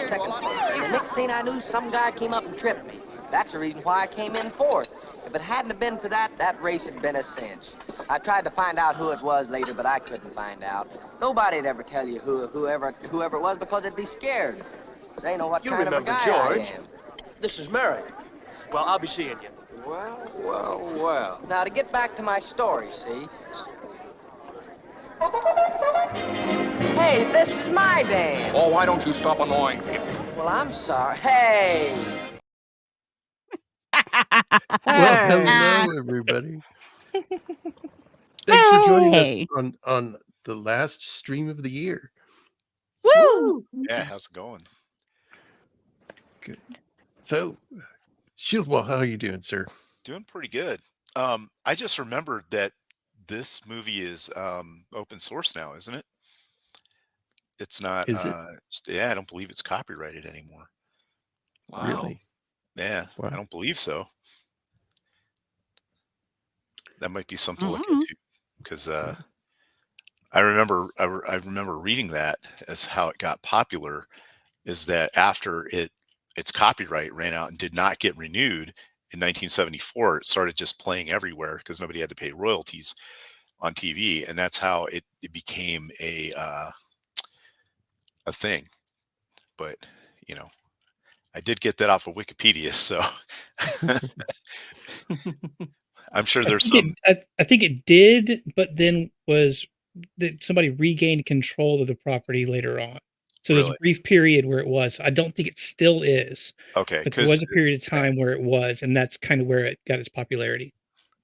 second place. And the next thing I knew, some guy came up and tripped me. That's the reason why I came in fourth. If it hadn't have been for that, that race had been a cinch. I tried to find out who it was later, but I couldn't find out. Nobody'd ever tell you whoever it was because they'd be scared. They know what kind of a guy George. I am. This is Merrick. Well, I'll be seeing you. Well. Now, to get back to my story, see? Hey, this is my dance. Oh, why don't you stop annoying people? Well, I'm sorry. Hey! Well, hello, everybody. Thanks for joining us on the last stream of the year. Woo! Yeah, how's it going? Good. So, Shieldwall, how are you doing, sir? Doing pretty good. I just remembered that this movie is open source now, isn't it? It's not. Is it? Yeah, I don't believe it's copyrighted anymore. Wow. Really? Yeah, wow. I don't believe so. That might be something to look into, because I remember reading that as how it got popular, is that after its copyright ran out and did not get renewed in 1974, it started just playing everywhere because nobody had to pay royalties on TV, and that's how it became a thing. But you know, I did get that off of Wikipedia, so I'm sure there's some. I think it did, but then somebody regained control of the property later on. So there's a brief period where it was. I don't think it still is. Okay, but there was a period of time where it was, and that's kind of where it got its popularity.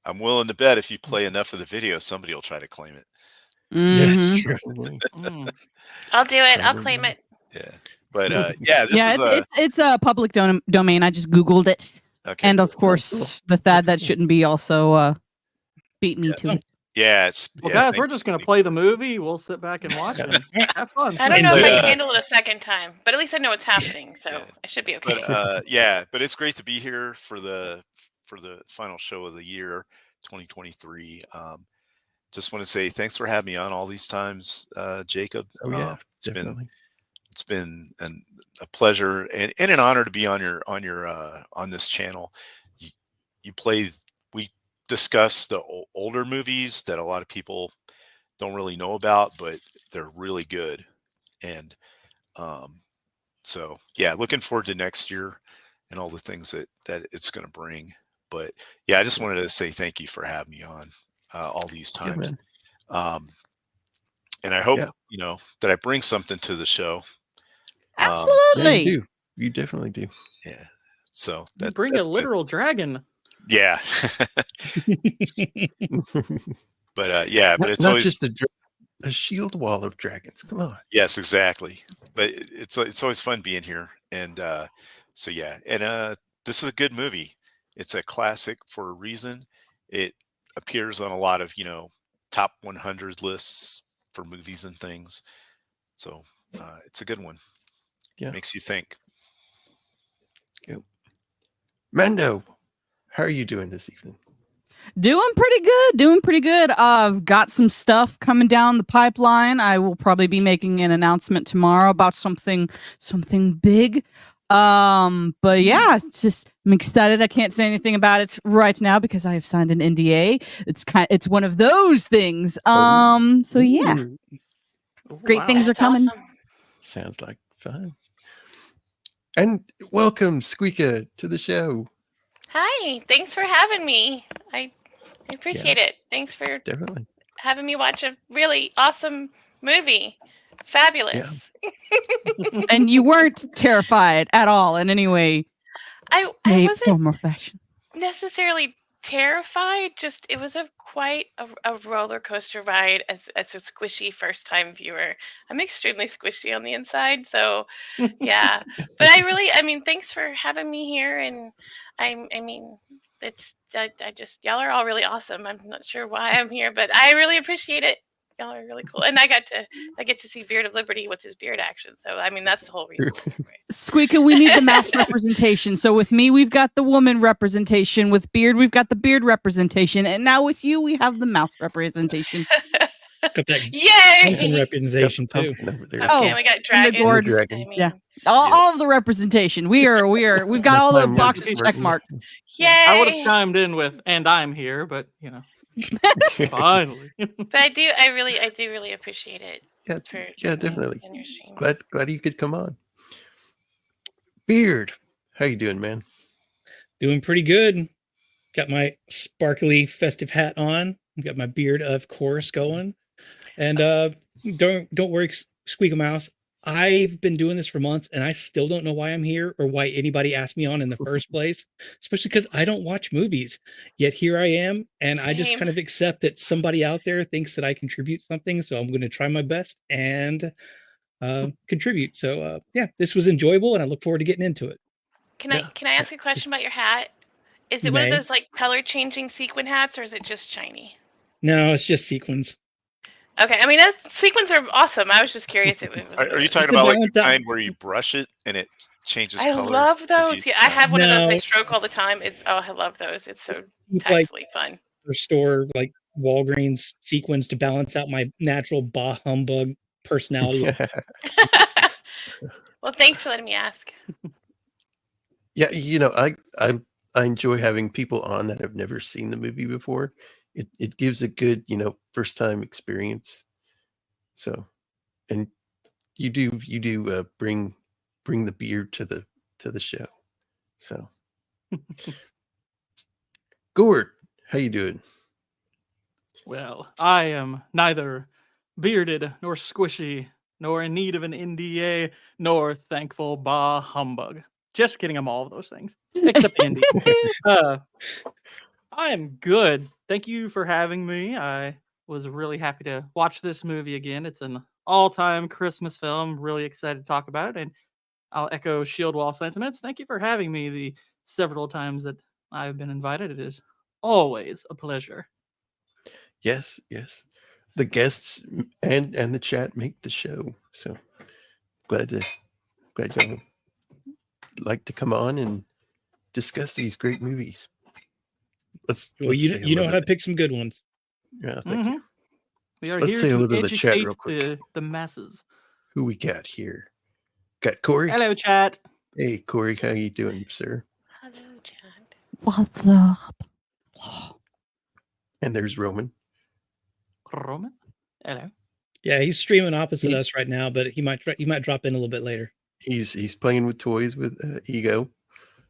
I'm willing to bet if you play enough of the video, somebody will try to claim it. Yeah, it's true. I'll do it. I'll claim it. Yeah, but yeah, it's a public domain. I just Googled it, and of course, the Thad that shouldn't be also beat me to it. Yeah, guys, we're just gonna play the movie. We'll sit back and watch it. Have fun. I don't know if I can handle it a second time, but at least I know what's happening, so I should be okay. But but it's great to be here for the final show of the year, 2023. Just want to say thanks for having me on all these times, Jacob. Oh yeah, it's been a pleasure and an honor to be on this channel. We discuss the older movies that a lot of people don't really know about, but they're really good. And so yeah, looking forward to next year and all the things that it's going to bring. But yeah, I just wanted to say thank you for having me on all these times. And I hope that I bring something to the show. Absolutely, yeah, you definitely do. Yeah, so bring a literal dragon. Yeah. But yeah, but it's not always just a shield wall of dragons. Come on. Yes, exactly. But it's always fun being here, and so yeah, and this is a good movie. It's a classic for a reason. It appears on a lot of top 100 lists for movies and things. So it's a good one. Yeah, makes you think. Yep. Mando, how are you doing this evening? Doing pretty good. I've got some stuff coming down the pipeline. I will probably be making an announcement tomorrow about something big. But yeah, I'm excited. I can't say anything about it right now because I have signed an NDA. It's one of those things. So yeah. Great things are coming. Awesome. Sounds like fun. And welcome, Squeaka, to the show. Hi, thanks for having me. I appreciate it. Thanks for definitely having me watch a really awesome movie. Fabulous. Yeah. And you weren't terrified at all in any way. I wasn't form or fashion necessarily terrified. Just it was quite a roller coaster ride as a squishy first time viewer. I'm extremely squishy on the inside, so yeah. But I mean, thanks for having me here, and I mean, I just y'all are all really awesome. I'm not sure why I'm here, but I really appreciate it. Y'all are really cool, and I get to see Beard of Liberty with his beard action. So I mean, that's the whole reason. Squeaka, we need the mouse representation. So with me, we've got the woman representation. With Beard, we've got the beard representation, and now with you, we have the mouse representation. Got that pumpkin Yay! representation too. Over there. Oh, Okay, we got and the dragons. gourd. The dragon. I mean, Yeah. All of the representation. We've got all the Time boxes works. check marked. Yay! I would have chimed in with, and I'm here, but finally. But I do really appreciate it. Yeah, For yeah, definitely. in your stream. Glad you could come on. Beard, how you doing, man? Doing pretty good. Got my sparkly festive hat on. Got my beard, of course, going. And don't worry, Squeak Mouse. I've been doing this for months, and I still don't know why I'm here or why anybody asked me on in the first place. Especially because I don't watch movies. Yet here I am, and I just Same. kind of accept that somebody out there thinks that I contribute something. So I'm going to try my best and contribute. So yeah, this was enjoyable, and I look forward to getting into it. Can I ask a question about your hat? Is it one of those like color changing sequin hats, or is it just shiny? No, it's just sequins. Okay, I mean sequins are awesome. I was just curious. Are you talking about like the kind where you brush it and it changes I color? love those. Yeah, I have one of those. I No. stroke all the time. I love those. It's so tactfully fun. Restore like Walgreens sequins to balance out my natural bah humbug personality. Well, thanks for letting me ask. Yeah, I enjoy having people on that have never seen the movie before. It gives a good, first time experience. So, and you do bring the beard to the show. So, Gourd, how you doing? Well, I am neither bearded nor squishy, nor in need of an NDA, nor thankful bah humbug. Just kidding, I'm all of those things. Except Indy. I am good. Thank you for having me. I was really happy to watch this movie again. It's an all-time Christmas film. Really excited to talk about it. And I'll echo Shieldwall sentiments. Thank you for having me the several times that I've been invited. It is always a pleasure. Yes. The guests and the chat make the show. So glad y'all like to come on and discuss these great movies. Let's you know how to pick some good ones. Yeah, thank you. We are Let's here say to hello to the chat educate real quick. the masses. Who we got here? Got Corey. Hello, chat. Hey, Corey, how you doing, sir? Hello, chat. What's up? And there's Roman. Roman. Hello. Yeah, he's streaming opposite us right now, but he might drop in a little bit later. He's playing with toys with Ego.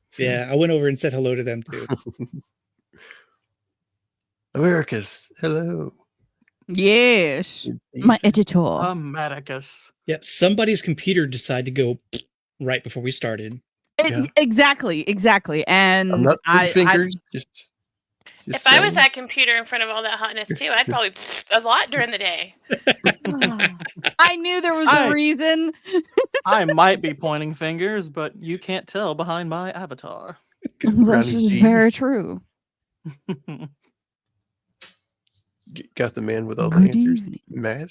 So. Yeah, I went over and said hello to them too. Americus, hello. Yes, my editor. Americus. Yeah, somebody's computer decided to go right before we started. Exactly. And I'm not fingers. Just if I was that computer in front of all that hotness too, I'd probably a lot during the day. I knew there was a reason. I might be pointing fingers, but you can't tell behind my avatar. This is very true. Got the man with all the answers. Matt.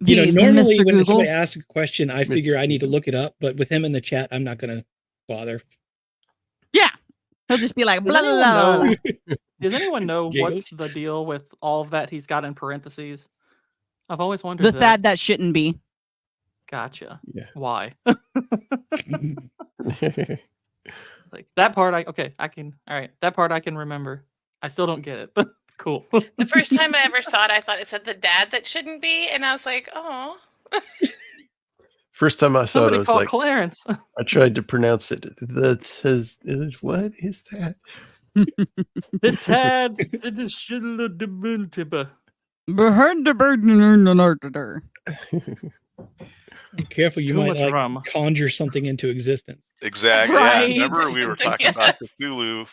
Normally when somebody asks a question, I figure I need to look it up, but with him in the chat, I'm not going to bother. Yeah. He'll just be like, blah, blah, blah. Does anyone know what's the deal with all of that he's got in parentheses? I've always wondered that shouldn't be. Gotcha. Yeah. Why? Like that part, I can. All right, that part I can remember. I still don't get it, but cool. The first time I ever saw it, I thought it said the dad that shouldn't be, and I was like, oh. First time I saw it, I was like, Clarence. I tried to pronounce it. That says, what is that? The tad, the shittle of the multiple. Be careful, you might conjure something into existence. Exactly. Right. Yeah. Remember we were talking about Cthulhu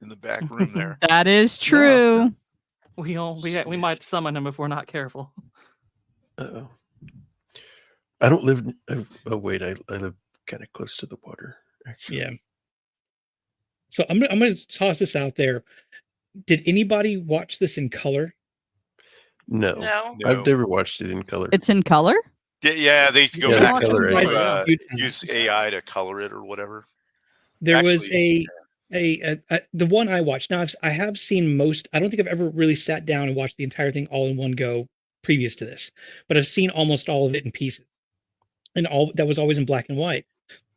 in the back room there. That is true. Yeah. We might summon him if we're not careful. Uh-oh. I don't live. Oh wait, I live kind of close to the water. Actually. Yeah. So I'm going to toss this out there. Did anybody watch this in color? No. I've never watched it in color. It's in color? Yeah, they go back to use AI to color it or whatever. There was the one I watched. Now I have seen most. I don't think I've ever really sat down and watched the entire thing all in one go previous to this, but I've seen almost all of it in pieces, and all that was always in black and white.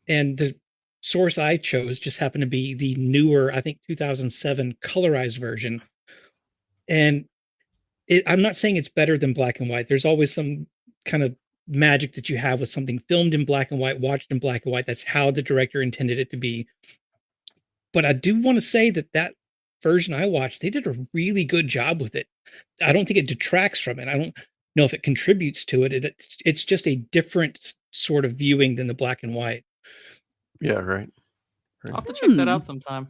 And the source I chose just happened to be the newer, I think 2007 colorized version. And I'm not saying it's better than black and white. There's always some kind of magic that you have with something filmed in black and white, watched in black and white. That's how the director intended it to be. But I do want to say that version I watched, they did a really good job with it. I don't think it detracts from it. I don't know if it contributes to it. It's just a different sort of viewing than the black and white. Yeah, right. I'll have to check that out sometime.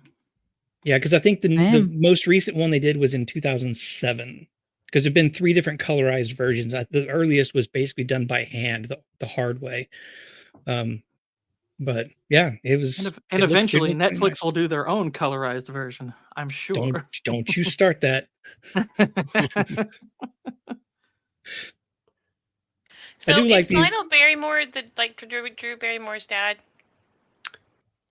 Yeah, because I think the Damn. most recent one they did was in 2007. Because there've been 3 different colorized versions. The earliest was basically done by hand, the hard way. But yeah, it was. And eventually, it looked Netflix nice. will do their own colorized version. I'm sure. Don't you start that. So I do is like these. Lionel Barrymore Drew Barrymore's dad?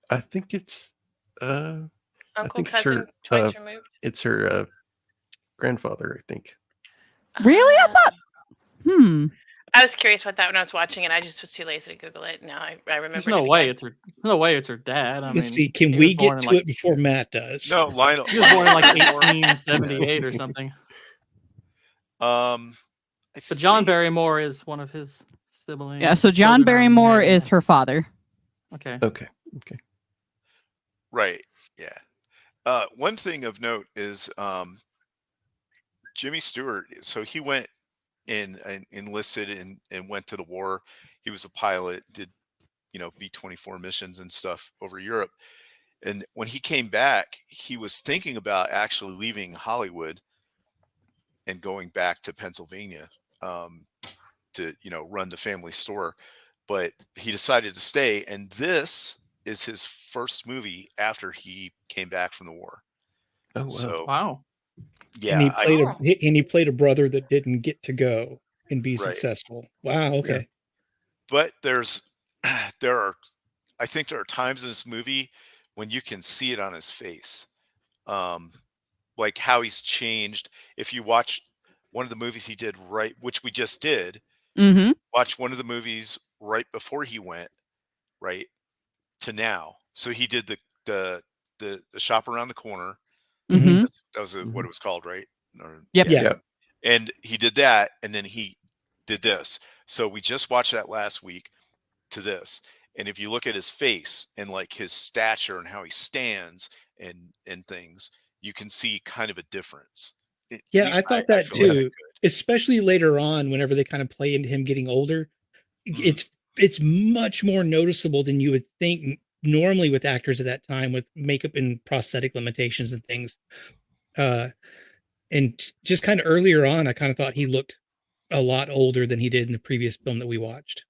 I think it's Uncle, I think cousin, it's twice her removed? it's her grandfather, I think. Really? I thought. I was curious about that when I was watching it. I just was too lazy to Google it. Now I remember. There's no way it's her dad. I Let's mean, see. Can he we was born get in to it before Matt does? No, Lionel. He was born in like Barrymore. 1878 or something. But John Barrymore is one of his siblings. Yeah, so John Barrymore is her father. Okay. Okay. Right. Yeah. One thing of note is Jimmy Stewart. So he went and enlisted and went to the war. He was a pilot, did B-24 missions and stuff over Europe. And when he came back, he was thinking about actually leaving Hollywood and going back to Pennsylvania to run the family store. But he decided to stay, and this is his first movie after he came back from the war. Oh wow! So, wow. Yeah, and he played a brother that didn't get to go and be Right. successful. Wow. Okay. Yeah. But I think there are times in this movie when you can see it on his face, like how he's changed. If you watch one of the movies he did which we just did, watch one of the movies right before he went right to now. So he did the shop around the corner. That was what it was called, right? Yep. Yeah. And he did that, and then he did this. So we just watched that last week to this. And if you look at his face and like his stature and how he stands and things, you can see kind of a difference. Yeah, I thought that too. Especially later on, whenever they kind of play into him getting older, it's much more noticeable than you would think normally with actors at that time with makeup and prosthetic limitations and things. And just kind of earlier on, I kind of thought he looked a lot older than he did in the previous film that we watched.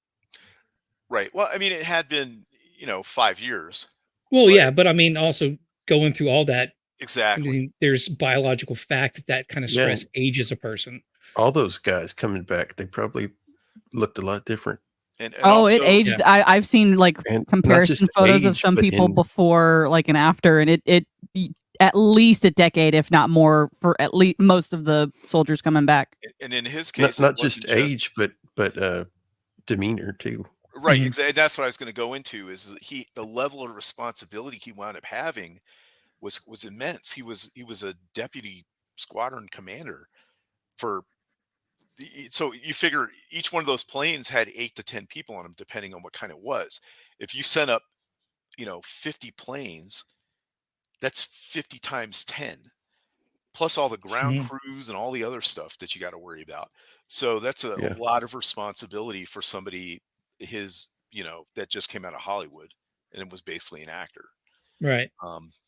Right. Well, I mean, it had been, 5 years. Well, yeah, but I mean, also going through all that. Exactly. I mean, there's biological fact that kind of stress ages a person. All those guys coming back, they probably looked a lot different. And also, it aged. Yeah. I've seen like comparison photos of some people before, like, and after, and it at least a decade, if not more, for at least most of the soldiers coming back. And in his case, not just age, but demeanor too. Right. Exactly. That's what I was going to go into. Is the level of responsibility he wound up having was immense. He was a deputy squadron commander so you figure each one of those planes had 8 to 10 people on them, depending on what kind it was. If you sent up, 50 planes, that's 50 times 10, plus all the ground crews and all the other stuff that you got to worry about. So that's a lot of responsibility for somebody that just came out of Hollywood and it was basically an actor. Right.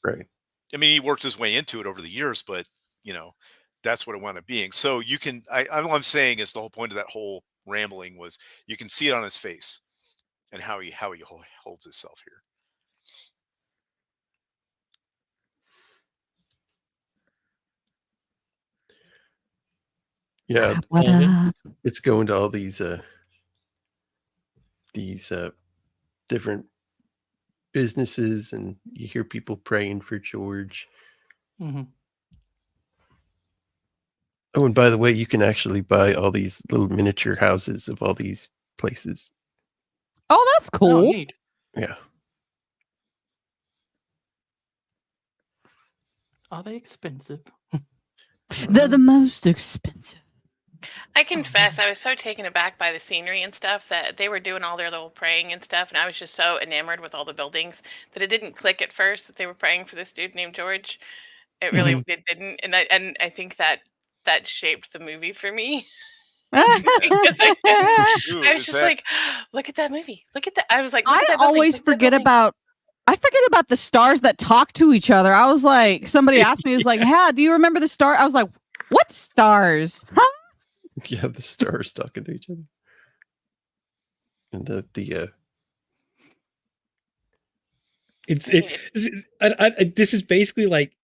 Right. I mean, he worked his way into it over the years, but that's what it wound up being. So you can, all I'm saying is the whole point of that whole rambling was you can see it on his face and how he holds himself here. Yeah, it's going to all these different businesses, and you hear people praying for George. Oh, and by the way, you can actually buy all these little miniature houses of all these places. Oh, that's Oh, cool. neat. Yeah. Are they expensive? They're the most expensive. I confess, I was so taken aback by the scenery and stuff that they were doing all their little praying and stuff, and I was just so enamored with all the buildings that it didn't click at first that they were praying for this dude named George. It really Mhm. it didn't, and I think that shaped the movie for me. I Because I didn't. Ooh, I was is just that like, look at that movie. Look at that. I was like, look at that building. always Look at that forget building. about. I forget about the stars that talk to each other. I was like, somebody asked me, "Is like, yeah, do you remember the star?" I was like, "What stars? Huh?" Yeah, the stars talking to each other. And This is basically like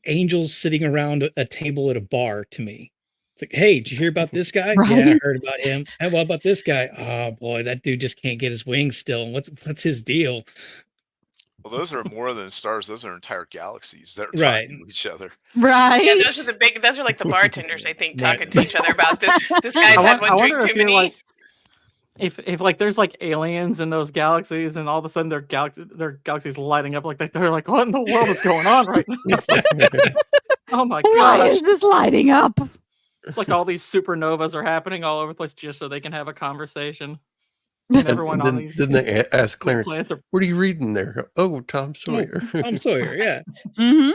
angels sitting around a table at a bar to me. It's like, hey, did you hear about this guy? Yeah, I Right? heard about him. Hey, what about this guy? Oh boy, that dude just can't get his wings still. What's his deal? Well, those are more than stars. Those are entire galaxies that are Right. talking to each other. Right? Yeah, those are like the bartenders, I think, Right. talking to each other about this. This guy's I, had I one wonder drink if too you're many. like, if like there's like aliens in those galaxies, and all of a sudden their galaxies lighting up like that. They're like, what in the world is going on right now? Oh my Why gosh! is this lighting up? Like all these supernovas are happening all over the place just so they can have a conversation. And everyone on these then they ask little Clarence, planets are. "What are you reading there?" Oh, Tom Sawyer. Tom Sawyer, yeah. Mm-hmm.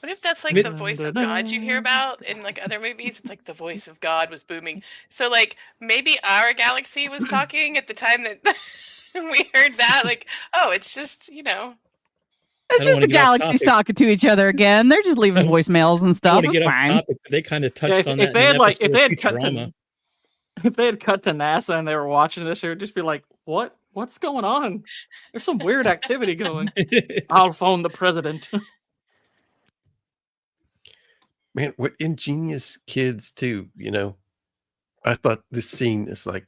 What if that's like Mid- the voice of God you hear about in like other movies? It's like the voice of God was booming. So like maybe our galaxy was talking at the time that we heard that. Like, oh, it's just It's don't just wanna the get off galaxies topic. talking to each other again. They're just leaving I don't- voicemails and I stuff. want to It's get off fine. topic, but they kind of touched Yeah, on if that they in had an like episode if they of had cut Futurama. to if they had cut to NASA and they were watching this, it would just be like, what's going on? There's some weird activity going. I'll phone the president. Man, what ingenious kids too, I thought this scene is like,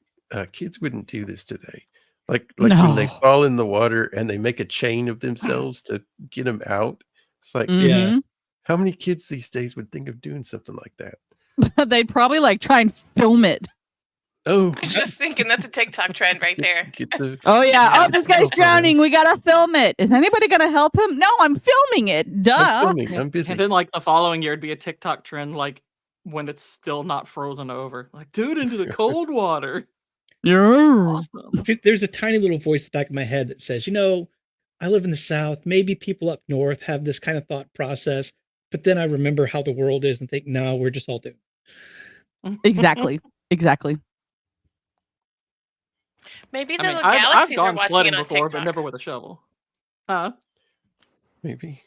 kids wouldn't do this today. Like when they No. fall in the water and they make a chain of themselves to get them out. It's like, Yeah. Mhm. how many kids these days would think of doing something like that? They'd probably like try and film it. Oh, I was just thinking that's a TikTok trend right there. get the Oh yeah. Yeah. Oh, this guy's GoPro. drowning. We gotta film it. Is anybody gonna help him? No, I'm filming it. I'm Duh. filming. I'm busy. And then like the following year, it'd be a TikTok trend, like when it's still not frozen over. Like, dude, into the cold water. Yeah. Awesome. There's a tiny little voice in the back of my head that says, I live in the South. Maybe people up north have this kind of thought process. But then I remember how the world is and think, no, we're just all doomed. Exactly. Exactly. Maybe the I mean, little I've galaxies are gone watching sledding it on before, but TikTok. never with a shovel. Huh? Maybe.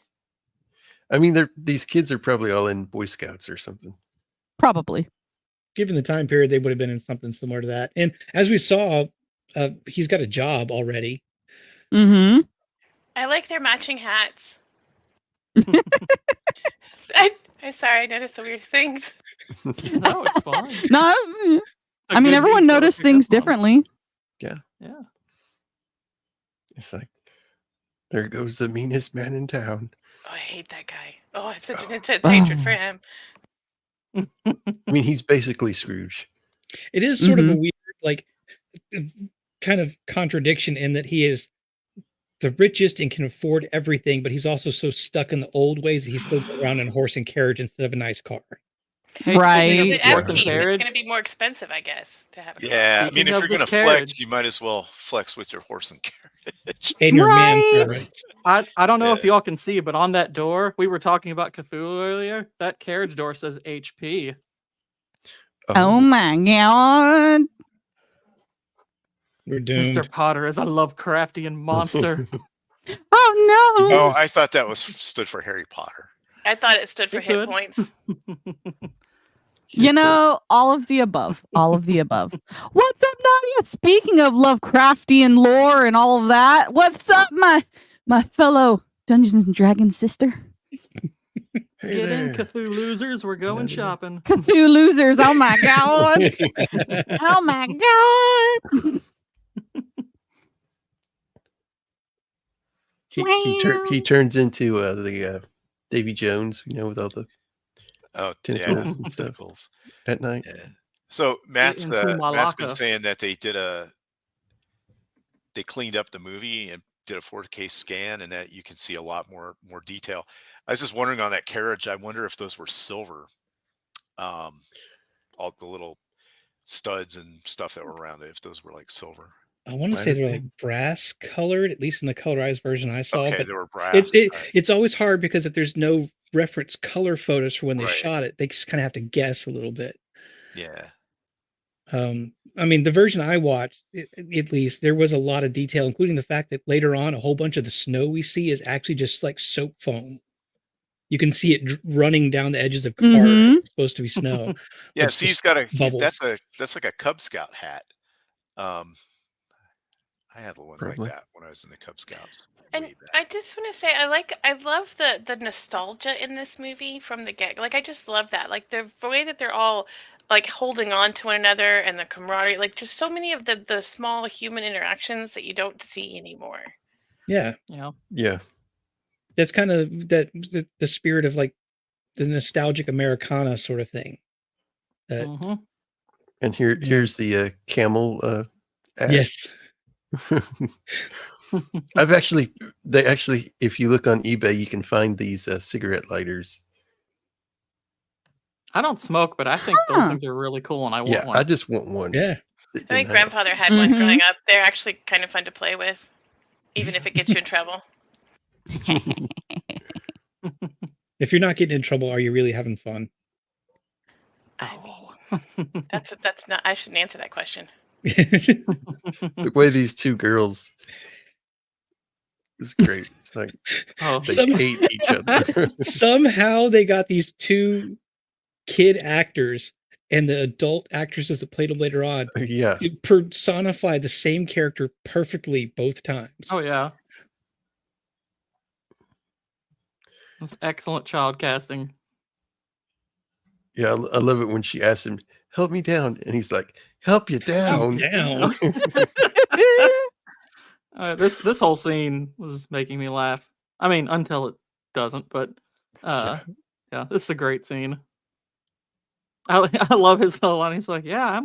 I mean, these kids are probably all in Boy Scouts or something. Probably. Given the time period, they would have been in something similar to that. And as we saw, he's got a job already. Mm-hmm. I like their matching hats. I'm sorry, I noticed the weird things. No, it's fine. No, I mean, everyone noticed things differently. Yeah. Yeah. It's like, there goes the meanest man in town. Oh, I hate that guy. Oh, I have such an intense hatred for him. I mean, he's basically Scrooge. It is sort of a weird, like, kind of contradiction in that he is the richest and can afford everything, but he's also so stuck in the old ways that he's still going around in a horse and carriage instead of a nice car. Hey, Right. Horse and It's carriage. going to be more expensive, I guess, to have a car. Yeah, I mean, Speaking if of you're going to this flex, carriage. you might as well flex with your horse and carriage. And your Right. manservant. I don't know if Yeah. y'all can see, but on that door, we were talking about Cthulhu earlier. That carriage door says HP. Oh my god. We're doomed. Mr. Potter is a Lovecraftian monster. Oh no. Oh, I thought that stood for Harry Potter. I thought it stood for It hit could. points. You know, all of the above. All of the above. What's up, Nadia? Speaking of Lovecraftian lore and all of that, what's up, my fellow Dungeons and Dragons sister? Hey Get in, there. Cthulhu losers. We're going shopping. Cthulhu losers. Oh my god. Oh my god. He turns into the Davy Jones, with all the Oh, tentacles and stuff tentacles. at night. Yeah. So Matt's into been Malacca. saying that they cleaned up the movie and did a 4K scan, and that you can see a lot more detail. I was just wondering on that carriage. I wonder if those were silver. All the little studs and stuff that were around it, if those were like silver. I want to Might say have they're been. like brass colored, at least in the colorized version I saw. Okay, But they were brass. it's always hard because if there's no reference color photos for when they Right. shot it, they just kind of have to guess a little bit. Yeah. I mean, the version I watched, at least, there was a lot of detail, including the fact that later on, a whole bunch of the snow we see is actually just like soap foam. You can see it running down the edges of cars. Mhm. It's supposed to be snow. Yeah. It's See, just that's bubbles. like a Cub Scout hat. I had one Probably. like that when I was in the Cub Scouts. And way I back. just want to say I love the nostalgia in this movie from the get. Like I just love that. Like the way that they're all like holding on to one another and the camaraderie. Like just so many of the small human interactions that you don't see anymore. Yeah, Yeah. that's kind of the spirit of like the nostalgic Americana sort of thing. That Mhm. And here's the camel ad. yes, They actually, if you look on eBay, you can find these cigarette lighters. I don't smoke, but I think those Huh. things are really cool, and I want Yeah, one. I just want one. yeah. My in-house. grandfather had one Mhm. growing up. They're actually kind of fun to play with, even if it gets you in trouble. If you're not getting in trouble, are you really having fun? I mean, Oh. that's not. I shouldn't answer that question. The way these two girls is great. It's like Oh, they Some- hate each other. Somehow they got these two kid actors and the adult actresses that played them later on Yeah. to personify the same character perfectly both times. oh yeah. That's excellent child casting. Yeah, I love it when she asks him, "Help me down," and he's like, "Help you down." Down. This whole scene was making me laugh. I mean, until it doesn't, but yeah, this is a great scene. I love his whole line. He's like, "Yeah,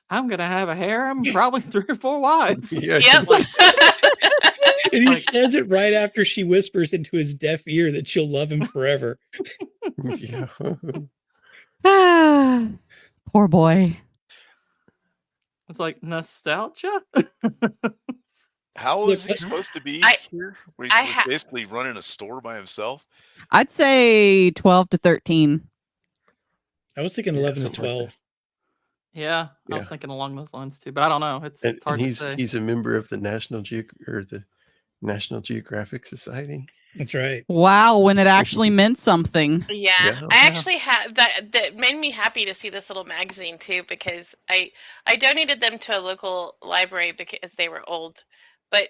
I'm gonna have a harem, probably 3 or 4 wives." Yeah. Yep. And he Like- says it right after she whispers into his deaf ear that she'll love him forever. Yeah. Poor boy. It's like nostalgia. How Look, is he supposed to be I- here? Where I he's ha- basically running a store by himself? I'd say 12 to 13. I was thinking Yeah, 11 to something like 12. Yeah, I Yeah. was thinking along those lines too, but I don't know. It's And hard to he's say. a member of the National Geographic Society. That's right. Wow, when it actually meant something. Yeah, Yeah. I actually had that made me happy to see this little magazine too, because I donated them to a local library because they were old. But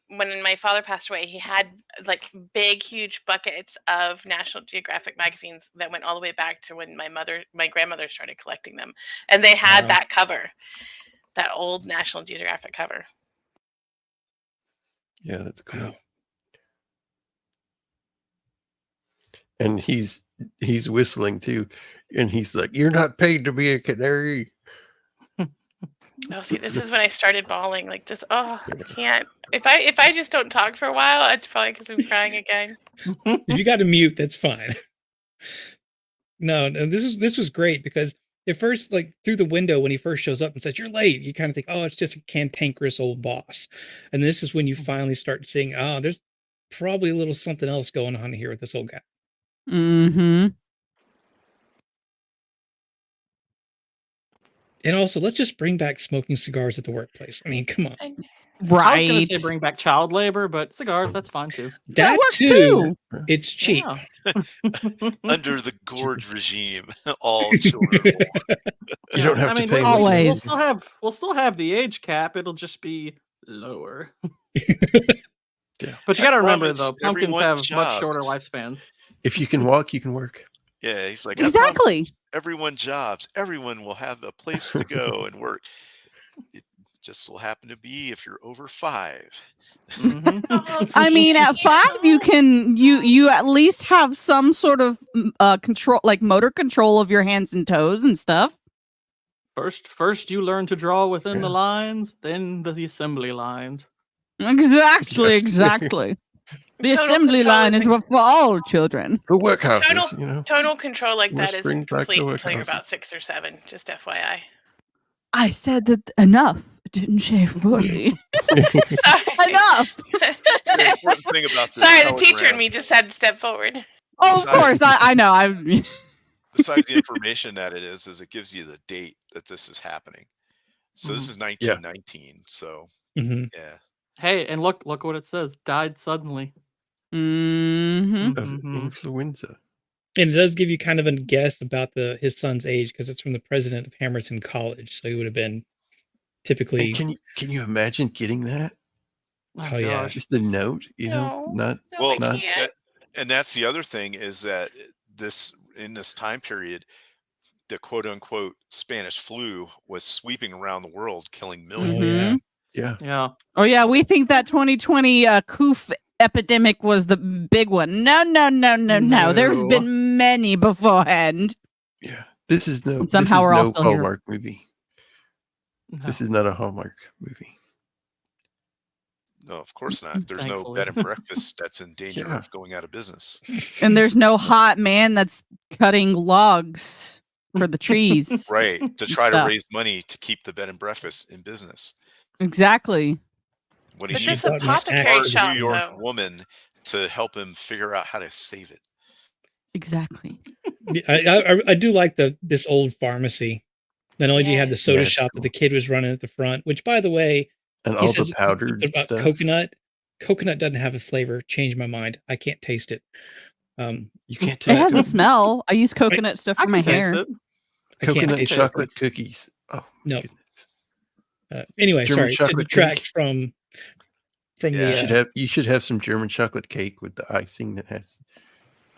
when my father passed away, he had like big, huge buckets of National Geographic magazines that went all the way back to when my grandmother started collecting them, and they had Wow. that cover, that old National Geographic cover. Yeah, that's cool. Wow. And he's whistling too, and he's like, "You're not paid to be a canary." Oh, see, this is when I started bawling. Like this. Oh, I can't. If I just don't talk for a while, it's probably because I'm crying again. If you got to mute, that's fine. No, this was great because at first, like through the window when he first shows up and says, "You're late," you kind of think, "Oh, it's just a cantankerous old boss." And this is when you finally start seeing, "Oh, there's probably a little something else going on here with this old guy." Mm-hmm. And also, let's just bring back smoking cigars at the workplace. I mean, come on. I was Right. gonna say bring back child labor, but cigars, that's fine too. That works too. It's cheap. Yeah. Under the Gourd regime, all children. You don't have I mean, to pay we'll, much. Always. we'll still have the age cap. It'll just be lower. Yeah. But you got to remember promise though, pumpkins everyone have much shorter jobs. lifespans. If you can walk, you can work. Yeah, he's like, "I Exactly. promise everyone jobs. Everyone will have a place to go and work." just will happen to be if you're over 5. Oh, I mean, at 5, you can you at least have some sort of control, like motor control of your hands and toes and stuff. First you learn to draw within the Yeah. lines, then the assembly lines. Exactly, Yes. exactly. The Total assembly control line is is for all children. The workhouses, you know. Tonal control like that is Whispering back to complete the until you're about workhouses. 6 or 7. Just FYI. I said that enough. Didn't say fully. Sorry. Enough. The important thing about the Sorry, the teacher in telegram, me just had to step forward. Oh, of course. I know. besides the information that it is it gives you the date that this is happening. So this is 1919. So Mhm. yeah. Hey, and look what it says. Died suddenly. Mm-hmm. Of Mhm. influenza. And it does give you kind of a guess about his son's age because it's from the president of Hamilton College, so he would have been typically. And can you imagine getting that? Oh, yeah. gosh. Just a note, you know, not Well, not and that's the other thing is that in this time period, the quote unquote Spanish flu was sweeping around the world, killing Oh millions. yeah. yeah. Yeah. Oh yeah, we think that 2020 coof epidemic was the big one. No. There's No. been many beforehand. Yeah. This is no And somehow we're all still here. Hallmark movie. No. This is not a Hallmark movie. No, of course not. There's no Thankfully. bed and breakfast that's in danger Yeah. of going out of business. And there's no hot man that's cutting logs for the trees. Right. To try to Stuff. raise money to keep the bed and breakfast in business. Exactly. When But he this needs a apothecary smart shop, New York though. woman to help him figure out how to save it. Exactly. I do like this old pharmacy. Not only do you have the soda Yeah, it's shop cool. that the kid was running at the front, which by the way, And he all says the powdered something about stuff. coconut. Coconut doesn't have a flavor. Changed my mind. I can't taste it. You can't It taste has a coconut. smell. I use coconut stuff I for my can taste hair. it. I can't Coconut taste it. chocolate cookies. Oh No. goodness. Anyway, German sorry to chocolate detract cake. from Yeah. You should have some German chocolate cake with the icing that has.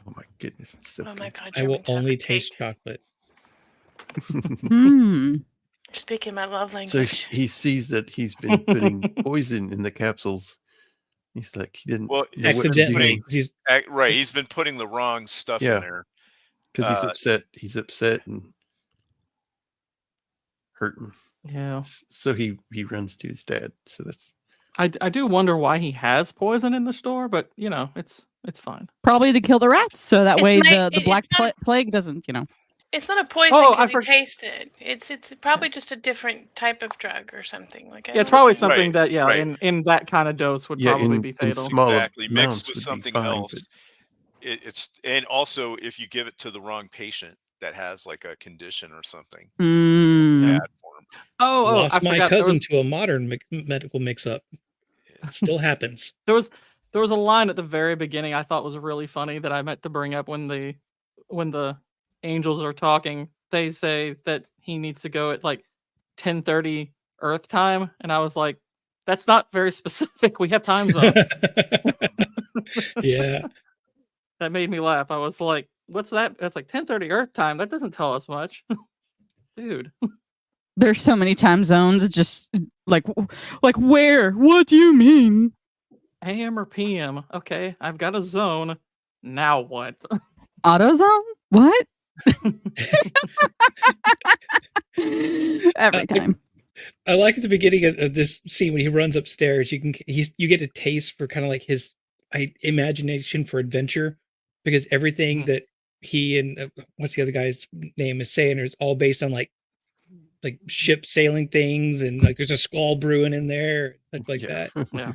Oh my goodness, it's so Oh my good. god, I will German only chocolate taste cake. chocolate. Hmm. You're speaking my love So language. he sees that he's been putting poison in the capsules. He's like, he didn't Well, know what to Accidentally, do 'cause he's Right. He's been putting the wrong stuff Yeah. in there. because he's upset. He's upset and hurting. Yeah. So he runs to his dad. So that's I do wonder why he has poison in the store, but you know, it's fine. Probably to kill the rats, so that It way might- the it- black it's not- plague doesn't, you know. It's not a poison Oh, I because you taste it. It's probably just a different type of drug or something. Like I Yeah, it's don't probably know. something that right. in that kind of dose would yeah, probably in, be in fatal. small Exactly. amounts Mixed with would be something fine, else. It's and also if you give it to the wrong patient that has like a condition or something Mm. bad for him. I lost my forgot cousin to a modern medical mix-up. It still happens. there was a line at the very beginning I thought was really funny that I meant to bring up when the angels are talking. They say that he needs to go at like 10:30 Earth time, and I was like, that's not very specific. We have time zones. Yeah. That made me laugh. I was like, what's that? That's like 10:30 Earth time. That doesn't tell us much. Dude. There's so many time zones. Just like where? What do you mean? AM or PM? Okay, I've got a zone. Now what? AutoZone? What? Every time. I like at the beginning of this scene when he runs upstairs, you get a taste for kind of like his imagination for adventure, because everything that he and what's the other guy's name is saying is all based on like ship sailing things, and like there's a squall brewing in there, like that. Yeah.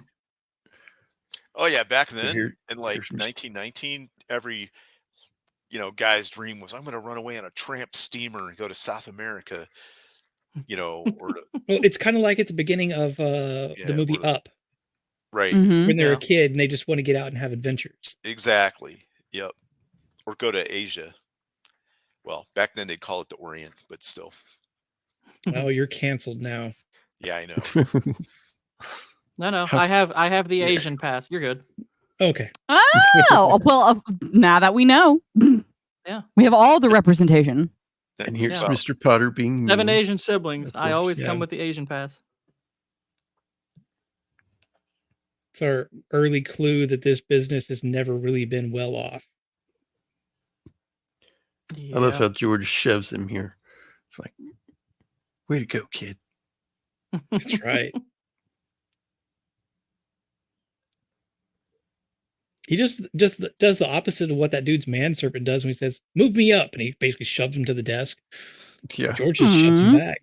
Oh yeah, back So then here- in like here's some- 1919, every guy's dream was I'm going to run away on a tramp steamer and go to South America, or to, Well, it's kind of like at the beginning of the movie or- Up, right. Mhm. when they're Yeah. a kid and they just want to get out and have adventures. Exactly. Yep. Or go to Asia. Well, back then they'd call it the Orient, but still. Oh, you're canceled now. Yeah, I know. No, How- I have the Asian pass. You're good. Okay. Oh, well, now that we know. Yeah. We have all the representation. And here's Yeah. Mr. Potter being 7 mean. Asian siblings. Of I course, always yeah. come with the Asian pass. It's our early clue that this business has never really been well off. I love Yeah. how George shoves him here. It's like, way to go, kid. That's right. He just does the opposite of what that dude's manservant does when he says, "Move me up," and he basically shoves him to the desk. Yeah. George just shoves him back.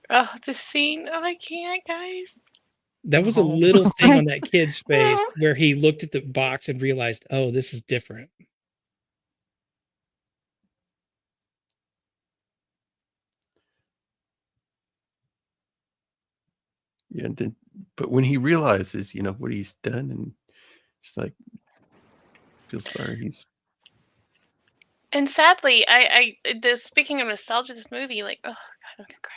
Oh, this scene. Oh, I can't, guys. That was a little thing on that kid's face where he looked at the box and realized, oh, this is different. Yeah. And then, but when he realizes, what he's done, and it's like, feels sorry. And sadly, speaking of nostalgia, this movie, like, oh God, I'm gonna cry.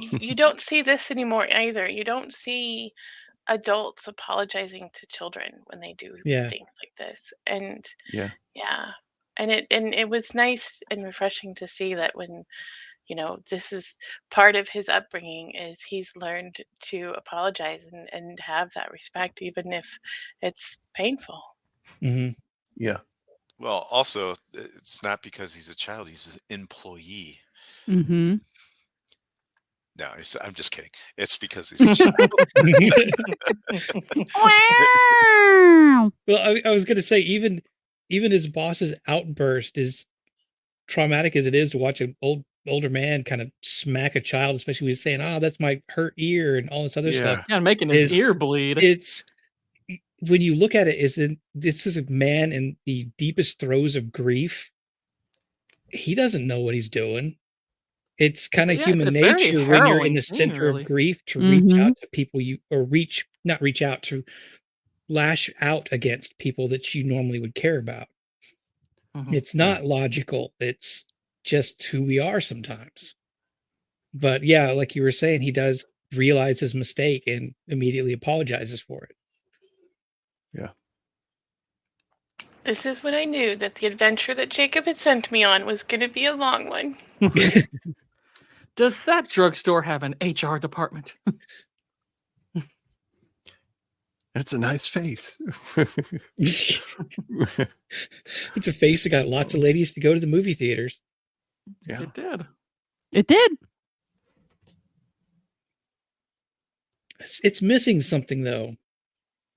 You don't see this anymore either. You don't see adults apologizing to children when they do Yeah. things like this. And Yeah. and it was nice and refreshing to see that when this is part of his upbringing, is he's learned to apologize and have that respect, even if it's painful. Mm-hmm. Yeah. Well, also, it's not because he's a child; he's an employee. Mm-hmm. No, I'm just kidding. It's because he's a child. Wow. Well, I was going to say, even his boss's outburst, is traumatic as it is to watch an older man kind of smack a child, especially when he's saying, "Oh, that's my hurt ear," and all this other stuff. Yeah, making his ear bleed. It's when you look at it, this is a man in the deepest throes of grief. He doesn't know what he's doing. It's kind of human nature when you're in the center of grief to reach out to people not reach out, to lash out against people that you normally would care about. It's not logical. It's just who we are sometimes. But yeah, like you were saying, he does realize his mistake and immediately apologizes for it. Yeah. This is when I knew that the adventure that Jacob had sent me on was going to be a long one. Does that drugstore have an HR department? That's a nice face. It's a face that got lots of ladies to go to the movie theaters. Yeah. It did. It did. It's missing something, though.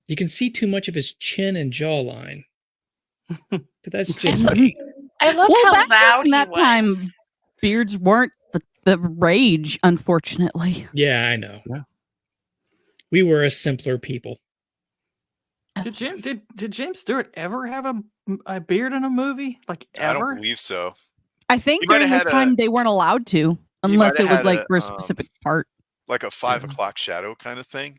You can see too much of his chin and jawline. But that's just me. I love Well, how back loud in he that was. time, beards weren't the rage, unfortunately. Yeah, I know. Yeah. We were a simpler people. Did James Stewart ever have a beard in a movie? Like, ever? I don't believe so. I think during this time they weren't allowed to, unless it was like for a specific part. Like a 5 o'clock shadow kind of thing,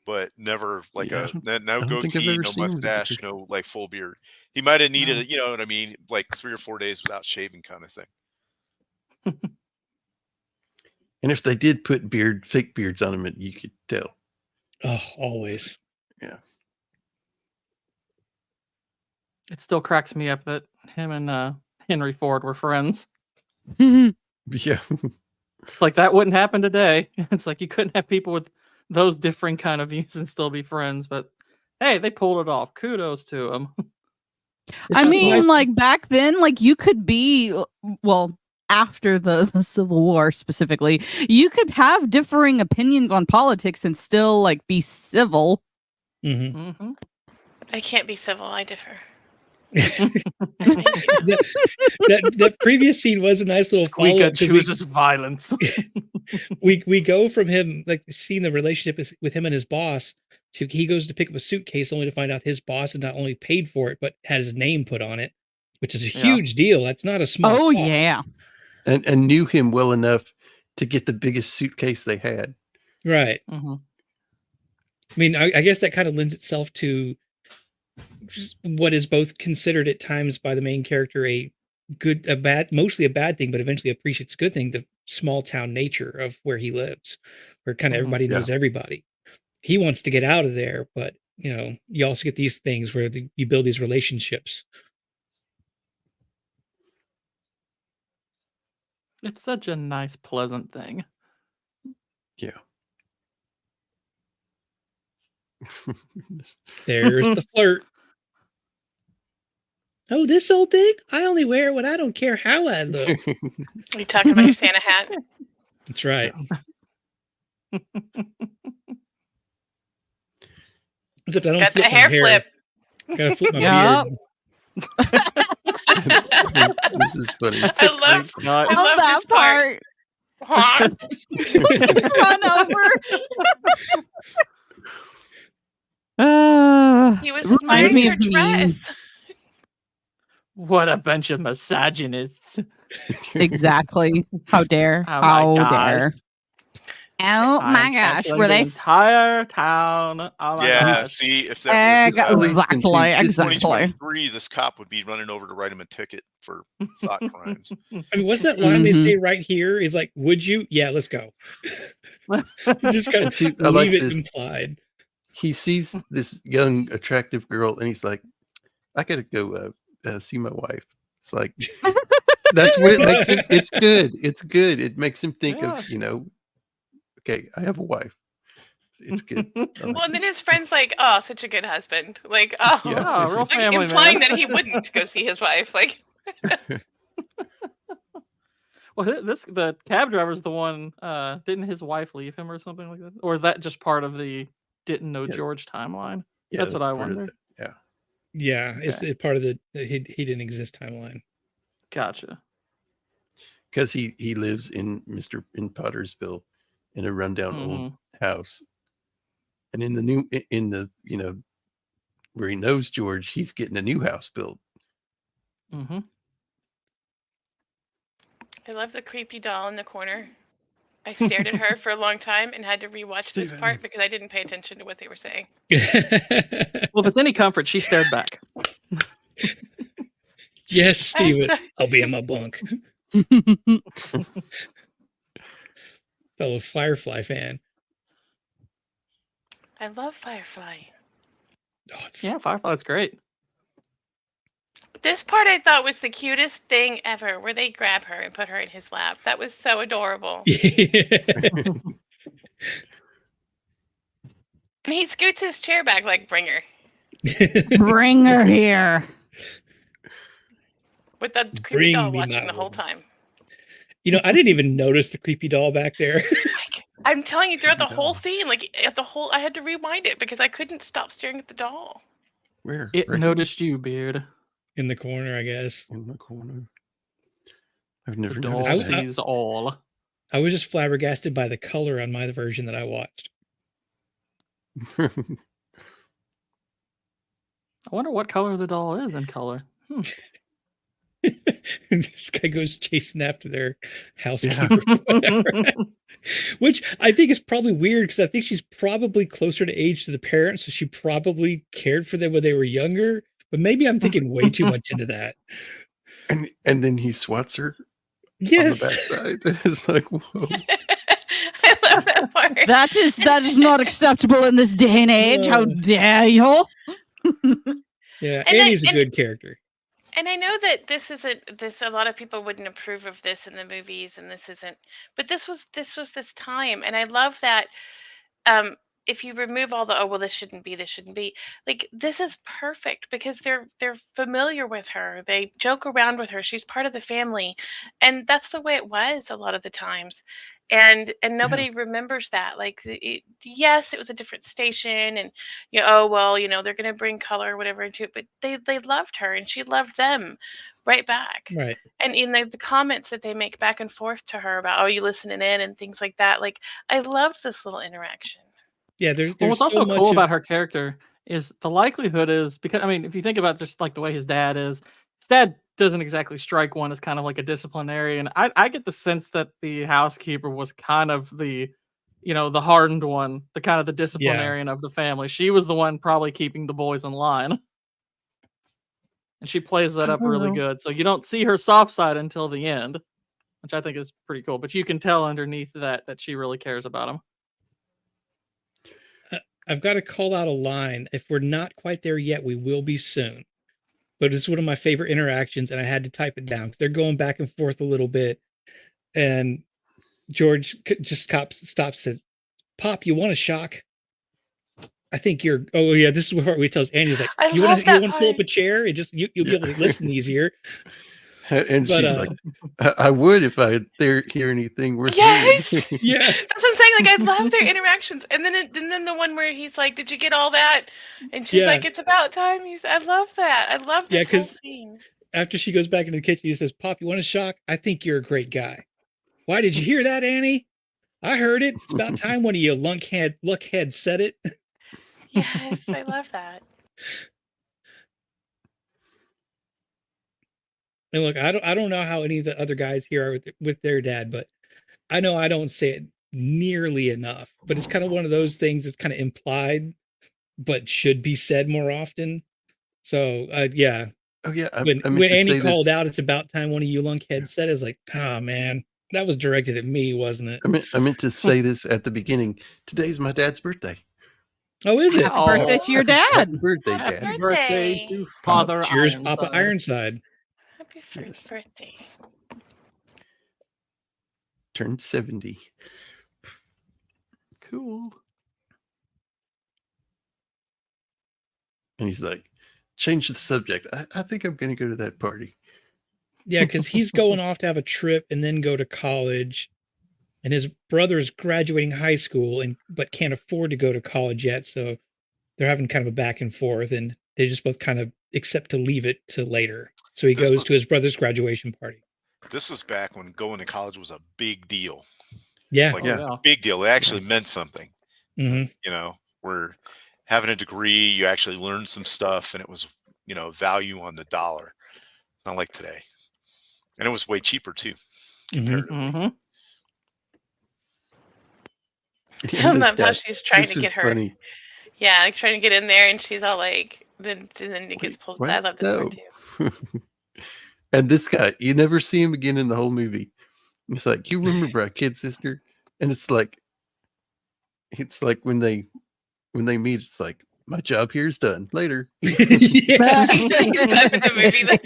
but never like no goatee, no mustache, no like full beard. He might have needed it, you know what I mean? Like 3 or 4 days without shaving kind of thing. And if they did put fake beards on him, you could tell. Oh, always. Yeah. It still cracks me up that him and Henry Ford were friends. Yeah. It's like that wouldn't happen today. It's like you couldn't have people with those different kind of views and still be friends. But hey, they pulled it off. Kudos to them. I mean, like back then, like you could be, well, after the Civil War specifically, you could have differing opinions on politics and still like be civil. Mm-hmm. I can't be civil. I differ. that previous scene was a nice little follow-up. Chooses violence. we go from him like seeing the relationship with him and his boss to he goes to pick up a suitcase only to find out his boss has not only paid for it but has his name put on it, which is a huge deal. That's not a small. Oh yeah, and knew him well enough to get the biggest suitcase they had. Right. Mm-hmm. I mean, I guess that kind of lends itself to what is both considered at times by the main character mostly a bad thing, but eventually appreciates a good thing, the small town nature of where he lives, where kind of everybody knows everybody. He wants to get out of there, but you also get these things where you build these relationships. It's such a nice, pleasant thing. Yeah. There's the flirt. Oh, this old thing? I only wear it when I don't care how I look. Are you talking about your Santa hat? That's right. Except I don't Got flip that my hair hair. flip. Gotta flip my Yup. beard. This is funny. That's I a love- great shot. I Love love that this part. part. Run over. He was It reminds me admiring of the your meme. dress. What a bunch of misogynists. Exactly. How dare? Oh my How gosh. dare? Oh I'm my gosh! canceling Were the they? entire town? Oh my Yeah, gosh. see, if that was Exactly. Exactly. 2023, this cop would be running over to write him a ticket for thought crimes. I mean, what's that line they Mhm. say right here? Is like, would you? Yeah, let's go. You just gotta Dude, I like leave it this. implied. He sees this young, attractive girl, and he's like, "I gotta go see my wife." It's like that's what it makes him. It's good. It's good. It makes him think Yeah. of okay, I have a wife. It's good. I like Well, and it. then his friend's like, "Oh, such a good husband." Like, oh, Yeah. Oh, real like family implying man. that he wouldn't go see his wife. Like, Well, the cab driver's the one. Didn't his wife leave him or something like that? Or is that just part of the didn't know Yeah. George timeline? Yeah, That's what I part of wonder. the- yeah. Yeah, it's Okay. part of the he didn't exist timeline. Gotcha. Because he lives in Pottersville in a rundown old house. And in the where he knows George, he's getting a new house built. Mm-hmm. I love the creepy doll in the corner. I stared at her for a long time and had to rewatch this Steven. part because I didn't pay attention to what they were saying. Well, if it's any comfort, she stared back. Yes, Steven. I'll be in my bunk. Fellow Firefly fan. I love Firefly. Oh, it's Yeah, Firefly's great. This part I thought was the cutest thing ever, where they grab her and put her in his lap. That was so adorable. And he scoots his chair back like, "Bring her." Bring her here. With the creepy Bring doll me watching my the whole woman. time. I didn't even notice the creepy doll back there. I'm telling you, throughout the Creepy whole doll. scene, like at the whole, I had to rewind it because I couldn't stop staring at the doll. Where? It Right noticed you, Beard. In the corner, I guess. in the corner. I've The never doll noticed that. sees all. I was just flabbergasted by the color on my version that I watched. I wonder what color the doll is in color. This guy goes chasing after their Yeah. housekeeper, whatever. Which I think is probably weird because I think she's probably closer to age to the parents, so she probably cared for them when they were younger. But maybe I'm thinking way too much into that. And then he swats her Yes. on the backside. It's like, whoa. I love that part. That is not acceptable in this day and age. How No. dare you? Yeah, And Annie's a and- good character. And I know that this isn't this. A lot of people wouldn't approve of this in the movies, and this isn't. But this was this time, and I love that. If you remove all the this shouldn't be, like this is perfect because they're familiar with her. They joke around with her. She's part of the family, and that's the way it was a lot of the times. And nobody remembers that. Like, yes, it was a different station, and they're going to bring color or whatever into it. But they loved her, and she loved them, right back. Right. And in the comments that they make back and forth to her about, "Oh, you listening in," and things like that. Like, I loved this little interaction. Yeah, there's Well, what's so also much cool of- about her character is the likelihood is because if you think about just like the way his dad is, his dad doesn't exactly strike one as kind of like a disciplinarian. I get the sense that the housekeeper was kind of the hardened one, the kind of the disciplinarian of the family. She was the one probably keeping the boys in line. And she plays that up really good. So you don't see her soft side until the end, which I think is pretty cool. But you can tell underneath that she really cares about him. I've got to call out a line. If we're not quite there yet, we will be soon. But it's one of my favorite interactions, and I had to type it down because they're going back and forth a little bit. And George just stops Pop, you want a shock? I think you're. Oh yeah, this is where he tells Annie, he's like, I you love want that to pull up a part. chair and just you'll be able to listen easier. And But she's like, I would if I hear anything worth Yes. hearing. yeah, That's what I'm saying. Like, I love their interactions. And then the one where he's like, "Did you get all that?" And she's yeah, like, "It's about time." I love that. I love yeah. this whole Because scene. after she goes back into the kitchen, he says, "Pop, you want a shock? I think you're a great guy." Why did you hear that, Annie? I heard it. It's about time one of you luckhead said it. Yes, I love that. And look, I don't know how any of the other guys here are with their dad, but I know I don't say it nearly enough. But it's kind of one of those things that's kind of implied, but should be said more often. So yeah, Oh yeah, I when meant to Annie say called this. out, it's about time one of you lunkheads said it. I was like, oh man, that was directed at me, wasn't it? I meant to say this at the beginning. Today's my dad's birthday. Oh, is it? Happy birthday to your dad. Happy birthday, Happy Dad. Happy birthday birthday. to Father Cheers, Ironside. Papa Ironside. Happy Yes. birthday. Turned 70. Cool. And he's like, change the subject. I think I'm going to go to that party. Yeah, because he's going off to have a trip and then go to college, and his brother is graduating high school but can't afford to go to college yet, so they're having kind of a back and forth, and they just both kind of accept to leave it to later. So he goes to his brother's graduation party. This was back when going to college was a big deal. Yeah, Like Yeah. big deal. It actually meant something. hmm You know, where having a degree, you actually learned some stuff, and it was, value on the dollar. Not like today. And it was way cheaper too, comparatively. Mm-hmm. I And love this how guy, she's trying this to was get her. funny. Yeah, like trying to get in there, and she's all like, then it gets pulled. What? I love this part No. too. And this guy, you never see him again in the whole movie. It's like, you remember our kid sister? And it's like when they meet, it's like, my job here is done. Later. yeah. That's in the movie. Like,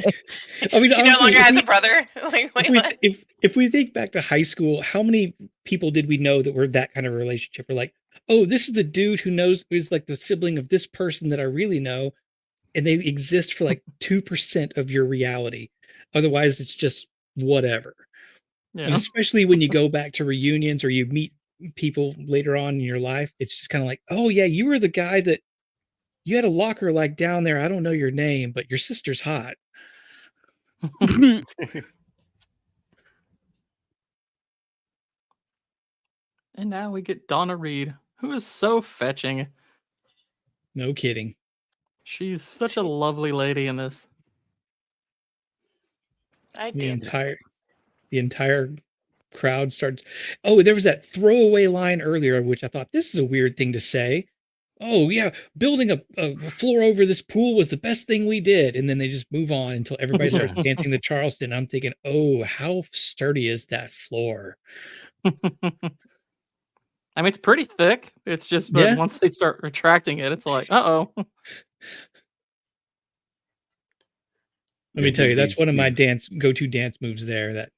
I mean, she no honestly, longer has a brother. Like, wait, what? if we think back to high school, how many people did we know that were that kind of relationship? We're like, oh, this is the dude who's like the sibling of this person that I really know, and they exist for like 2% of your reality. Otherwise, it's just whatever. And Yeah. especially when you go back to reunions or you meet people later on in your life, it's just kind of like, oh yeah, you were the guy that you had a locker like down there. I don't know your name, but your sister's hot. And now we get Donna Reed, who is so fetching. No kidding. She's such a lovely lady in this. I The did. entire crowd starts. Oh, there was that throwaway line earlier, which I thought this is a weird thing to say. Oh yeah, building a floor over this pool was the best thing we did, and then they just move on until everybody starts dancing the Charleston. I'm thinking, oh, how sturdy is that floor? I mean, it's pretty thick. It's just, but Yeah. once they start retracting it, it's like, uh-oh. Let me tell you, that's these one of my two- go-to dance moves there, that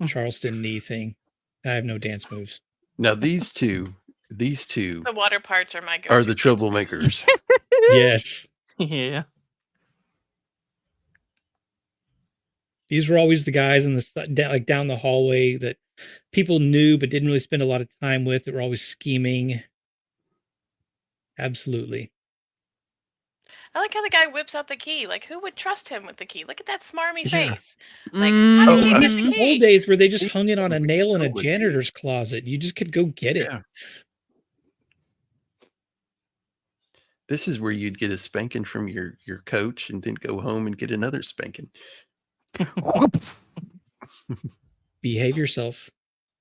Charleston knee thing. I have no dance moves. Now these two The water parts are my go-to. are the troublemakers. Yes. Yeah. These were always the guys in the like down the hallway that people knew but didn't really spend a lot of time with, that were always scheming. Absolutely. I like how the guy whips out the key. Like, who would trust him with the key? Look at that smarmy Yeah. face. Like, how Oh, did you I get This the the key? old days where they just hung it on a We nail in a totally did. janitor's closet. You just could go get it. Yeah. This is where you'd get a spanking from your coach and then go home and get another spanking. Behave yourself.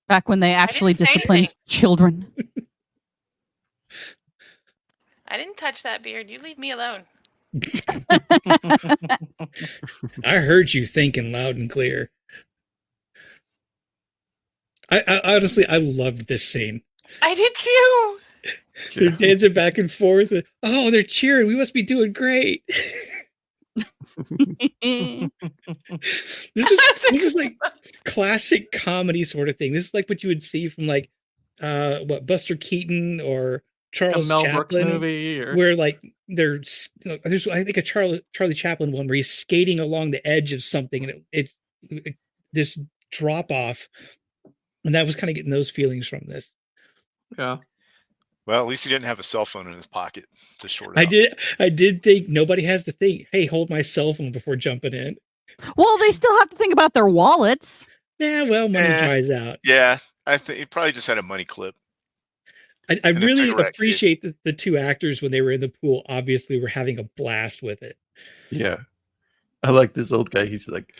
Back when they actually didn't say disciplined anything. children. I didn't touch that beard. You leave me alone. I heard you thinking loud and clear. I honestly, I loved this scene. I did too. They're dancing back and forth. Oh, they're cheering. We must be doing great. This is like classic comedy sort of thing. This is like what you would see from like what, Buster Keaton or A Charles Mel Brooks Chaplin, movie, or where like there's I think a Charlie Chaplin one where he's skating along the edge of something and it this drop off, and that was kind of getting those feelings from this. yeah. Well, at least he didn't have a cell phone in his pocket to short out. I did think nobody has to think, hey, hold my cell phone before jumping in. Well, they still have to think about their wallets. Yeah, well, money dries out. Yeah, I think he probably just had a money clip. I And a really cigarette appreciate the two actors when they were in the pool. Obviously, were having a blast with it. Yeah. I like this old guy. He's like,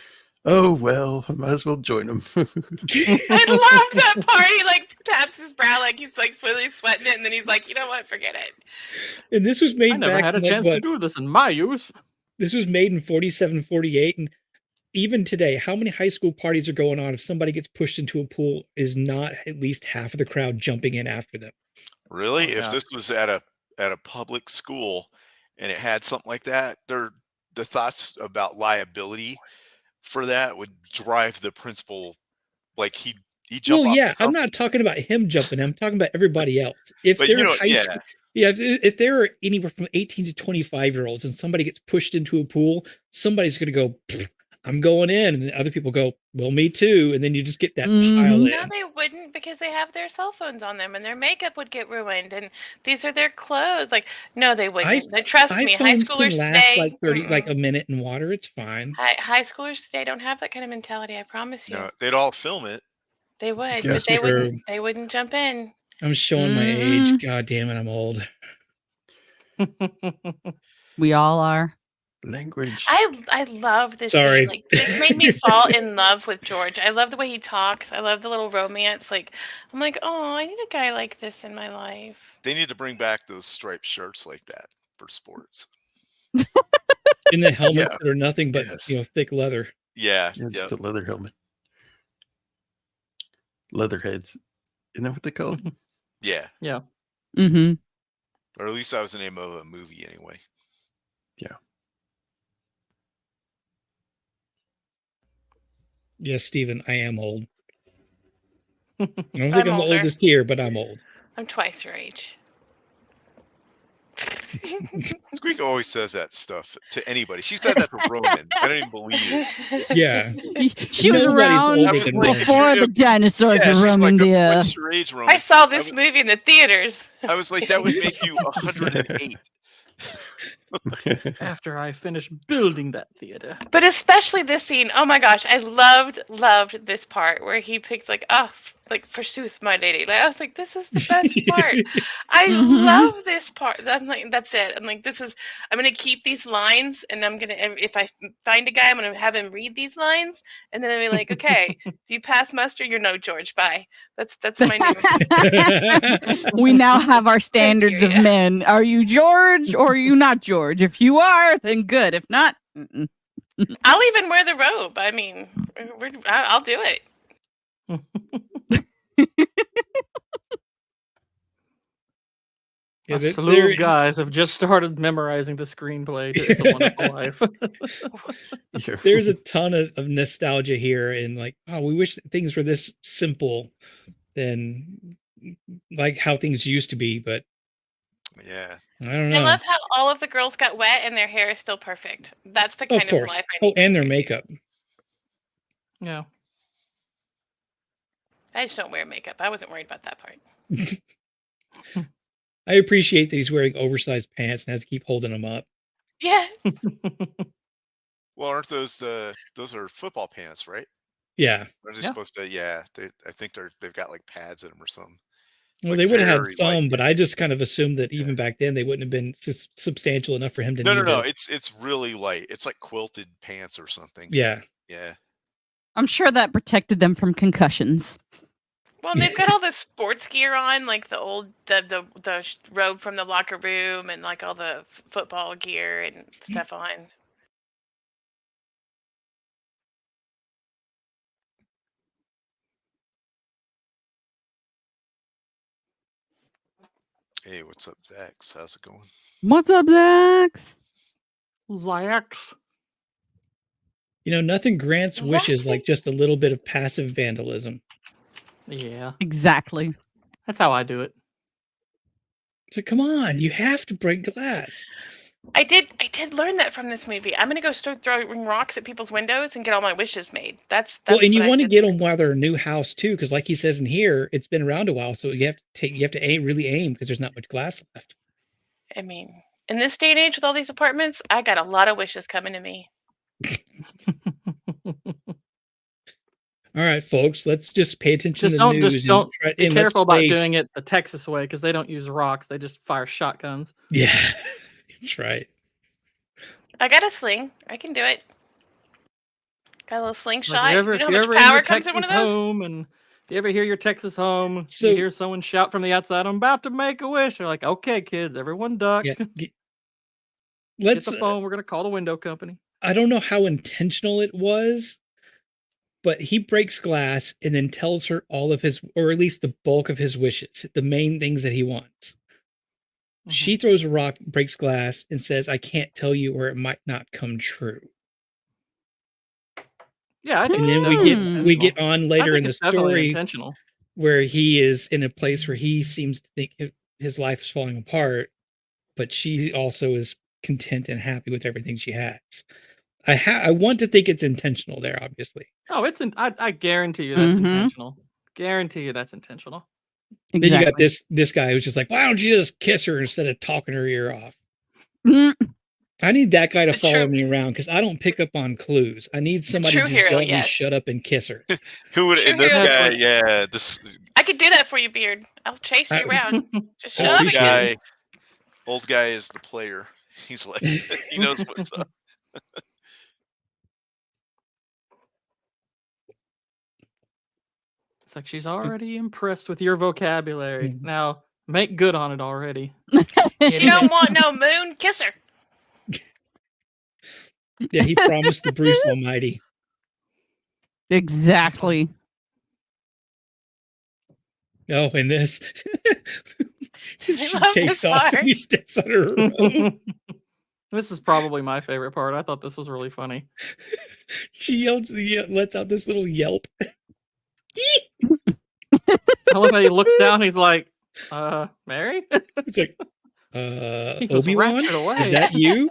oh, well, I might as well join him. I love that part. He like taps his brow like he's like fully sweating it, and then he's like, you know what, forget it. And this was made I never back had a in, like, chance to do this in my youth. This was made in 47, 48. And even today, how many high school parties are going on if somebody gets pushed into a pool is not at least half of the crowd jumping in after them? Really? Oh, If yeah. this was at a public school and it had something like that, the thoughts about liability for that would drive the principal, like he'd jump Well, off yeah, the I'm cell not talking about him jumping. I'm talking about everybody else. If But they're you know, high yeah. school, yeah, if there are anywhere from 18 to 25-year-olds and somebody gets pushed into a pool, somebody's going to go, "Pfft, I'm going in. And then other people go, well, me too. And then you just get that pile Mhm. in. No, they wouldn't, because they have their cell phones on them and their makeup would get ruined, and these are their clothes. Like, no, they wouldn't. Trust me, high iPhones schoolers can last today, like 30, like a minute in water. It's fine. high schoolers today don't have that kind of mentality. I promise you. No, they'd all film it. They would, Yeah. but they True. wouldn't. They wouldn't jump in. I'm showing my age. Mm-mm. God damn it, I'm old. We all are. Language. I love this Sorry. scene. Like, this made me fall in love with George. I love the way he talks. I love the little romance. Like, I'm like, oh, I need a guy like this in my life. They need to bring back those striped shirts like that for sports. In the helmets Yeah. that are nothing but Yes. thick leather. Yeah. Yeah, just Yep. a leather helmet. Leatherheads. Isn't that what they call it? Yeah. Yeah. Mm-hmm. Or at least that was the name of a movie anyway. Yeah. Yes, Steven, I am old. I don't think I'm I'm the older. oldest here, but I'm old. I'm twice your age. Squeak always says that stuff to anybody. She said that to Roman. I don't even believe it. Yeah. She was Nobody's around older was than like, Roman. before the dinosaurs Yeah, were she's roaming like, the what's your age, Roman? I saw this movie in the theaters. I was like, that would make you 108. After I finished building that theater. But especially this scene. Oh my gosh, I loved this part where he picked like, oh, like forsooth, my lady. Like, I was like, this is the best part. I Mhm. love this part. I'm like, that's it. I'm like, I'm gonna keep these lines, and I'm gonna, if I find a guy, I'm gonna have him read these lines, and then I'll be like, okay, do you pass muster? You're no George. Bye. That's my new. We now have our standards of Criteria. men. Are you George or are you not George? If you are, then good. If not, mm-mm. I'll even wear the robe. I mean, I'll do it. Yeah, A there- slew there- of guys have just started memorizing the screenplay to It's a Wonderful Life. Yeah. There's a ton of nostalgia here, and like, oh, we wish things were this simple than like how things used to be, but Yeah. I don't I know. love how all of the girls got wet and their hair is still perfect. That's the kind Of of course. life I Oh, need. and their makeup. Yeah. I just don't wear makeup. I wasn't worried about that part. I appreciate that he's wearing oversized pants and has to keep holding them up. Yeah. Well, aren't those are football pants, right? Yeah. Are they Yeah. supposed to? Yeah. I think they've got like pads in them or something. Well, Like, they would have had very some, light. but I just kind of assumed that even Yeah. back then they wouldn't have been substantial enough for him to No. need to- It's really light. It's like quilted pants or something. Yeah. Yeah. I'm sure that protected them from concussions. Well, and they've got all the sports gear on, like the old the robe from the locker room, and like all the football gear and stuff on. Hey, what's up, Zach? How's it going? What's up, Zax? Zax. You know, nothing grants wishes Exactly. like just a little bit of passive vandalism. Yeah. Exactly. That's how I do it. So come on, you have to break glass. I did learn that from this movie. I'm gonna go start throwing rocks at people's windows and get all my wishes made. That's Well, and you what I want to did. get them while they're a new house too, because like he says in here, it's been around a while, so you have to really aim because there's not much glass left. I mean, in this day and age with all these apartments, I got a lot of wishes coming to me. All right, folks, let's just pay attention Just to the don't news. just don't and be let's careful about play- doing it the Texas way because they don't use rocks; they just fire shotguns. Yeah, that's right. I got a sling. I can do it. Got a little slingshot. Like if You know you how much ever in power your comes in one Texas of those? home, and if you ever hear your Texas home, So- you hear someone shout from the outside, "I'm about to make a wish." They're like, "Okay, kids, everyone duck. Yeah, Get let's. the phone. We're gonna call the window company." I don't know how intentional it was, but he breaks glass and then tells her all of his, or at least the bulk of his wishes, the main things that he wants. Mhm. She throws a rock, breaks glass, and says, "I can't tell you, or it might not come true." Yeah, I think And it's then we definitely get intentional. on I later think in the it's definitely story intentional. where he is in a place where he seems to think his life is falling apart, but she also is content and happy with everything she has. I want to think it's intentional there, obviously. Oh, I guarantee you that's Mhm. intentional. Guarantee you that's intentional. Then you got Exactly. this guy who's just like, why don't you just kiss her instead of talking her ear off? Mm, I need that guy to The follow true- me around because I don't pick up on clues. I need somebody true to just hero, let me yes. shut up and kiss her. Who would? True And this hero. guy, Like- yeah, this I could do that for you, Beard. I'll chase you around. Just I shut up. old appreciate guy. Old guy is the player. He's like, he knows what's up. It's like she's already impressed with your vocabulary. Mhm. Now make good on it already. You don't want no moon? Kiss her. Yeah, he promised the Bruce Almighty. exactly. Oh, and this. She love takes this off part. and he steps on her robe. This is probably my favorite part. I thought this was really funny. She lets out this little yelp. I love how he looks down. He's like, Mary? It's like, He was Obi-Wan? raptured away. Is that you?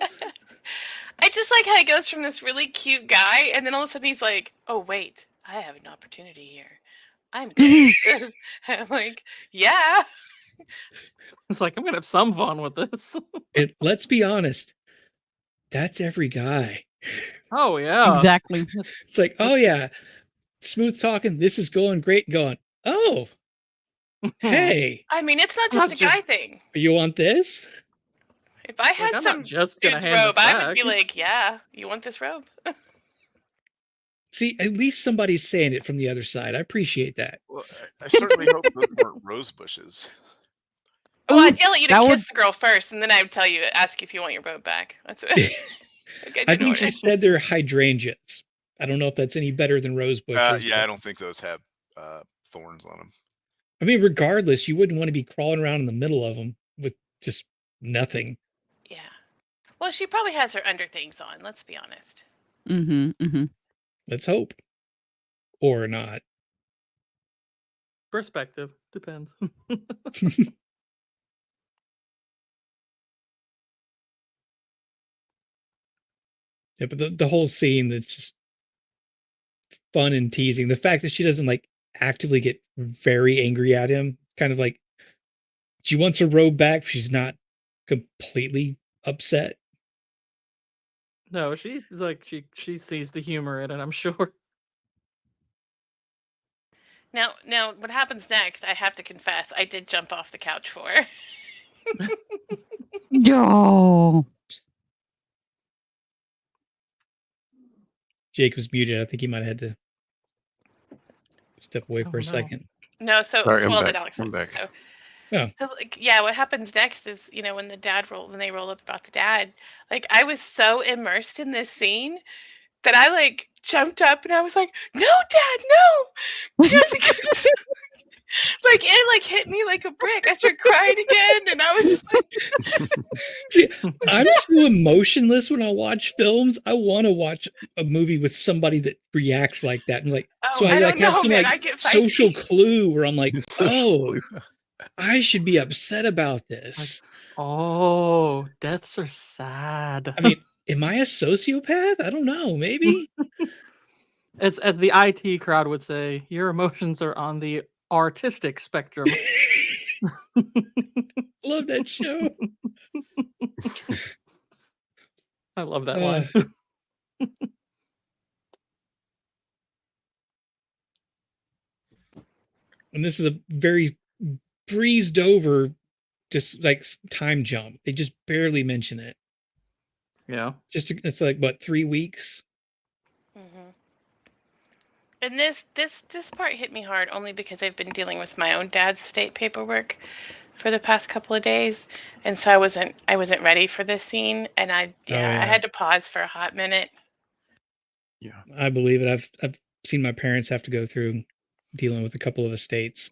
I just like how he goes from this really cute guy, and then all of a sudden he's like, "Oh wait, I have an opportunity here. I'm good." I'm like, "Yeah." It's like, I'm going to have some fun with this. And let's be honest, that's every guy. Oh, yeah. Exactly. It's like, oh yeah, smooth talking. This is going great. Going, oh, hey, I mean, it's not I'm just not a guy just- thing. you want this? If I had I'm some not just good going to hand robe, this I back. would be like, "Yeah, you want this robe?" See, at least somebody's saying it from the other side. I appreciate that. Well, I certainly hope those weren't rose bushes. Well, I'd yell at you to That kiss would- the girl first, and then I would tell you, ask you if you want your robe back. That's what. I think she said they're hydrangeas. I don't know if that's any better than rose bushes. Yeah, but- I don't think those have thorns on them. I mean, regardless, you wouldn't want to be crawling around in the middle of them with just nothing. Yeah. Well, she probably has her under things on. Let's be honest. Mm-hmm. Mm-hmm. Let's hope. Or not. Perspective. Depends. Yeah, but the whole scene that's just fun and teasing. The fact that she doesn't like actively get very angry at him, kind of like she wants her robe back. She's not completely upset. No, she's like, she sees the humor in it, I'm sure. Now, what happens next? I have to confess, I did jump off the couch for. Yo. Jake was muted. I think he might have had to step away Oh, for a no. second. No, so Sorry, I'm well back. did Alex. I'm back. So, Oh. so like, yeah, what happens next is, when they roll up about the dad, like I was so immersed in this scene that I like jumped up and I was like, "No, Dad, no!" Yes, like it like hit me like a brick. I started crying again, and I was just like, See, I'm so emotionless when I watch films. I want to watch a movie with somebody that reacts like that, and like, "Oh, so I I like don't have know, some man. like I get social feisty." clue where I'm like, oh, I should be upset about this. Oh, deaths are sad. I mean, am I a sociopath? I don't know. Maybe. As the IT crowd would say, your emotions are on the artistic spectrum. Love that show. I love that Uh, line. And this is a very breezed over, just like time jump. They just barely mention it. Yeah. It's like what, 3 weeks? Mm-hmm. And this part hit me hard only because I've been dealing with my own dad's estate paperwork for the past couple of days, and so I wasn't ready for this scene, and I had to pause for a hot minute. Yeah, I believe it. I've seen my parents have to go through dealing with a couple of estates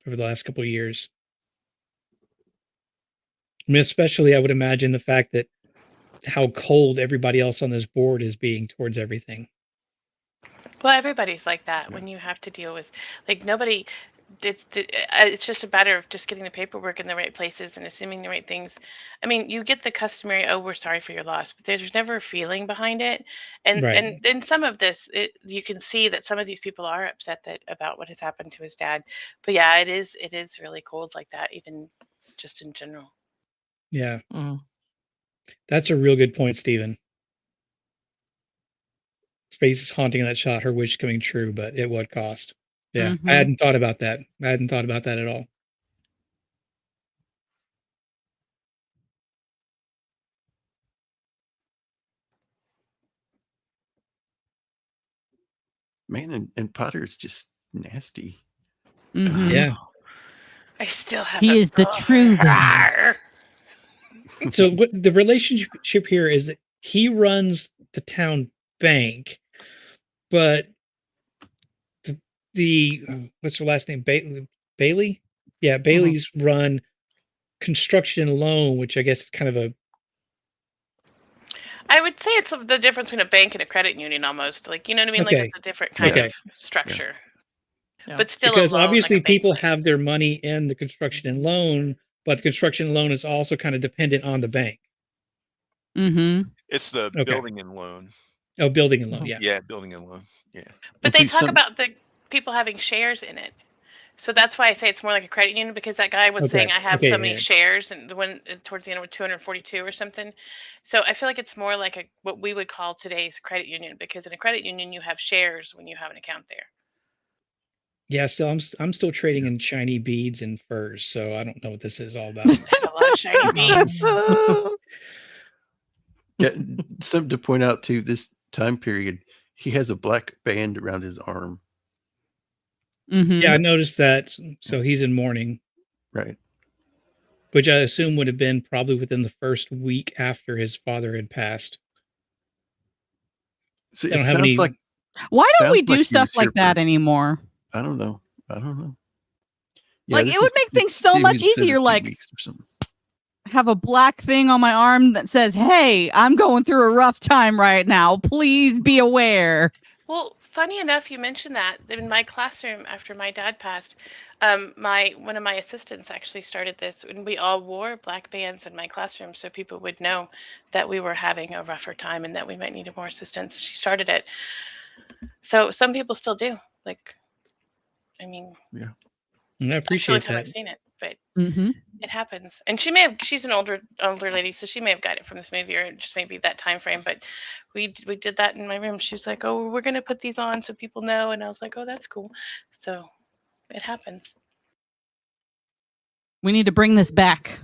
over the last couple of years. I mean, especially I would imagine the fact that how cold everybody else on this board is being towards everything. Well, everybody's like that when you have to deal with, like, nobody. It's just a matter of just getting the paperwork in the right places and assuming the right things. I mean, you get the customary, "Oh, we're sorry for your loss," but there's never a feeling behind it. And Right. and some of this, you can see that some of these people are upset about what has happened to his dad. But yeah, it is really cold like that, even just in general. Yeah. Mm. That's a real good point, Stephen. Space is haunting that shot, her wish coming true, but at what cost? Yeah, I hadn't thought about that. I hadn't thought about that at all. man, and Potter's just nasty. Yeah. I still have. He is the true villain. So what the relationship here is that he runs the town bank, but the what's her last name? Bailey? Yeah, Bailey's run construction and loan, which I guess is kind of a. I would say it's the difference between a bank and a credit union almost. Like, you know what I mean? Like, it's a different kind of structure. Yeah. But still, Because a loan, obviously like a bank people would. have their money in the construction and loan, but the construction and loan is also kind of dependent on the bank. Mm-hmm. It's the building and loan. Oh, building and loan, yeah. Yeah, building and loan. Yeah. But they talk about the people having shares in it. So that's why I say it's more like a credit union, because that guy was saying I have so many shares, and towards the end with 242 or something. So I feel like it's more like what we would call today's credit union, because in a credit union you have shares when you have an account there. Yeah, still I'm still trading in shiny beads and furs, so I don't know what this is all about. I have a lot of shiny beads. Yeah, something to point out too, this time period, he has a black band around his arm. Yeah, I noticed that. So he's in mourning. Right. Which I assume would have been probably within the first week after his father had passed. So it sounds like. Why don't we do stuff like that anymore? I don't know. Yeah, like, it would make things so much easier. Like, have a black thing on my arm that says, "Hey, I'm going through a rough time right now. Please be aware." Well, funny enough, you mentioned that in my classroom after my dad passed, one of my assistants actually started this, and we all wore black bands in my classroom so people would know that we were having a rougher time and that we might need more assistance. She started it. So some people still do. Like, I mean, yeah. I appreciate that. I've seen it, but it happens. And she's an older lady, so she may have got it from this movie or just maybe that time frame. But we did that in my room. She's like, "Oh, we're gonna put these on so people know," and I was like, "Oh, that's cool." So it happens. We need to bring this back.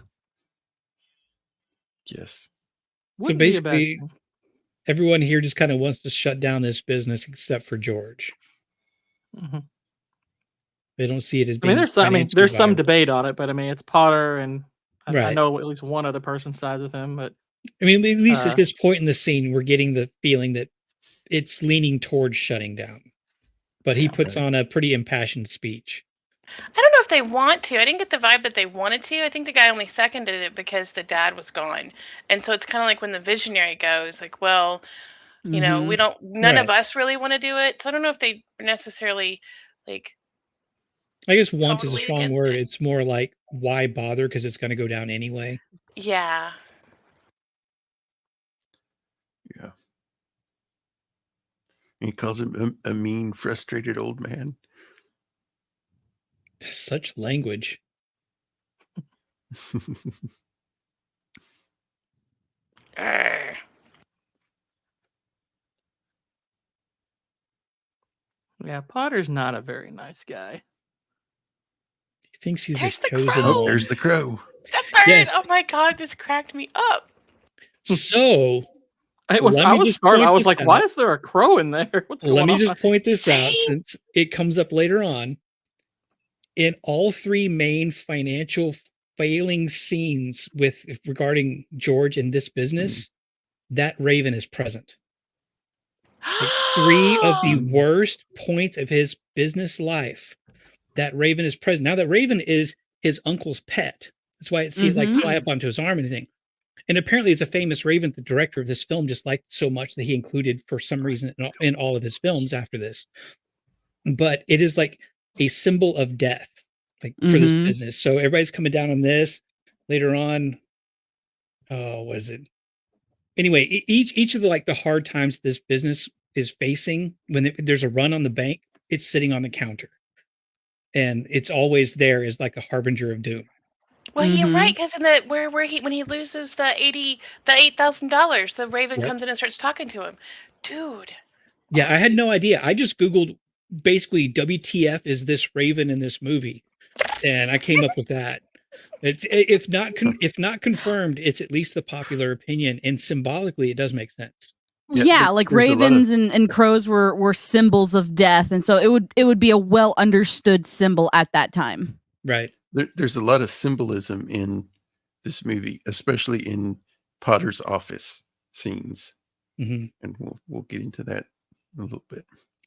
Yes. So basically, everyone here just kind of wants to shut down this business except for George. They don't see it as being. There's some debate on it, but I mean, it's Potter, and I Right. know at least one other person sides with him. But I mean, at least at this point in the scene, we're getting the feeling that it's leaning towards shutting down. But he puts on a pretty impassioned speech. I don't know if they want to. I didn't get the vibe that they wanted to. I think the guy only seconded it because the dad was gone. And so it's kind of like when the visionary goes, like, well, you know, none of us really want to do it. So I don't know if they necessarily, like. I guess want is a strong word. It's more like why bother? Because it's going to go down anyway. Yeah. Yeah. He calls him a mean, frustrated old man. Such language. Urgh. Yeah, Potter's not a very nice guy. He thinks he's There's the the chosen crow. Oh, one. there's the crow. That bird! Yes. Oh my god, this cracked me up. So I was Let me just startled. I point was this like, why out. is there a crow in there? What's let going me on? just point this out Right? since it comes up later on. In all three main financial failing scenes regarding George in this business, that raven is present. Like 3 of the worst points of his business life, that raven is present. Now that raven is his uncle's pet. That's why it like fly up onto his arm and anything. And apparently it's a famous raven the director of this film just liked so much that he included for some reason in all of his films after this. But it is like a symbol of death, like for this business. So everybody's coming down on this later on. Oh, what is it? Anyway, each of the hard times this business is facing when there's a run on the bank, it's sitting on the counter, and it's always there as like a harbinger of doom. Well, you're right, because in the where when he loses the $8,000, the raven Yep. comes in and starts talking to him. Dude. Yeah, I had no idea. I just Googled basically WTF is this raven in this movie, and I came up with that. It's if not confirmed, it's at least the popular opinion, and symbolically, it does make sense. Yeah, like ravens and crows were symbols of death, and so it would be a well understood symbol at that time. Right. There's a lot of symbolism in this movie, especially in Potter's office scenes, and we'll get into that in a little bit.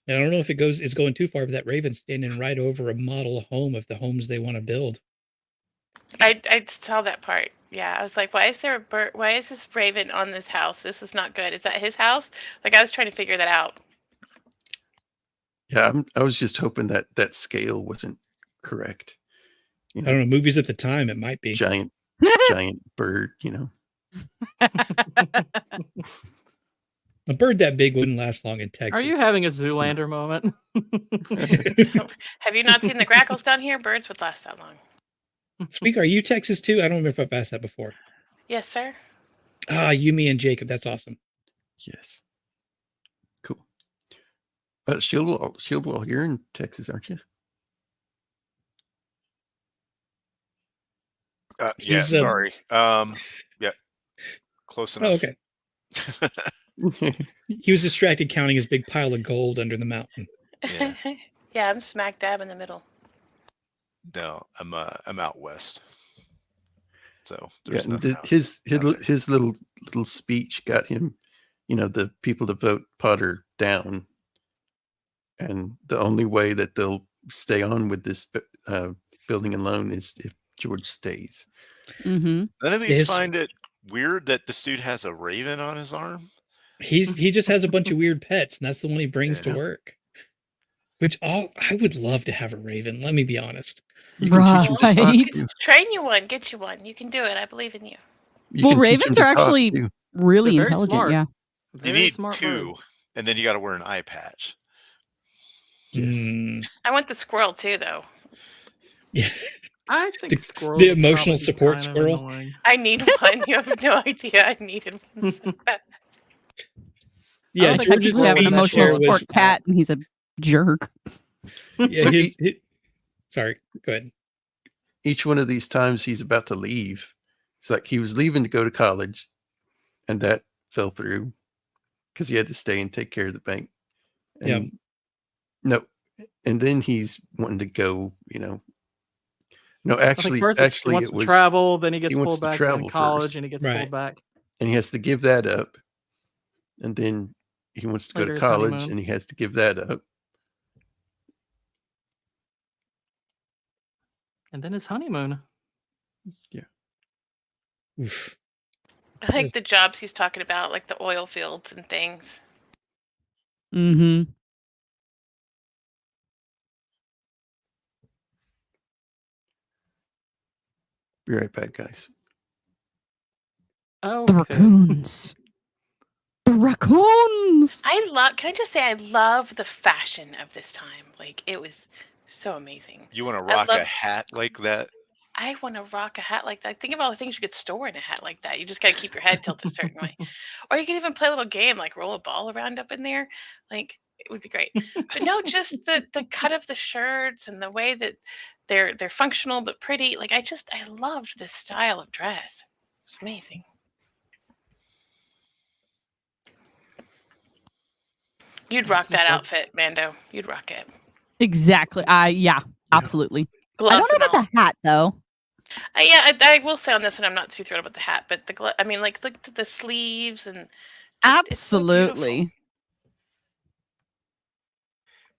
And I don't know if it's going too far, but that raven's standing right over a model home of the homes they want to build. I saw that part. Yeah, I was like, why is there a bird? Why is this raven on this house? This is not good. Is that his house? Like, I was trying to figure that out. Yeah, I was just hoping that scale wasn't correct. I don't know, movies at the time, it might be. Giant bird, A bird that big wouldn't last long in Texas. Are you having a Zoolander moment? Have you not seen the grackles down here? Birds would last that long. Speak, are you Texas too? I don't remember if I've asked that before. Yes, sir. You, me, and Jacob. That's awesome. Yes. Cool. Shieldwall, you're in Texas, aren't you? Yeah, sorry. Yeah, close enough. Oh, okay. He was distracted counting his big pile of gold under the mountain. Yeah, yeah, I'm smack dab in the middle. No, I'm out west. So there's his little speech got him, the people to vote Potter down, and the only way that they'll stay on with this building and loan is if George stays. None of these find it weird that this dude has a raven on his arm. He just has a bunch of weird pets, and that's the one he brings to work. Which I would love to have a raven. Let me be honest. Right. Train you one, get you one. You can do it. I believe in you. Well, ravens are actually really intelligent. Smart. Yeah. You need two, and then you got to wear an eye patch. Yes. I want the squirrel too, though. Yeah. I think the emotional support squirrel. Annoying. I need one. You have no idea. I needed one. Yeah, George used to have an emotional support cat, and he's a jerk. Yeah, sorry, go ahead. Each one of these times he's about to leave, it's like he was leaving to go to college, and that fell through because he had to stay and take care of the bank. And no, and then he's wanting to go, No, actually, he wants to travel, then he gets pulled back to college, and he gets pulled back. And he has to give that up. And then he wants to go to college, and he has to give that up. And then his honeymoon. Yeah. Oof. I like the jobs he's talking about, like the oil fields and things. Be right back, guys. Oh, The raccoons. The raccoons. Can I just say I love the fashion of this time. Like it was so amazing. You want to I rock love a hat like that? I want to rock a hat like that. Think of all the things you could store in a hat like that. You just got to keep your head tilted a certain way. Or you could even play a little game like roll a ball around up in there. Like it would be great. But no, just the cut of the shirts and the way that they're functional but pretty. Like I loved this style of dress. It's amazing. You'd rock It's just that like- outfit, Mando. You'd rock it. Exactly. Yeah, absolutely. I Gloves don't know and all. about the hat though. Yeah, I will say on this one, I'm not too thrilled about the hat, but I mean, like, look at the sleeves and it's so beautiful. Absolutely.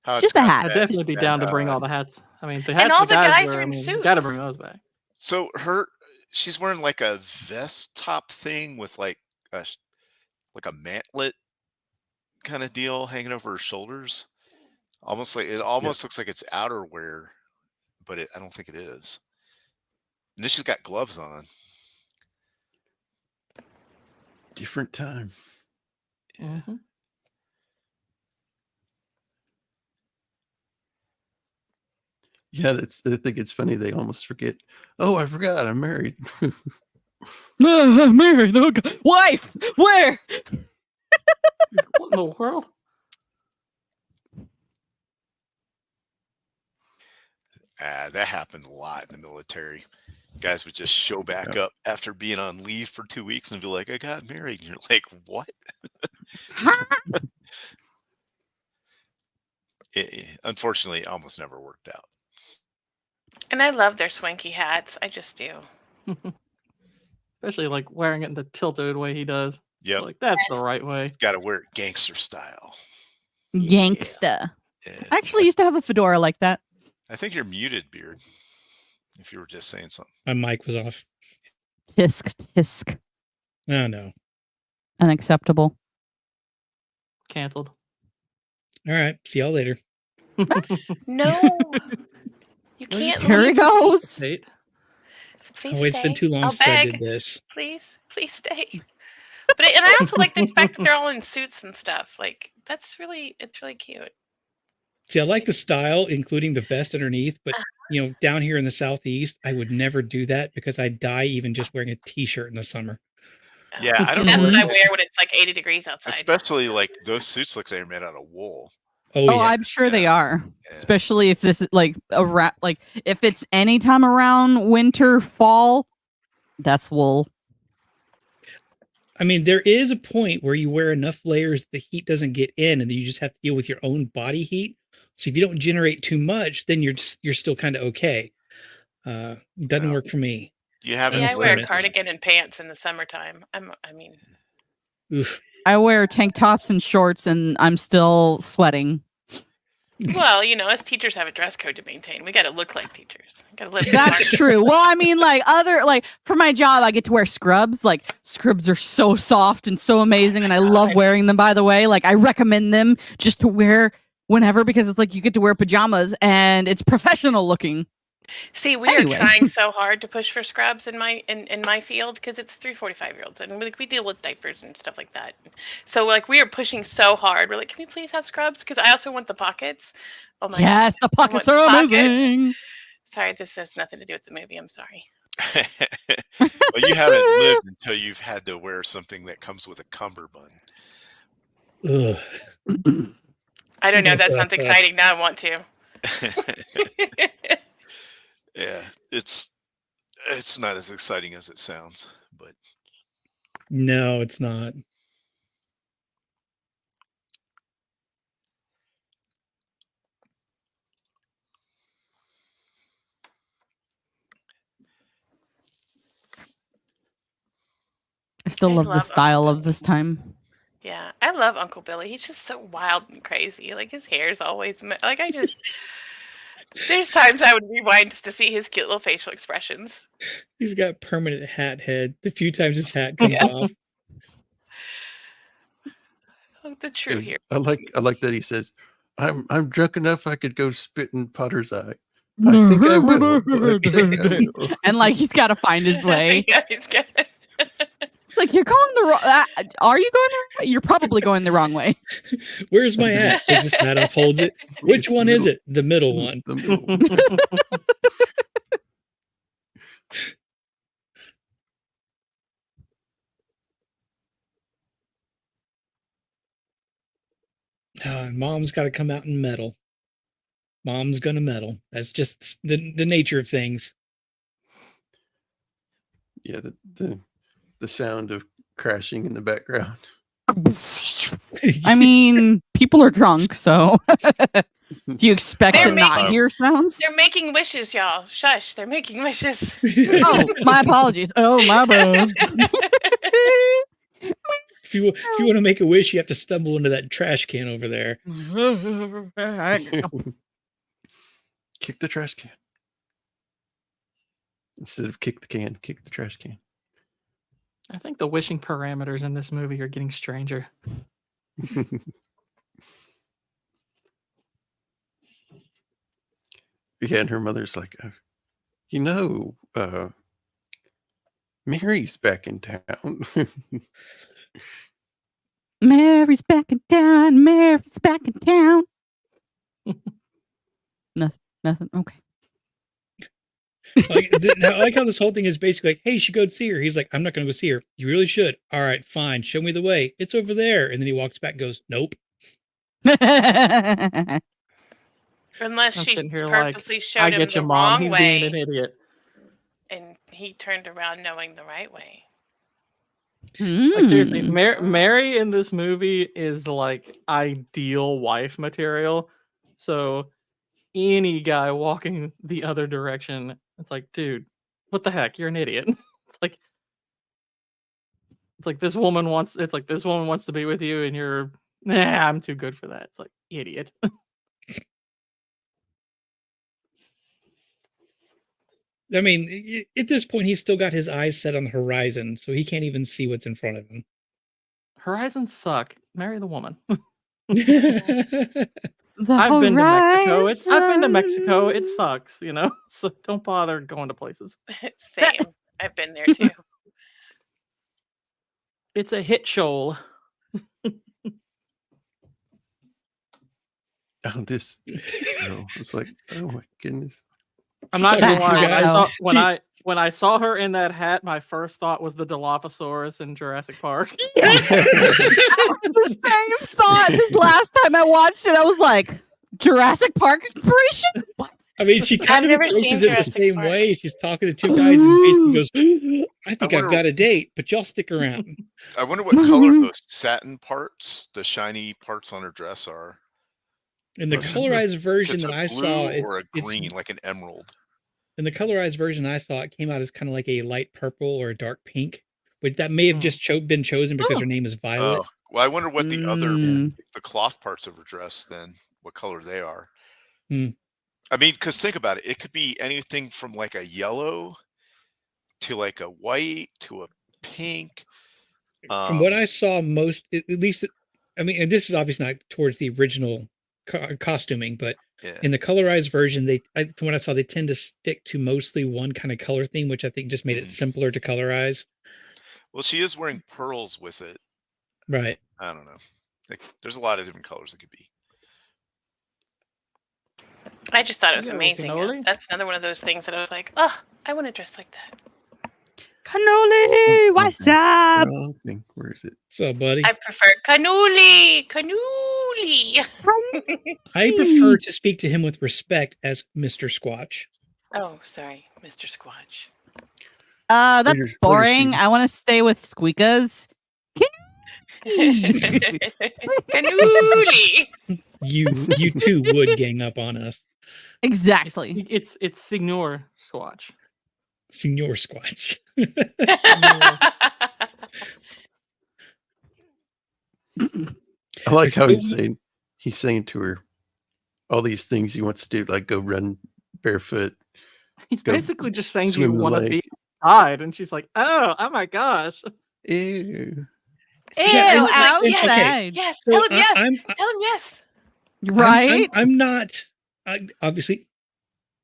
How it's Just a got hat. I'd that- definitely be down to bring that, all the hats. I mean, the hats all the the guys guys wear. are I in mean, you got to suits. bring those back. So she's wearing like a vest top thing with like a mantlet kind of deal hanging over her shoulders. Almost looks like it's outerwear, but I don't think it is. And then she's got gloves on. Different time. Mhm. Yeah, I think it's funny. They almost forget. Oh, I forgot. I'm married. No, I'm married. Oh, God. Wife, where? What in the world? That happened a lot in the military. Guys would just show back up after being on leave for 2 weeks and be like, I got married. And you're like, what? Unfortunately, it almost never worked out. And I love their swanky hats. I just do. Especially like wearing it in the tilted way he does. Yep. Like that's the right way. Got to wear it gangster style. Gangsta. Yeah. I actually used to have a fedora like that. I think you're muted, Beard, if you were just saying something. My mic was off. Tisk. Oh, no. Unacceptable. Canceled. All right. See y'all later. No, you can't. Here he leave. goes. State. Please Oh, it's been stay. too long I'll since I beg. did this. Please stay. And I also like the fact that they're all in suits and stuff. Like it's really cute. See, I like the style, including the vest underneath, but down here in the Southeast, I would never do that because I'd die even just wearing a t-shirt in the summer. Yeah, I don't That's know. what I wear when it's like 80 degrees outside. Especially like those suits look like they're made out of wool. Oh, Oh, yeah. I'm sure they are. Yeah. Especially if this is like if it's any time around winter, fall, that's wool. I mean, there is a point where you wear enough layers the heat doesn't get in, and then you just have to deal with your own body heat. So if you don't generate too much, then you're still kind of okay. Doesn't work for me. Do you have See, it? I wear a Limit. cardigan and pants in the summertime. Oof. I wear tank tops and shorts and I'm still sweating. Well, us teachers have a dress code to maintain. We got to look like teachers. Got to live. That's true. Well, I mean, for my job, I get to wear scrubs. Like scrubs are so soft and so amazing, and I love wearing them. By the way, like I recommend them just to wear whenever because it's like you get to wear pajamas and it's professional looking. See, we Anyway. are trying so hard to push for scrubs in my field because it's 345-year-olds and we deal with diapers and stuff like that. So we are pushing so hard. We're like, can we please have scrubs? Because I also want the pockets. Oh my Yes, the pockets are amazing. Sorry, this has nothing to do with the movie. I'm sorry. Well, you haven't lived until you've had to wear something that comes with a cummerbund. Ugh. I don't know. That sounds exciting. Now I want to. Yeah, it's not as exciting as it sounds, but No, it's not. I still love the style of this time. Yeah, I love Uncle Billy. He's just so wild and crazy. Like his hair's always There's times I would rewind just to see his cute little facial expressions. He's got permanent hat head. The few times his hat comes off. Oh, the true hero. I like that he says, I'm drunk enough I could go spit in Potter's eye. I think I will. I think I will. And like he's got to find his way. Yeah, it's good. Like you're going the wrong. Are you going the wrong way? You're probably going the wrong way. Where's my hat? Takes his hat off, holds it. Which It's one the is middle. it? The middle one. The middle. Mom's got to come out and meddle. Mom's gonna meddle. That's just the nature of things. Yeah, the sound of crashing in the background. I mean, people are drunk, so do you expect They're to not making- hear sounds? They're making wishes, y'all. Shush, they're making wishes. Oh, my apologies. Oh, my bad. If you want to make a wish, you have to stumble into that trash can over there. Kick the trash can. Instead of kick the can, kick the trash can. I think the wishing parameters in this movie are getting stranger. Yeah, and her mother's like, Mary's back in town. Mary's back in town. Mary's back in town. Nothing. Okay. I like how this whole thing is basically like, hey, you should go see her. He's like, I'm not going to go see her. You really should. All right, fine. Show me the way. It's over there. And then he walks back and goes, nope. Unless I'm she sitting here like, purposely showed I him get the you, Mom. wrong He's way, being an idiot. and he turned around knowing the right way. Like seriously, Mm. Mary in this movie is like ideal wife material. So any guy walking the other direction, it's like, dude, what the heck? You're an idiot. It's like this woman wants. It's like this woman wants to be with you, and you're, nah, I'm too good for that. It's like, idiot. I mean, at this point, he's still got his eyes set on the horizon, so he can't even see what's in front of him. Horizons suck. Marry the woman. The I've been to Mexico. I've been to horizon. Mexico. It sucks, you know. So don't bother going to places. Same. I've been there too. It's a hit shoal. Oh, this girl. It's like, oh my goodness. I'm not Stop gonna it, lie. you guys. When I saw her in that hat, my first thought was the Dilophosaurus in Jurassic Park. I had the same thought this last time I watched it. I was like, Jurassic Park inspiration? What? I mean, she kind of never approaches seen it the Jurassic same Park. way. She's talking to two guys and basically goes, I think I've wonder- got a date, but y'all stick around. I wonder what color those satin parts, the shiny parts on her dress are. In the Or if it's colorized If version it's that a I blue saw, or a it's green, like an emerald. in the colorized version I saw, it came out as kind of like a light purple or a dark pink, but that may have just been chosen because her name is Violet. Oh, well, I wonder what the other, Mm. the cloth parts of her dress, then, what color they are. Hmm. I mean, because think about it. It could be anything from like a yellow to like a white to a pink. From what I saw, most at least, I mean, and this is obviously not towards the original costuming, but Yeah. in the colorized version, from what I saw, they tend to stick to mostly one kind of color theme, which I think just made it simpler to colorize. Well, she is wearing pearls with it. Right. I don't know. Like, there's a lot of different colors it could be. I just thought it was You got a amazing. cannoli? That's another one of those things that I was like, oh, I want to dress like that. Cannoli, what's up? Wrong thing. Where is it? So, buddy, I prefer cannoli. Cannoli. I prefer to speak to him with respect as Mr. Squatch. Oh, sorry, Mr. Squatch. That's What is boring. she? I want to stay with squeakas. Cannoli. You two would gang up on us, Exactly. It's Signor Squatch. Senior Squatch. I like how So- he's saying to her all these things he wants to do, like go run barefoot. He's Go basically just saying, "Do you swim the want to lake. be outside?" And she's like, "Oh my gosh!" Ew. Ew, Yeah, and- outside. Yes. So Tell him yes. I'm- Tell him yes. Right? I'm not obviously.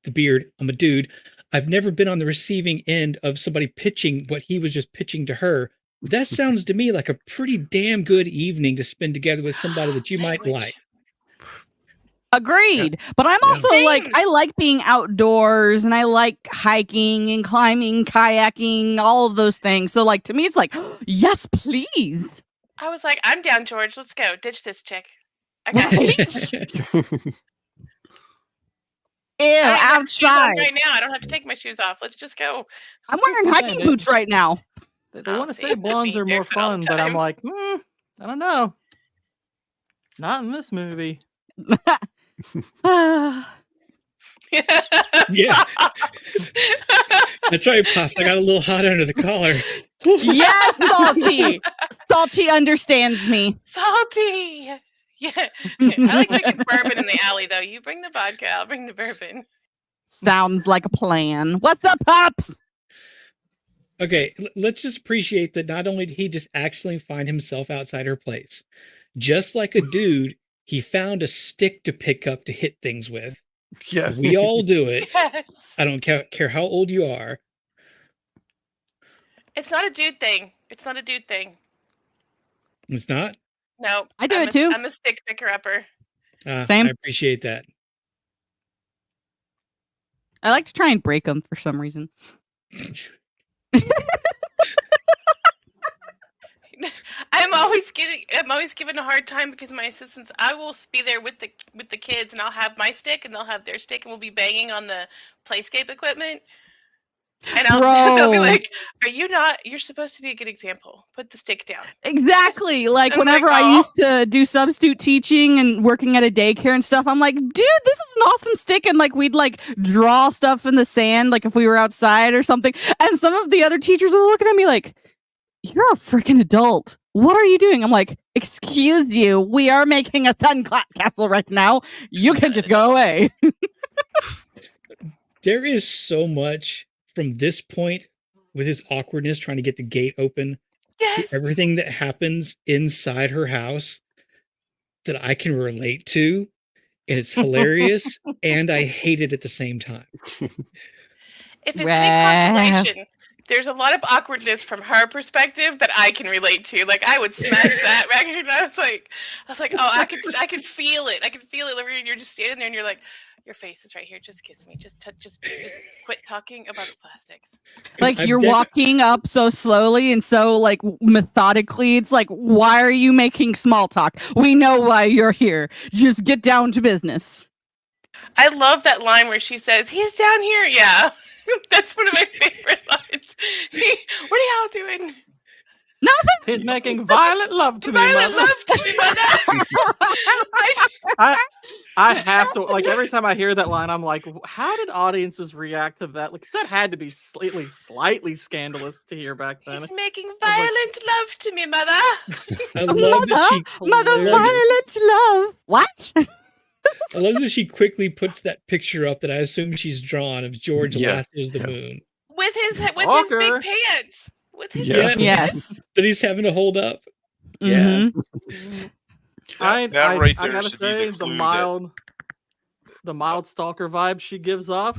the beard, I'm a dude. I've never been on the receiving end of somebody pitching what he was just pitching to her. That sounds to me like a pretty damn good evening to spend together with somebody that you might like. Agreed. But I'm also like, I like being outdoors and I like hiking and climbing, kayaking, all of those things. So like to me, it's like, yes, please. I was like, I'm down, George. Let's go. Ditch this chick. I got you. Ew, I have shoes on outside. right now. I don't have to take my shoes off. Let's just go. I'm wearing hiking boots right now. They want to say blondes are more fun, but I'm like, I don't know. Not in this movie. Yeah. That's right, Pops. I got a little hot under the collar. Yes, Salty. Salty understands me. Salty. Yeah. I like drinking bourbon in the alley, though. You bring the vodka, I'll bring the bourbon. Sounds like a plan. What's up, Pops? Okay, let's just appreciate that not only did he just accidentally find himself outside her place, just like a dude, he found a stick to pick up to hit things with. Yeah. We all do it. Yes. I don't care how old you are. It's not a dude thing. It's not a dude thing. It's not? No. I do it too. I'm a stick picker upper. Same. I appreciate that. I like to try and break them for some reason. I'm always given a hard time because my assistants, I will be there with the kids and I'll have my stick and they'll have their stick and we'll be banging on the playscape equipment. And they'll be like, you're supposed to be a good example. Put the stick down. Exactly. Like I'm whenever like, I used to do substitute teaching and working at a daycare and stuff, I'm like, dude, this is an awesome stick. And like we'd like draw stuff in the sand, like if we were outside or something. And some of the other teachers are looking at me like, you're a freaking adult. What are you doing? I'm like, excuse you. We are making a sandcastle right now. You can just go away. There is so much from this point with his awkwardness trying to get the gate open to everything that happens inside her house that I can relate to, and it's hilarious and I hate it at the same time. If it's any consolation, there's a lot of awkwardness from her perspective that I can relate to. Like I would smash that record. And I was like, oh, I can feel it. I can feel it. You're just standing there and you're like, your face is right here. Just kiss me. Just quit talking about the plastics. Like you're walking up so slowly and so like methodically. It's like, why are you making small talk? We know why you're here. Just get down to business. I love that line where she says, he's down here. Yeah. That's one of my favorite lines. What are y'all doing? Nothing. He's making violent love to me, mother. I have to, like, every time I hear that line, I'm like, how did audiences react to that? Like, that had to be slightly scandalous to hear back then. He's making violent love to me, mother. I love that Mother, violent love. What? I love that she quickly puts that picture up that I assume she's drawn of George last as the moon. With his big pants. With his yes. That he's having to hold up. Mm-hmm. Yeah. I gotta say the mild stalker vibe she gives off,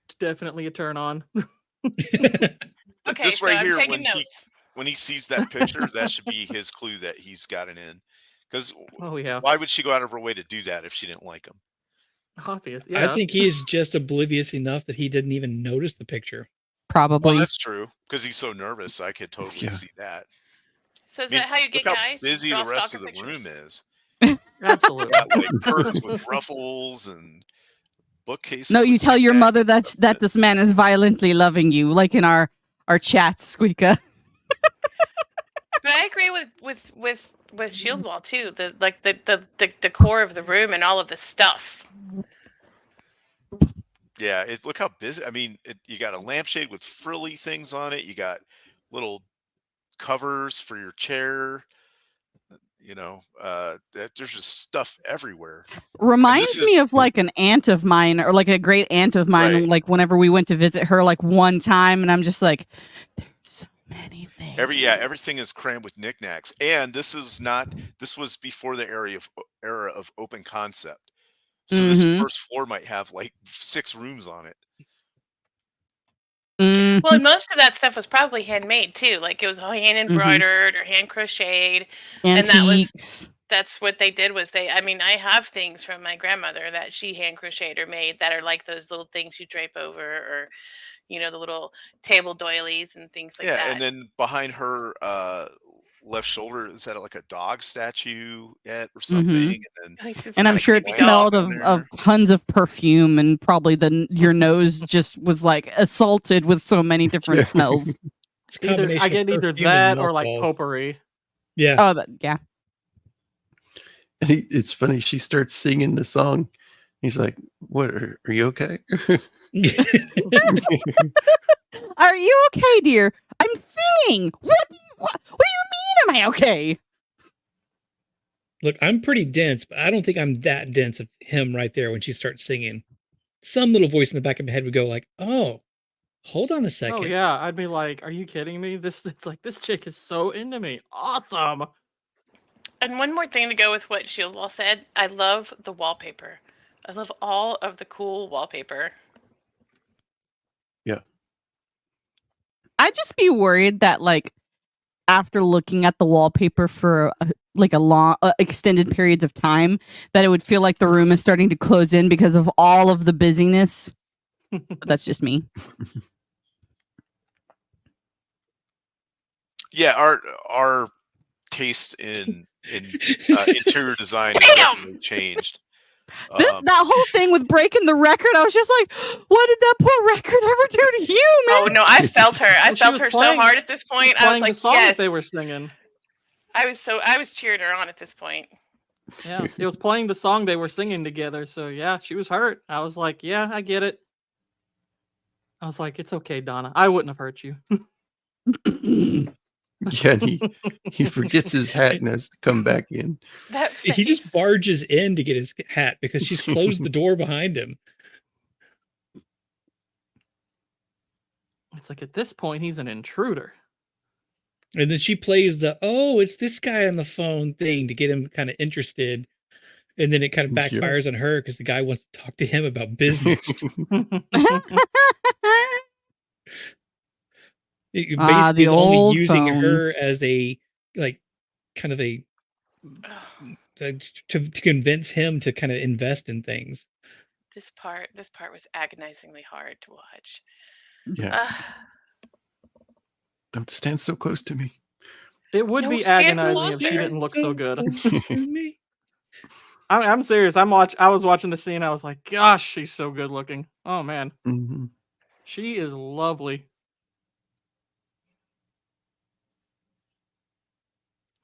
it's definitely a turn on. Okay, this so right I'm here, taking notes. when he sees that picture, that should be his clue that he's got an in. Because why would she go out of her way to do that if she didn't like him? Obvious. Yeah. I think he's just oblivious enough that he didn't even notice the picture. Probably. Well, that's true because he's so nervous. I could totally see that. So is that how you get look guys? how busy the rest of the room is. Absolutely. Got, like curtains with ruffles and bookcases. No, you tell your mother that this man is violently loving you, like in our chats, Squeaka. But I agree with Shieldwall too. The core of the room and all of the stuff. Yeah, look how busy. I mean, you got a lampshade with frilly things on it. You got little covers for your chair. You know, there's just stuff everywhere. Reminds me of like an aunt of mine, or like a great aunt of mine. Right. Like whenever we went to visit her, like one time, and I'm just like, there's so many things. Everything is crammed with knickknacks, and this was before the era of open concept. So this Mhm. first floor might have like 6 rooms on it. Well, and Mhm. most of that stuff was probably handmade too. Like it was all hand Mhm. embroidered or hand crocheted, and Antiques. that's what they did was I mean, I have things from my grandmother that she hand crocheted or made that are like those little things you drape over, or the little table doilies and things like Yeah, and that. then behind her left shoulder is that like a dog statue yet or Mhm. something, and then Like it's And got I'm a sure it creepy plants doll. smelled in of there. tons of perfume, and probably your nose just was like assaulted with so many different Yeah. smells. It's a Either I combination of get either perfume and that or like mothballs. potpourri. Yeah. Oh, yeah. And it's funny. She starts singing the song. He's like, "What? Are you okay?" Are you okay, dear? I'm singing. What do you mean? Am I okay? Look, I'm pretty dense, but I don't think I'm that dense of him right there when she starts singing. Some little voice in the back of my head would go like, "Oh, hold on a Oh second." yeah, I'd be like, "Are you kidding me? It's like this chick is so into me. Awesome." And one more thing to go with what Shieldwall said, I love the wallpaper. I love all of the cool wallpaper. Yeah. I'd just be worried that, like, after looking at the wallpaper for a long, extended periods of time, that it would feel like the room is starting to close in because of all of the busyness. But that's just me. Yeah, our taste in interior design has definitely changed. That whole thing with breaking the record, I was just like, what did that poor record ever do to you, man? Oh no, I felt her. I Well, she felt was her playing- so hard at this She was point. I was playing like, the song yes. that they were singing. I was cheering her on at this point. Yeah, it was playing the song they were singing together. So yeah, she was hurt. I was like, yeah, I get it. I was like, it's okay, Donna. I wouldn't have hurt you. Yeah, and he forgets his hat and has to come back in. That He face. just barges in to get his hat because she's closed the door behind him. It's like at this point he's an intruder. And then she plays the, "Oh, it's this guy on the phone" thing to get him kind of interested. And then it kind of Yeah. backfires on her because the guy wants to talk to him about business. Basically, the is only old using her phones. as a, like, kind of a, to convince him to kind of invest in things. This part was agonizingly hard to watch. Yeah. Don't stand so close to me. It would No, be can't agonizing if walk she there. didn't look so good. To me. I'm serious. I was watching the scene. I was like, gosh, she's so good looking. Oh man, Hmm. she is lovely.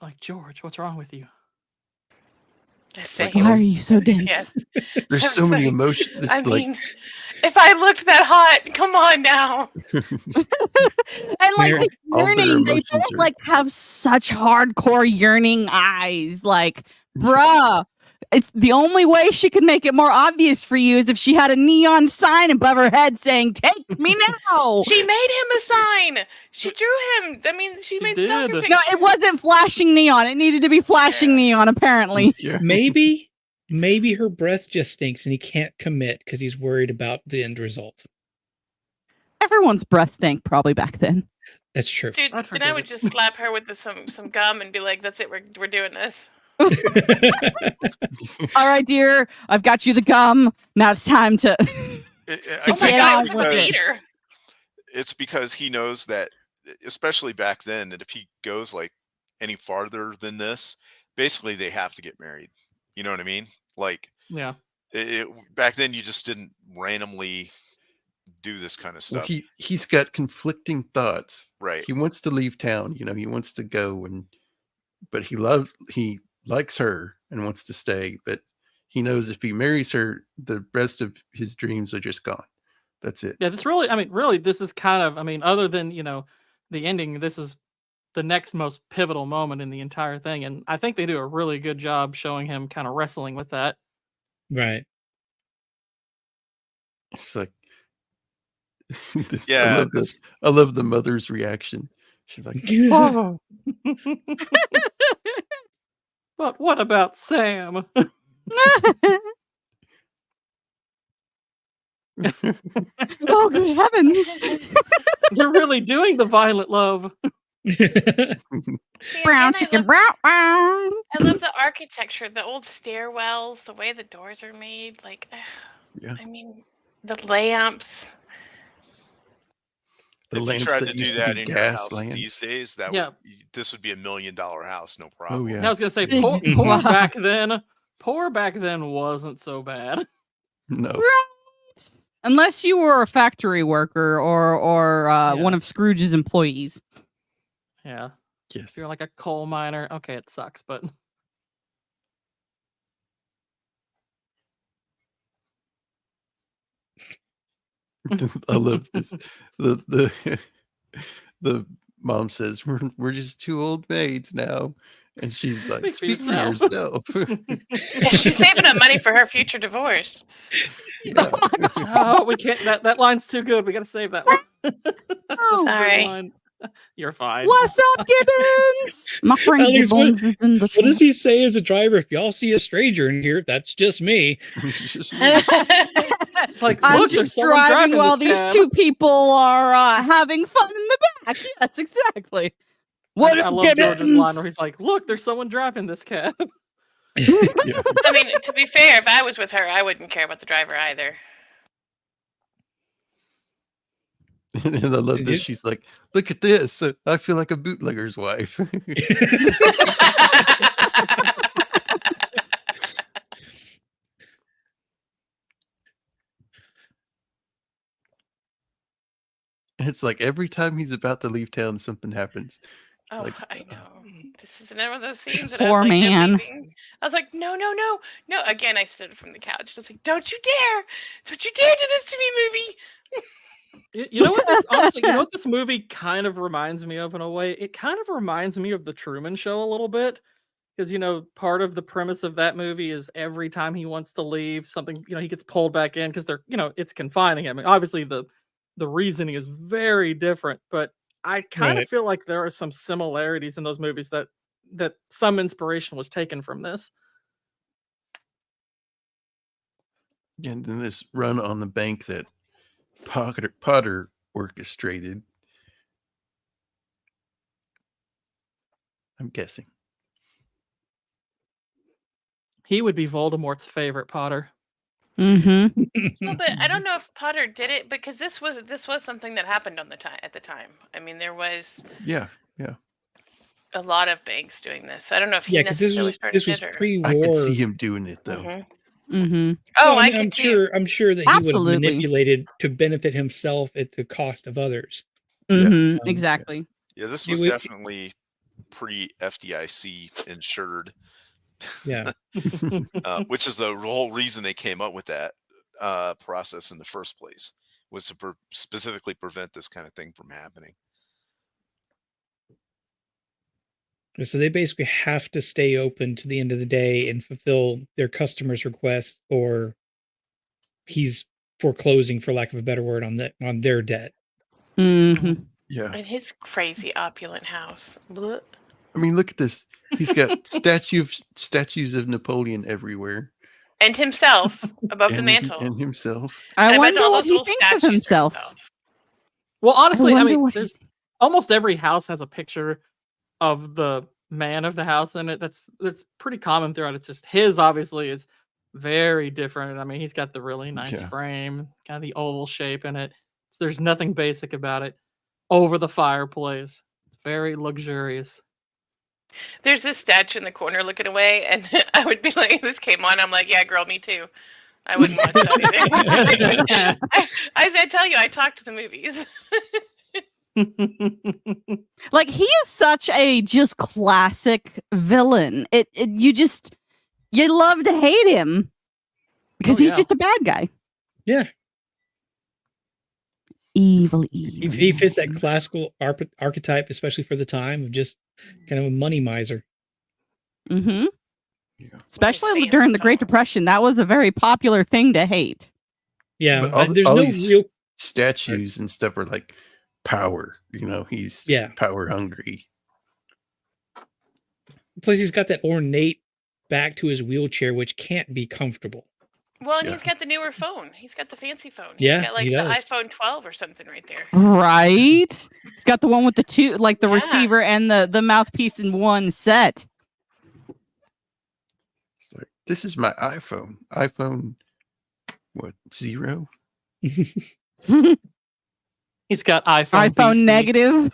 Like, George, what's wrong with you? Same. Why are you so dense? Yes. There's so many emotions. I Like, mean, if I looked that hot, come on now. And like the all their yearning, they emotions both are- like have such hardcore yearning eyes. Like, bruh, it's the only way she could make it more obvious for you is if she had a neon sign above her head saying, "Take me now." She made him a sign. She drew him. I mean, she made stalker did. No, pictures. it wasn't flashing neon. It needed to be flashing neon, apparently. Yeah. Maybe her breath just stinks and he can't commit because he's worried about the end result. Everyone's breath stank probably back then. That's true. Dude, I'd then forgive I would it. just slap her with some gum and be like, "That's it. We're doing this." All right, dear, I've got you the gum. Now it's time to. I Oh think my God, God, it's it was a because, beater. it's because he knows that, especially back then, that if he goes like any farther than this, basically they have to get married. You know what I mean? Like, Yeah. back then you just didn't randomly do this kind of Well, stuff. he's got conflicting thoughts. Right. He wants to leave town. He wants to go, but he likes her and wants to stay. But he knows if he marries her, the rest of his dreams are just gone. That's it. Yeah, this really, this is kind of, other than, the ending, this is the next most pivotal moment in the entire thing. And I think they do a really good job showing him kind of wrestling with that. Right. It's like, Yeah, I love the mother's reaction. She's like, Oh. But what about Sam? Oh, good heavens! They're really doing the violent love. See, Brown again, chicken, brown. I love the architecture, the old stairwells, the way the doors are made. Like, Yeah. I mean, the layups. The If you lamps tried that to do used to that be in your gas house lamps. these days, Yeah. this would be $1 million house, no Oh problem. I yeah. was gonna say Wow. poor back then wasn't so bad. No. Right. Unless you were a factory worker or Yeah. one of Scrooge's employees. Yeah. Yes. If you're like a coal miner, okay, it sucks, but I love this. The the mom says we're just two old maids now, and she's like, Speak for speak for yourself. She's saving up money for her future divorce. Yeah. oh, we can't. That line's too good. We got to save that one. That's such a good Sorry. line. You're fine. What's up, Gibbons? My friend Alex, Gibbons is in the What does chat. he say as a driver? If y'all see a stranger in here, that's just me. It's just me. Like, I'm look, there's just someone driving while this these cab. two people are having fun in the back. Yes, exactly. What I up, love George's line Gibbons? where he's like, "Look, there's someone driving this cab." Yeah. I mean, to be fair, if I was with her, I wouldn't care about the driver either. And I love this. She's like, look at this. I feel like a bootlegger's wife. It's like every time he's about to leave town, something happens. It's Oh, like, I know. This is another one of those scenes that Poor I was like, man. "You're leaving." I was like, no, no, no, no. Again, I stood from the couch. I was like, don't you dare. Don't you dare do this to me, movie. You know what this honestly, you know what this movie kind of reminds me of in a way? It kind of reminds me of the Truman Show a little bit. Because part of the premise of that movie is every time he wants to leave, something, he gets pulled back in because they're, it's confining him. I mean, obviously the reasoning is very different, but I kind of feel like there are some similarities in those movies that some inspiration was taken from this. and then this run on the bank that Potter orchestrated. I'm guessing. He would be Voldemort's favorite Potter. Mm-hmm. Well, but I don't know if Potter did it because this was something that happened at the time. I mean, there was Yeah. a lot of banks doing this. So I don't know if he Yeah, because necessarily this started was it or. pre-war. I could see him doing it though. Mm-hmm. Mm-hmm. Oh, I I mean, could too. I'm sure that he would have Absolutely. manipulated to benefit himself at the cost of others. Mm-hmm. Exactly. Yeah, this was definitely pre-FDIC insured. Yeah. Which is the whole reason they came up with that process in the first place, was to specifically prevent this kind of thing from happening. So they basically have to stay open to the end of the day and fulfill their customers' requests, or he's foreclosing, for lack of a better word, on their debt. Mm-hmm. Yeah. In his crazy opulent house. Blech. I mean, look at this. He's got statues of Napoleon everywhere. And himself above the And mantle. and himself. I bet wonder all what those he little thinks of statues are himself. Well, honestly, I wonder mean, what he there's almost every house has a picture of the man of the house in it. That's pretty common throughout. It's just his obviously is very different. I mean, he's got the really nice frame, kind of the oval shape in it. So there's nothing basic about it. Over the fireplace, it's very luxurious. There's this statue in the corner looking away, and I would be like, this came on. I'm like, yeah, girl, me too. I wouldn't watch that either. I tell you, I talk to the movies. Like, he is such a just classic villain. You love to hate him because he's just a bad guy. Yeah. Evil. He fits that classical archetype, especially for the time, of just kind of a money miser. Mm-hmm. Yeah. Especially during the Great Depression, that was a very popular thing to hate. Yeah, But there's all no these real statues and stuff are like power. He's power hungry. Plus, he's got that ornate back to his wheelchair, which can't be comfortable. Well, and Yeah. he's got the newer phone. He's got the fancy phone. Yeah, He's got like he the does. iPhone 12 or something right there. Right? It's got the one with the two, like the Yeah. receiver and the mouthpiece in one set. It's like, this is my iPhone. iPhone, what, 0? He's got iPhone iPhone BC. negative.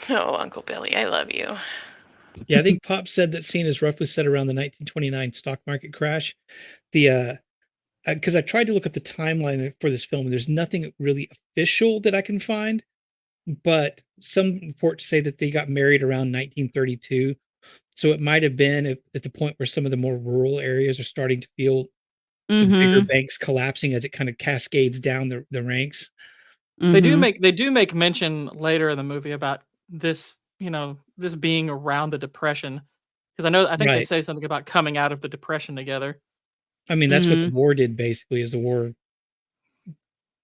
Oh, Uncle Billy, I love you. Yeah, I think Pop said that scene is roughly set around the 1929 stock market crash. The because I tried to look up the timeline for this film, and there's nothing really official that I can find. But some reports say that they got married around 1932, so it might have been at the point where some of the more rural areas are starting to feel the bigger banks collapsing as it kind of cascades down the ranks. They do make mention later in the movie about this, this being around the Depression, because I think they Right. say something about coming out of the Depression together. I mean, that's what the war did basically. Is the war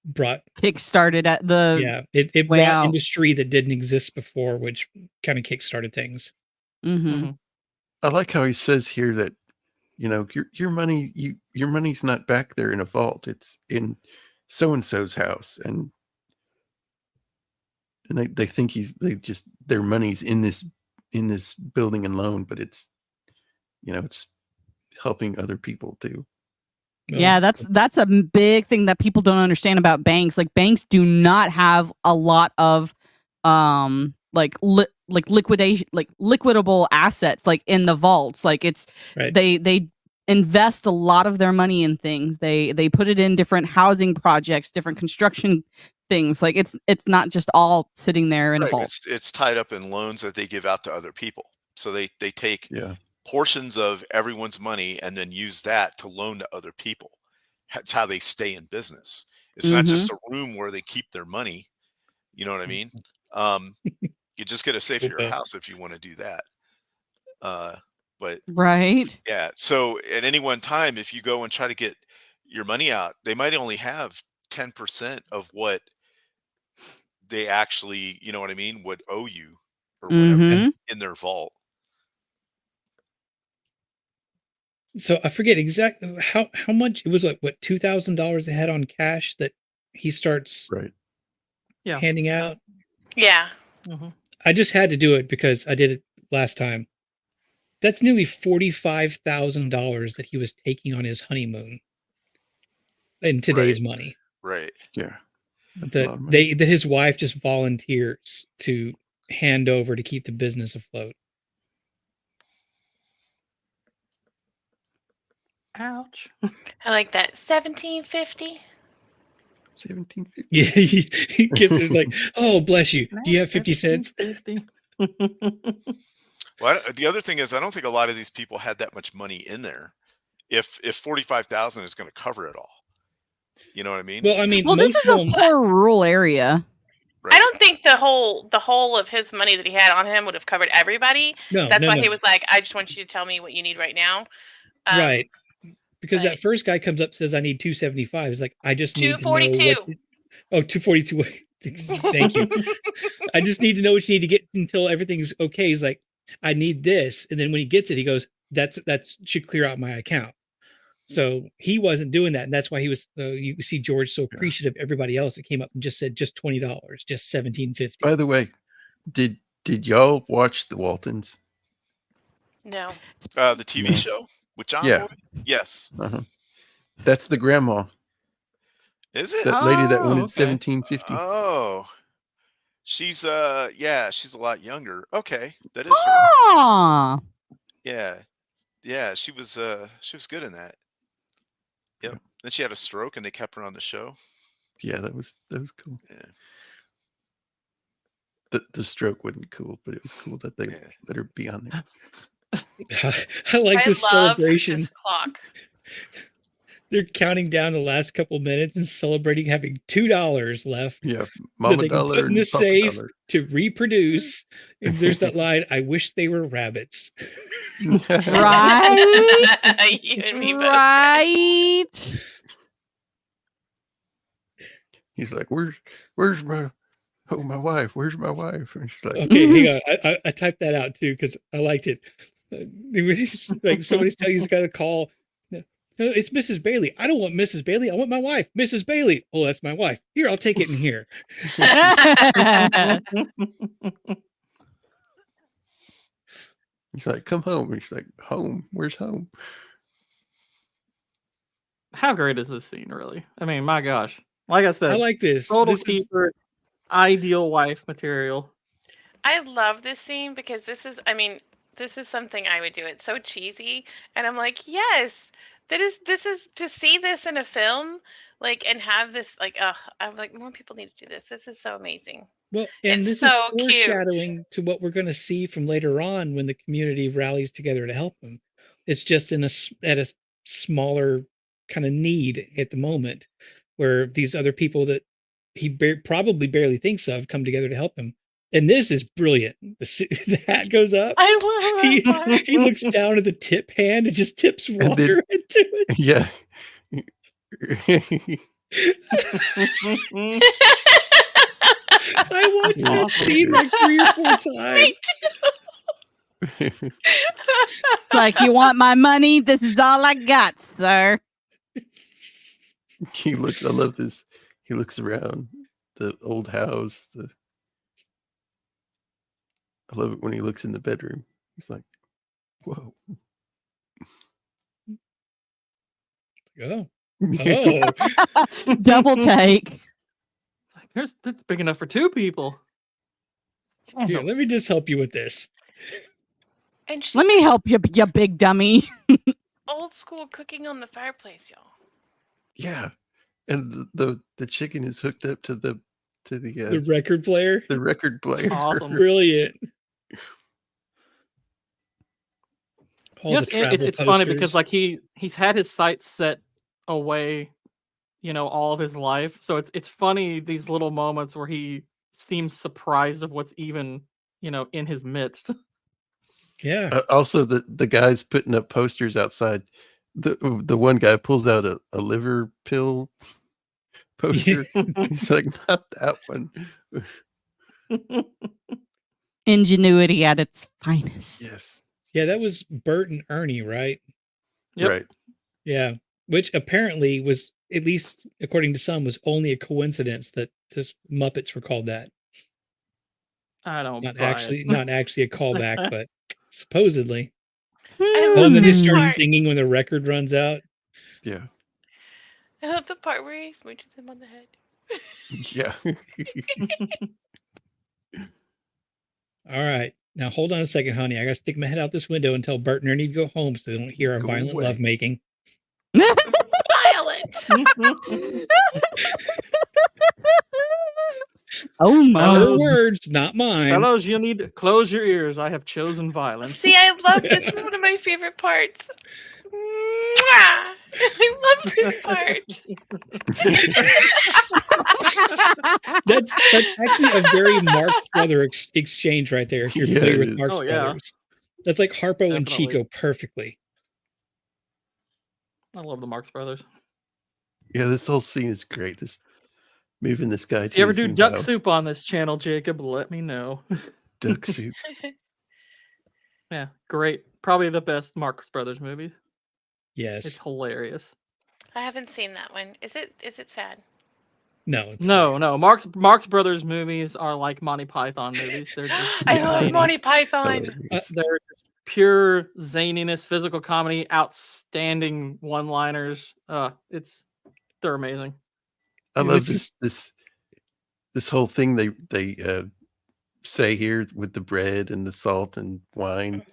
brought kick-started at the it way brought out. industry that didn't exist before, which kind of kick-started things. Mm-hmm. I like how he says here that, your money, your money's not back there in a vault. It's in so-and-so's house. And they think their money's in this building and loan, but it's, it's helping other people too. Yeah, that's a big thing that people don't understand about banks. Like, banks do not have a lot of liquidation, like liquidable assets, like in the vaults. Like, it's right. They invest a lot of their money in things. They put it in different housing projects, different construction things. Like, it's not just all sitting there in a vault. It's tied up in loans that they give out to other people. So they take portions of everyone's money and then use that to loan to other people. That's how they stay in business. It's not just a room where they keep their money. You know what I mean? You just get a safe for your house if you want to do that. But right. Yeah. So at any one time, if you go and try to get your money out, they might only have 10% of what they actually, you know what I mean, would owe you or whatever in their vault. So I forget exactly how much it was. Like, what, $2,000 they had on cash that he starts handing out. Yeah. I just had to do it because I did it last time. That's nearly $45,000 that he was taking on his honeymoon in today's money. Right. Yeah. That his wife just volunteers to hand over to keep the business afloat. Ouch. I like that. 1750. 1750. Yeah, he gets it like, oh, bless you. Do you have 50 cents? Well, the other thing is, I don't think a lot of these people had that much money in there. If 45,000 is going to cover it all, you know what I mean? Well, I mean, this is a poor rural area. Right. I don't think the whole of his money that he had on him would have covered everybody. That's why he was like, I just want you to tell me what you need right now. Right. Because that first guy comes up, says, I need 275. It's like, I just need to know what 242. Thank you. I just need to know what you need to get until everything's okay. He's like, I need this. And then when he gets it, he goes, that should clear out my account. So he wasn't doing that. And that's why he was, you see George so appreciative of everybody else that came up and just said, just $20, just $17.50. By the way, did y'all watch the Waltons? No. The TV show with John Boy? Yes. That's the grandma. Is it? That lady that wanted 1750. Oh. She's she's a lot younger. Okay. That is her. Yeah. Yeah, she was good in that. Yep. Yeah. Then she had a stroke and they kept her on the show. Yeah, that was cool. Yeah. The stroke wasn't cool, but it was cool that they let her be on there. I like this celebration. This clock. They're counting down the last couple minutes and celebrating having $2 left. Yeah, Mama that they can put in the safe to reproduce. And there's that line, I wish they were rabbits. Right? You and me both. Right? He's like, where's my wife? Where's my wife? And she's like, okay, hang on. I typed that out too because I liked it. Like somebody's telling you he's got to call. No, it's Mrs. Bailey. I don't want Mrs. Bailey. I want my wife, Mrs. Bailey. Oh, that's my wife. Here, I'll take it in here. He's like, come home. He's like, home? Where's home? How great is this scene, really? I mean, my gosh. Like I said, I like this. total This is- keeper, ideal wife material. I love this scene because this is something I would do. It's so cheesy, and I'm like, yes, this is to see this in a film, like, and have this, like, I'm like, more people need to do this. This is so amazing. Well, and It's this so is cute. foreshadowing to what we're going to see from later on when the community rallies together to help him. It's just at a smaller kind of need at the moment, where these other people that he probably barely thinks of come together to help him. And this is brilliant. The hat goes up. I love that part. He looks down at the tip hand and just tips water into it. Yeah. I watched that scene like 3 or 4 times. It's like, you want my money? This is all I got, sir. I love this. He looks around the old house. I love it when he looks in the bedroom. He's like, whoa. Oh. Double take. That's big enough for 2 people. Here, let me just help you with this. And she's Let me help you, you big dummy. old school cooking on the fireplace, y'all. Yeah. And the chicken is hooked up to the record player. The record player. Awesome. Brilliant. It's funny because like he's had his sights set away, all of his life. So it's funny, these little moments where he seems surprised of what's even, in his midst. Yeah. Also, the guys putting up posters outside. The one guy pulls out a liver pill poster. He's like, not that one. Ingenuity at its finest. Yes. Yeah, that was Bert and Ernie, right? Yep. Right. Yeah. Which apparently was, at least according to some, was only a coincidence that this Muppets were called that. I don't Not buy actually it. not actually a callback, but supposedly. I Oh, love and then they this start part. singing when the record runs out. Yeah. I love the part where he smooches him on the head. Yeah. All right. Now hold on a second, honey. I gotta stick my head out this window and tell Bert and Ernie to go home so they don't hear our Go violent away. lovemaking. Violent. Oh my. Her words, not mine. Fellows, you need to close your ears. I have chosen violence. See, I love this. This is one of my favorite parts. Mwah! I love this part. That's actually a very Marx Brother exchange right there. If you're Yeah, familiar it with is. Marx Oh, yeah. Brothers, that's like Harpo and Definitely. Chico perfectly. I love the Marx Brothers. Yeah, this whole scene is great. This moving this guy to If you ever his do new duck house. soup on this channel, Jacob, let me know. Duck soup. Yeah, great. Probably the best Marx Brothers movies. Yes. It's hilarious. I haven't seen that one. Is it sad? No. It's No. Marx Brothers movies are like Monty Python movies. They're just I love zany. Monty Python. Hilarious. They're just pure zaniness, physical comedy, outstanding one-liners. They're amazing. I It love was this whole thing they say here with the bread and the salt and wine.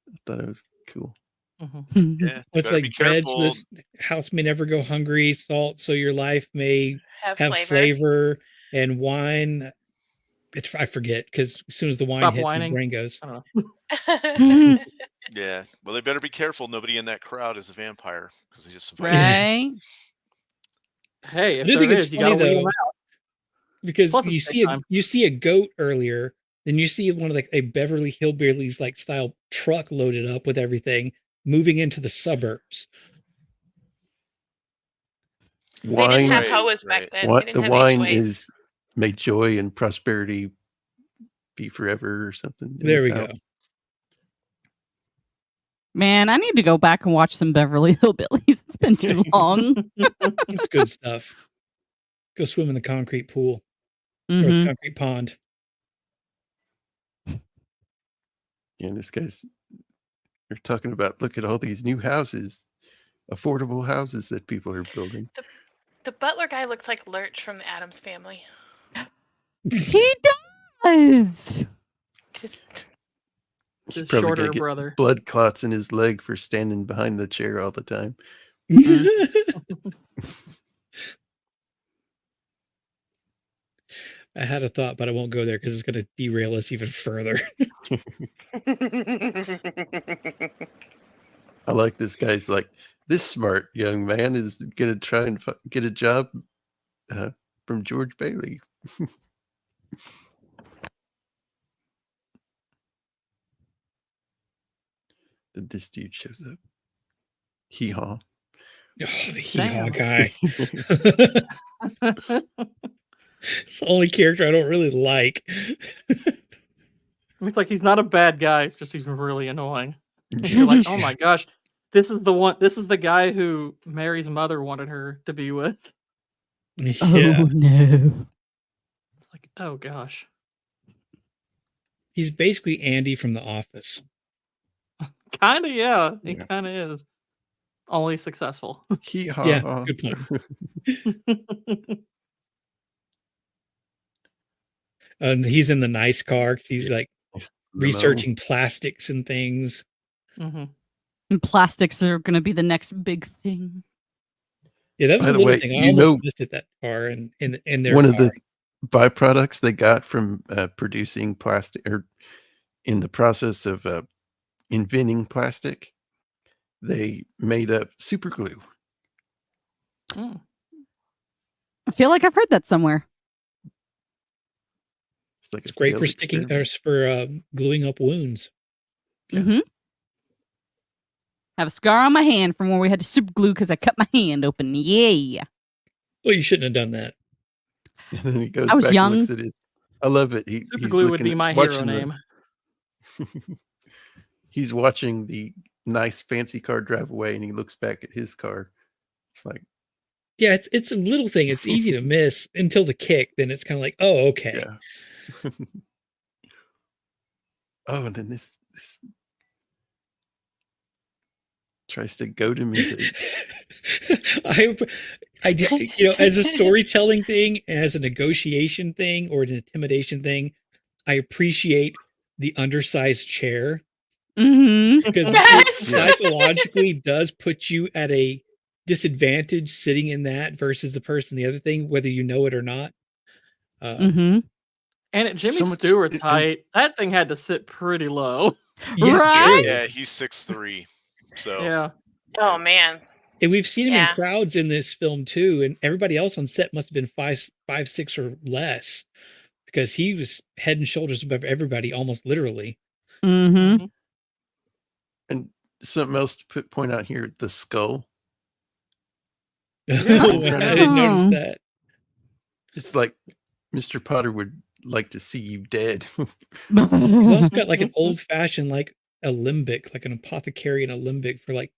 I thought it was cool. Mhm. Yeah, you It's better like be bread, careful. this house may never go hungry, salt, so your life may Have have flavor, and wine. I forget, because as soon as the wine Stop hits, whining. my brain goes. I don't know. flavor. Yeah, well, they better be careful. Nobody in that crowd is a vampire because they just invited Right? Hey, I if do there think it's is, you funny gotta weed 'em though, out. because Plus you it's see daytime. you see a goat earlier, then you see one of like a Beverly Hillbillies like style truck loaded up with everything moving into the suburbs. They didn't have Right, hoes right. back then. What They the didn't have wine HOAs. is, may joy and prosperity be forever or something. in There the we South. go. Man, I need to go back and watch some Beverly Hillbillies. It's been too long. It's good stuff. Go swim in the concrete pool or the Mhm. concrete pond. Yeah, this guy's. You're talking about. Look at all these new houses, affordable houses that people are building. The butler guy looks like Lurch from the Addams Family. He does. He's His probably shorter gonna get brother. blood clots in his leg for standing behind the chair all the time. I had a thought, but I won't go there because it's going to derail us even further. I like this guy's like, this smart young man is gonna try and get a job from George Bailey. Then this dude shows up. Hee haw. Oh, the Sam. hee-haw guy. It's the only character I don't really like. It's like he's not a bad guy. It's just he's really annoying. You're like, oh my gosh, this is the one. This is the guy who Mary's mother wanted her to be with. Yeah. Oh no. It's like, oh gosh. He's basically Andy from The Office. Kind of, yeah. He Yeah. kind of is. Only successful. Hee haw. Yeah, good point. And he's in the nice car because he's like researching plastics and things. Mm-hmm. And plastics are going to be the next big thing. Yeah, that was By a the little way, thing. I you almost know, missed it that car and in their one car. of the byproducts they got from producing plastic, or in the process of inventing plastic, they made up super glue. Mm. I feel like I've heard that somewhere. It's like It's a great for failed sticking experiment. or for gluing up wounds. Yeah. Mm-hmm. Have a scar on my hand from where we had to super glue because I cut my hand open. Yeah. Well, you shouldn't have done that. And then he goes I was back and looks young. at his. I love it. Super He's glue would looking be at my hero watching name. He's watching the nice fancy car drive away, and he looks back at his car. It's like, Yeah, it's a little thing. It's easy to miss until the kick. Then it's kind of like, oh, okay. yeah. Oh, and then this tries to goad him into. As a storytelling thing, as a negotiation thing, or an intimidation thing, I appreciate the undersized chair Mm-hmm. because it psychologically does put you at a disadvantage sitting in that versus the person the other thing, whether you know it or not. Mm-hmm. And at Jimmy So much- Stewart's and- height, that thing had to sit pretty low. Yeah, Right? true. Yeah, he's 6'3". So Yeah. Oh man. And we've seen him Yeah. in crowds in this film too, and everybody else on set must have been 5'6" or less, because he was head and shoulders above everybody, almost literally. Mm-hmm. And something else to point out here: the skull. I didn't notice Oh. that. It's like Mr. Potter would like to see you dead. He's also got like an old fashioned, like a limbic, like an apothecary and a limbic for like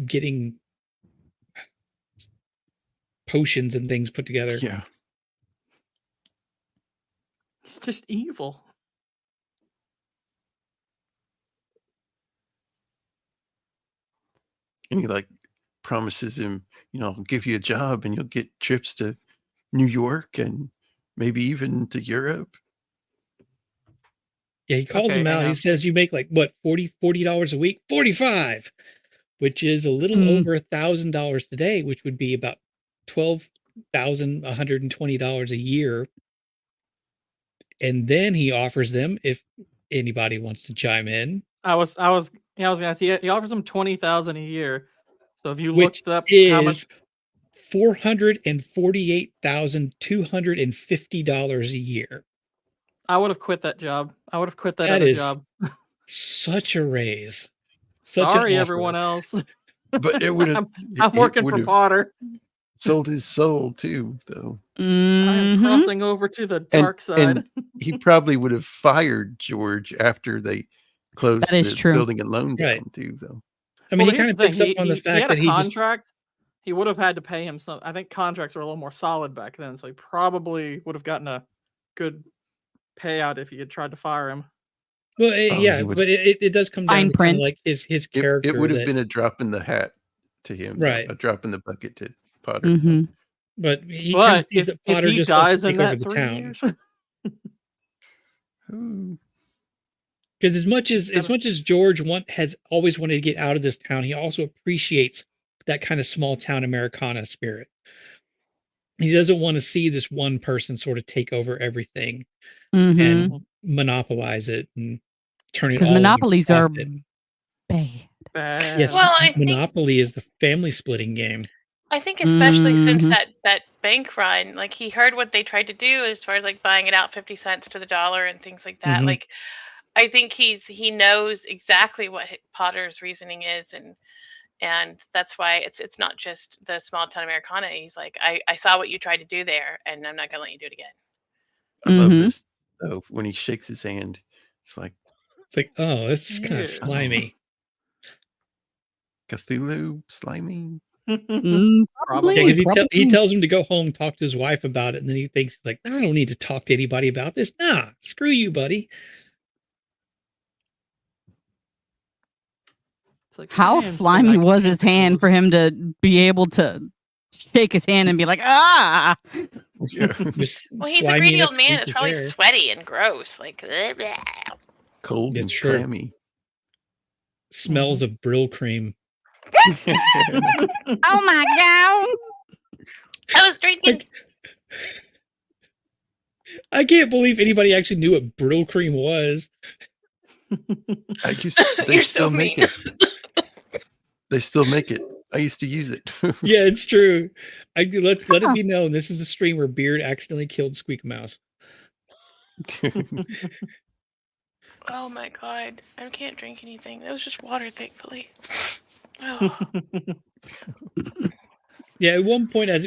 getting potions and things put together. Yeah. He's just evil. And he like promises him, I'll give you a job and you'll get trips to New York and maybe even to Europe. Yeah, he calls Okay, him out. hang He on. says you make like what, $40 a week? 45, which is a little Mm. over $1,000 today, which would be about $12,120 a year. And then he offers them, if anybody wants to chime in, I was gonna say he offers him $20,000 a year. So if you which looked up how much, is $448,250 a year. I would have quit that job. I would have quit that That other is job. such a raise. Such Sorry, an everyone offer. else. But it would have. I'm working for Potter. Sold his soul too, though. I am Mhm. crossing over to the dark side. And he probably would have fired George after they closed That is the true. building alone down Right. too, though. I mean, Well, he here's kind of the thing. picks up on the He fact had a that he just contract. He would have had to pay him some. I think contracts were a little more solid back then, so he probably would have gotten a good payout if he had tried to fire him. well, Oh, yeah, he would. but it does come down Fine to kind of print. like his It character would have that been a drop in the hat to him, though, right. a drop in the bucket to Potter. Mm-hmm. But he kind of But sees that if Potter he just wants to dies in take over that the 3 town. years, Ooh. Because as much gotta- as George has always wanted to get out of this town, he also appreciates that kind of small town Americana spirit. He doesn't want to see this one person sort of take over everything Mm-hmm. and monopolize it and turn it Because all into monopolies are profit. bad. bad. Yes, Well, I think Monopoly is the family splitting game. especially since Mhm. that bank run, like he heard what they tried to do as far as like buying it out 50 cents to the dollar and things like that. Mhm. Like I think he knows exactly what Potter's reasoning is, and that's why it's not just the small town Americana. He's like, I saw what you tried to do there, and I'm not gonna let you do it again. I love Mhm. this, though, when he shakes his hand. It's like It's like, oh, this is kind Yeah. of slimy. Cthulhu slimy. Mm, Yeah, Probably. because probably. he tells him to go home, talk to his wife about it, and then he thinks he's like, I don't need to talk to anybody about this. Nah, screw you, buddy. It's like, How "Man, Finn, I slimy can was change his the hand rules." for him to be able to shake his hand and be like, ah? Yeah. Just Well, he's a slimy greedy enough old to man. lose It's his probably hair. sweaty and gross. Like, blah. Cold That's and true. clammy. Smells of Brill cream. Oh my god. I was drinking. I can't believe anybody actually knew what Brill cream was. They You're still so make mean. it. They still make it. I used to use it. Yeah, it's true. Let it be known. This is the stream where Beard accidentally killed Squeak Mouse. Oh my god, I can't drink anything. That was just water, thankfully. Oh. Yeah, at one point, as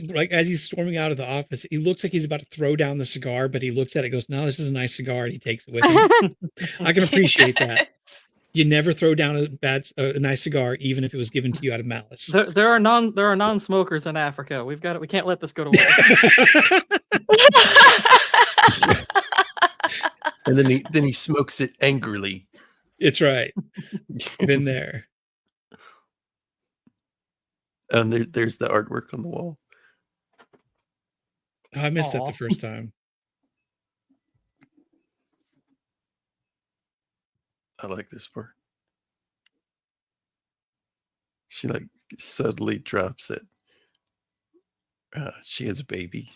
he's storming out of the office, he looks like he's about to throw down the cigar, but he looks at it, and goes, "No, this is a nice cigar," and he takes it with him. I can appreciate that. You never throw down a nice cigar, even if it was given to you out of malice. There are non-smokers in Africa. We can't let this go to waste. And then he smokes it angrily. It's right. Been there. And there's the artwork on the wall. Oh, I missed that Aw. the first time. I like this part. She like subtly drops that she has a baby.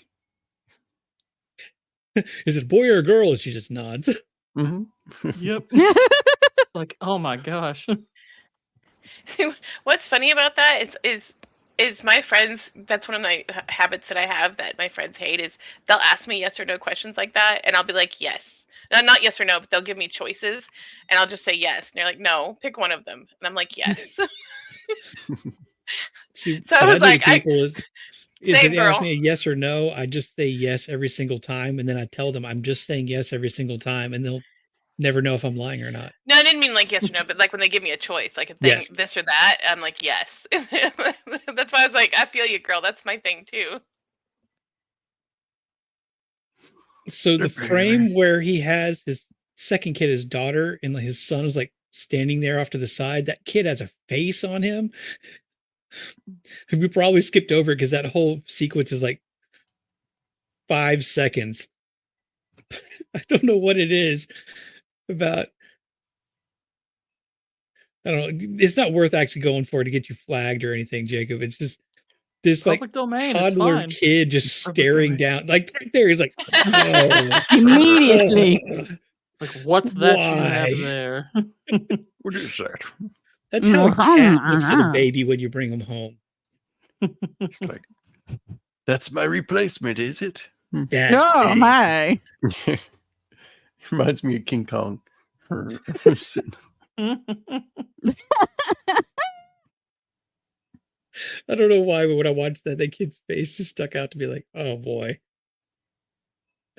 Is it a boy or a girl? And she just nods. Mm-hmm. Yep. Like, oh my gosh. What's funny about that is my friends. That's one of my habits that I have that my friends hate. Is they'll ask me yes or no questions like that, and I'll be like yes, not yes or no, but they'll give me choices, and I'll just say yes, and they're like no, pick one of them, and I'm like yes. See, So I what I was do like, to people is same if they ask girl. me a yes or no, I just say yes every single time, and then I tell them I'm just saying yes every single time, and they'll never know if I'm lying or not. No, I didn't mean like yes or no, but like when they give me a choice, like a thing, Yes. this or that, I'm like yes. That's why I was like, I feel you, girl. That's my thing too. So the frame where he has his second kid, his daughter, and his son is like standing there off to the side, that kid has a face on him. We probably skipped over it because that whole sequence is like 5 seconds. I don't know what it is about. I don't know. It's not worth actually going for to get you flagged or anything, Jacob. It's just this like Public domain. It's toddler fine. kid just Public staring domain. down, like right there. He's like, oh, Immediately. Like, what's that you have Why? there? What is that? That's how a cat looks at a baby when you bring him home. It's like, that's my replacement, is it? Yeah. Oh my. Reminds me of King Kong. I don't know why, but when I watched that kid's face just stuck out to be like, oh boy.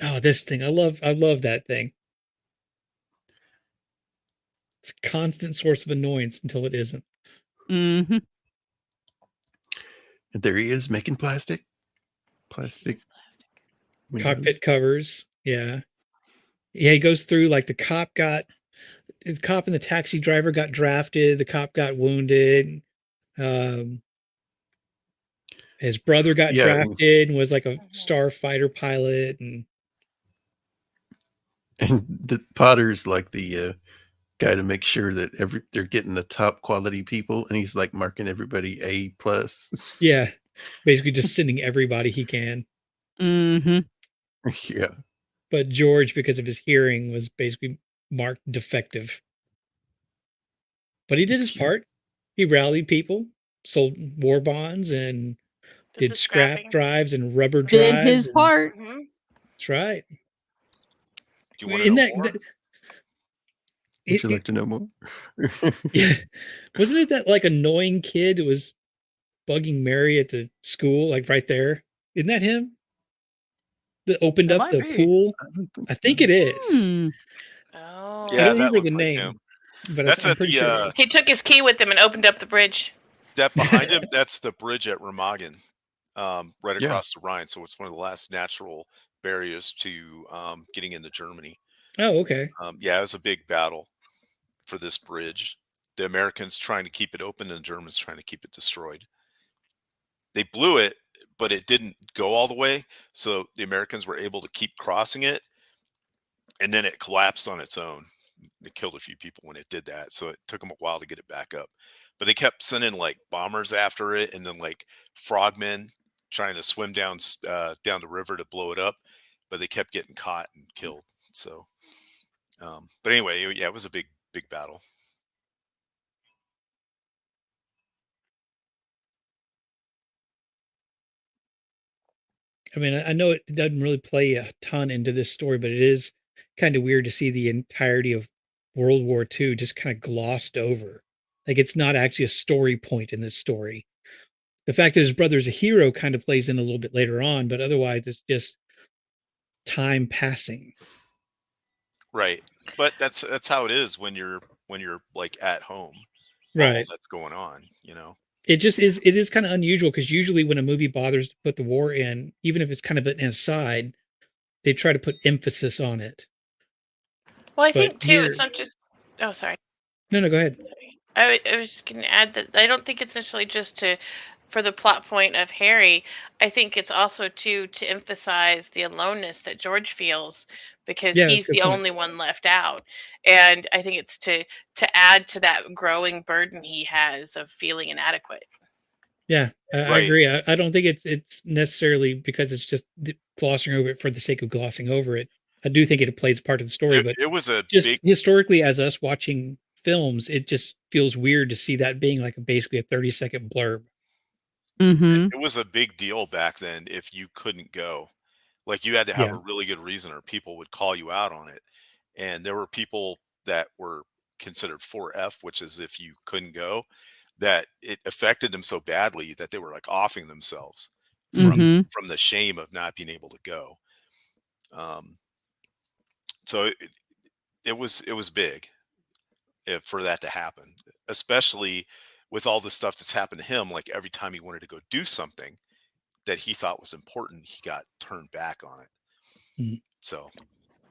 Oh, this thing. I love that thing. It's a constant source of annoyance until it isn't. Mm-hmm. And there he is making plastic windows. Cockpit covers. Yeah. Yeah, he goes through like the cop and the taxi driver got drafted, the cop got wounded. His brother got Yeah. drafted and was like a starfighter pilot, and the Potter's like the guy to make sure that they're getting the top quality people, and he's like marking everybody A+. yeah, basically just sending everybody he can. Mm-hmm. Yeah. But George, because of his hearing, was basically marked defective. But he did his part. He rallied people, sold war bonds, and did the scrap scrapping. drives and rubber Did drives. his part. That's right. Do you want to know more? Would you like to know more? Yeah. Wasn't it that like annoying kid who was bugging Mary at the school, like right there? Isn't that him? That opened It up might the be. pool? I think it is. Hmm. Oh. I Yeah, don't that remember the looked like name, him. but That's I'm at pretty the sure it is. He took his key with him and opened up the bridge. that behind him. That's the bridge at Remagen, right Yeah. across the Rhine. So it's one of the last natural barriers to getting into Germany. Oh, okay. Yeah, it was a big battle for this bridge. The Americans trying to keep it open, and the Germans trying to keep it destroyed. They blew it, but it didn't go all the way. So the Americans were able to keep crossing it, and then it collapsed on its own. It killed a few people when it did that. So it took them a while to get it back up. But they kept sending like bombers after it, and then like frogmen trying to swim down down the river to blow it up. But they kept getting caught and killed. So, but anyway, yeah, it was a big battle. I mean, I know it doesn't really play a ton into this story, but it is kind of weird to see the entirety of World War II just kind of glossed over. Like it's not actually a story point in this story. The fact that his brother's a hero kind of plays in a little bit later on, but otherwise it's just time passing. Right. But that's how it is when you're like at home. While all Right. that's going on, you know. It is kind of unusual because usually when a movie bothers to put the war in, even if it's kind of an aside, they try to put emphasis on it. Well, I But think too, here, it's not just. Oh, sorry. no, go ahead. I was just going to add that I don't think it's necessarily just for the plot point of Harry. I think it's also to emphasize the aloneness that George feels because Yeah, that's he's a good the point. only one left out, and I think it's to add to that growing burden he has of feeling inadequate. Yeah, I Right. agree. I don't think it's necessarily because it's just glossing over it for the sake of glossing over it. I do think it plays part of the story, but It was a just big historically, as us watching films, it just feels weird to see that being like basically a 30-second blurb. Mm-hmm. it was a big deal back then if you couldn't go. Like you had to have Yeah. a really good reason or people would call you out on it. And there were people that were considered 4F, which is if you couldn't go, that it affected them so badly that they were like offing themselves Mm-hmm. from the shame of not being able to go. So it was big for that to happen, especially with all the stuff that's happened to him. Like every time he wanted to go do something that he thought was important, he got turned back on it. Mhm. So,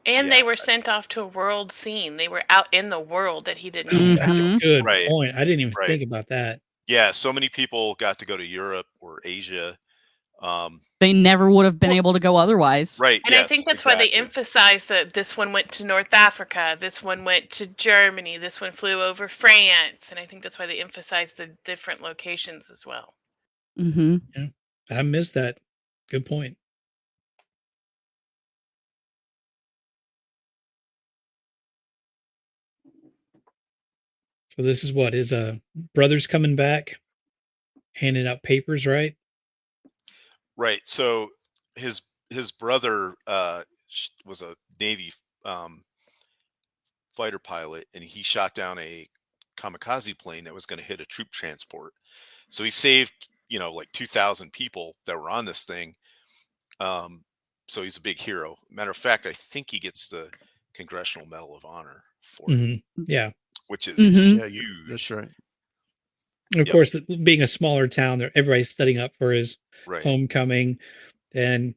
And yeah. they were sent off to a world scene. They were out in the world that he didn't know Mhm. That's a about. good Right. point. I didn't even Right. think about that. Yeah, so many people got to go to Europe or Asia. They never would have been able to go otherwise. Right. And I Yes, think that's why exactly. they emphasized that this one went to North Africa, this one went to Germany, this one flew over France, and I think that's why they emphasized the different locations as well. Mm-hmm. Yeah, I missed that. Good point. So this is what his brother's coming back, handing out papers, right? Right. So his brother was a Navy fighter pilot, and he shot down a kamikaze plane that was going to hit a troop transport. So he saved, like 2,000 people that were on this thing. So he's a big hero. Matter of fact, I think he gets the Congressional Medal of Honor for it, Yeah. which is Mhm. Yeah, huge. that's right. And of course, being a smaller town, everybody's studying up for his homecoming, and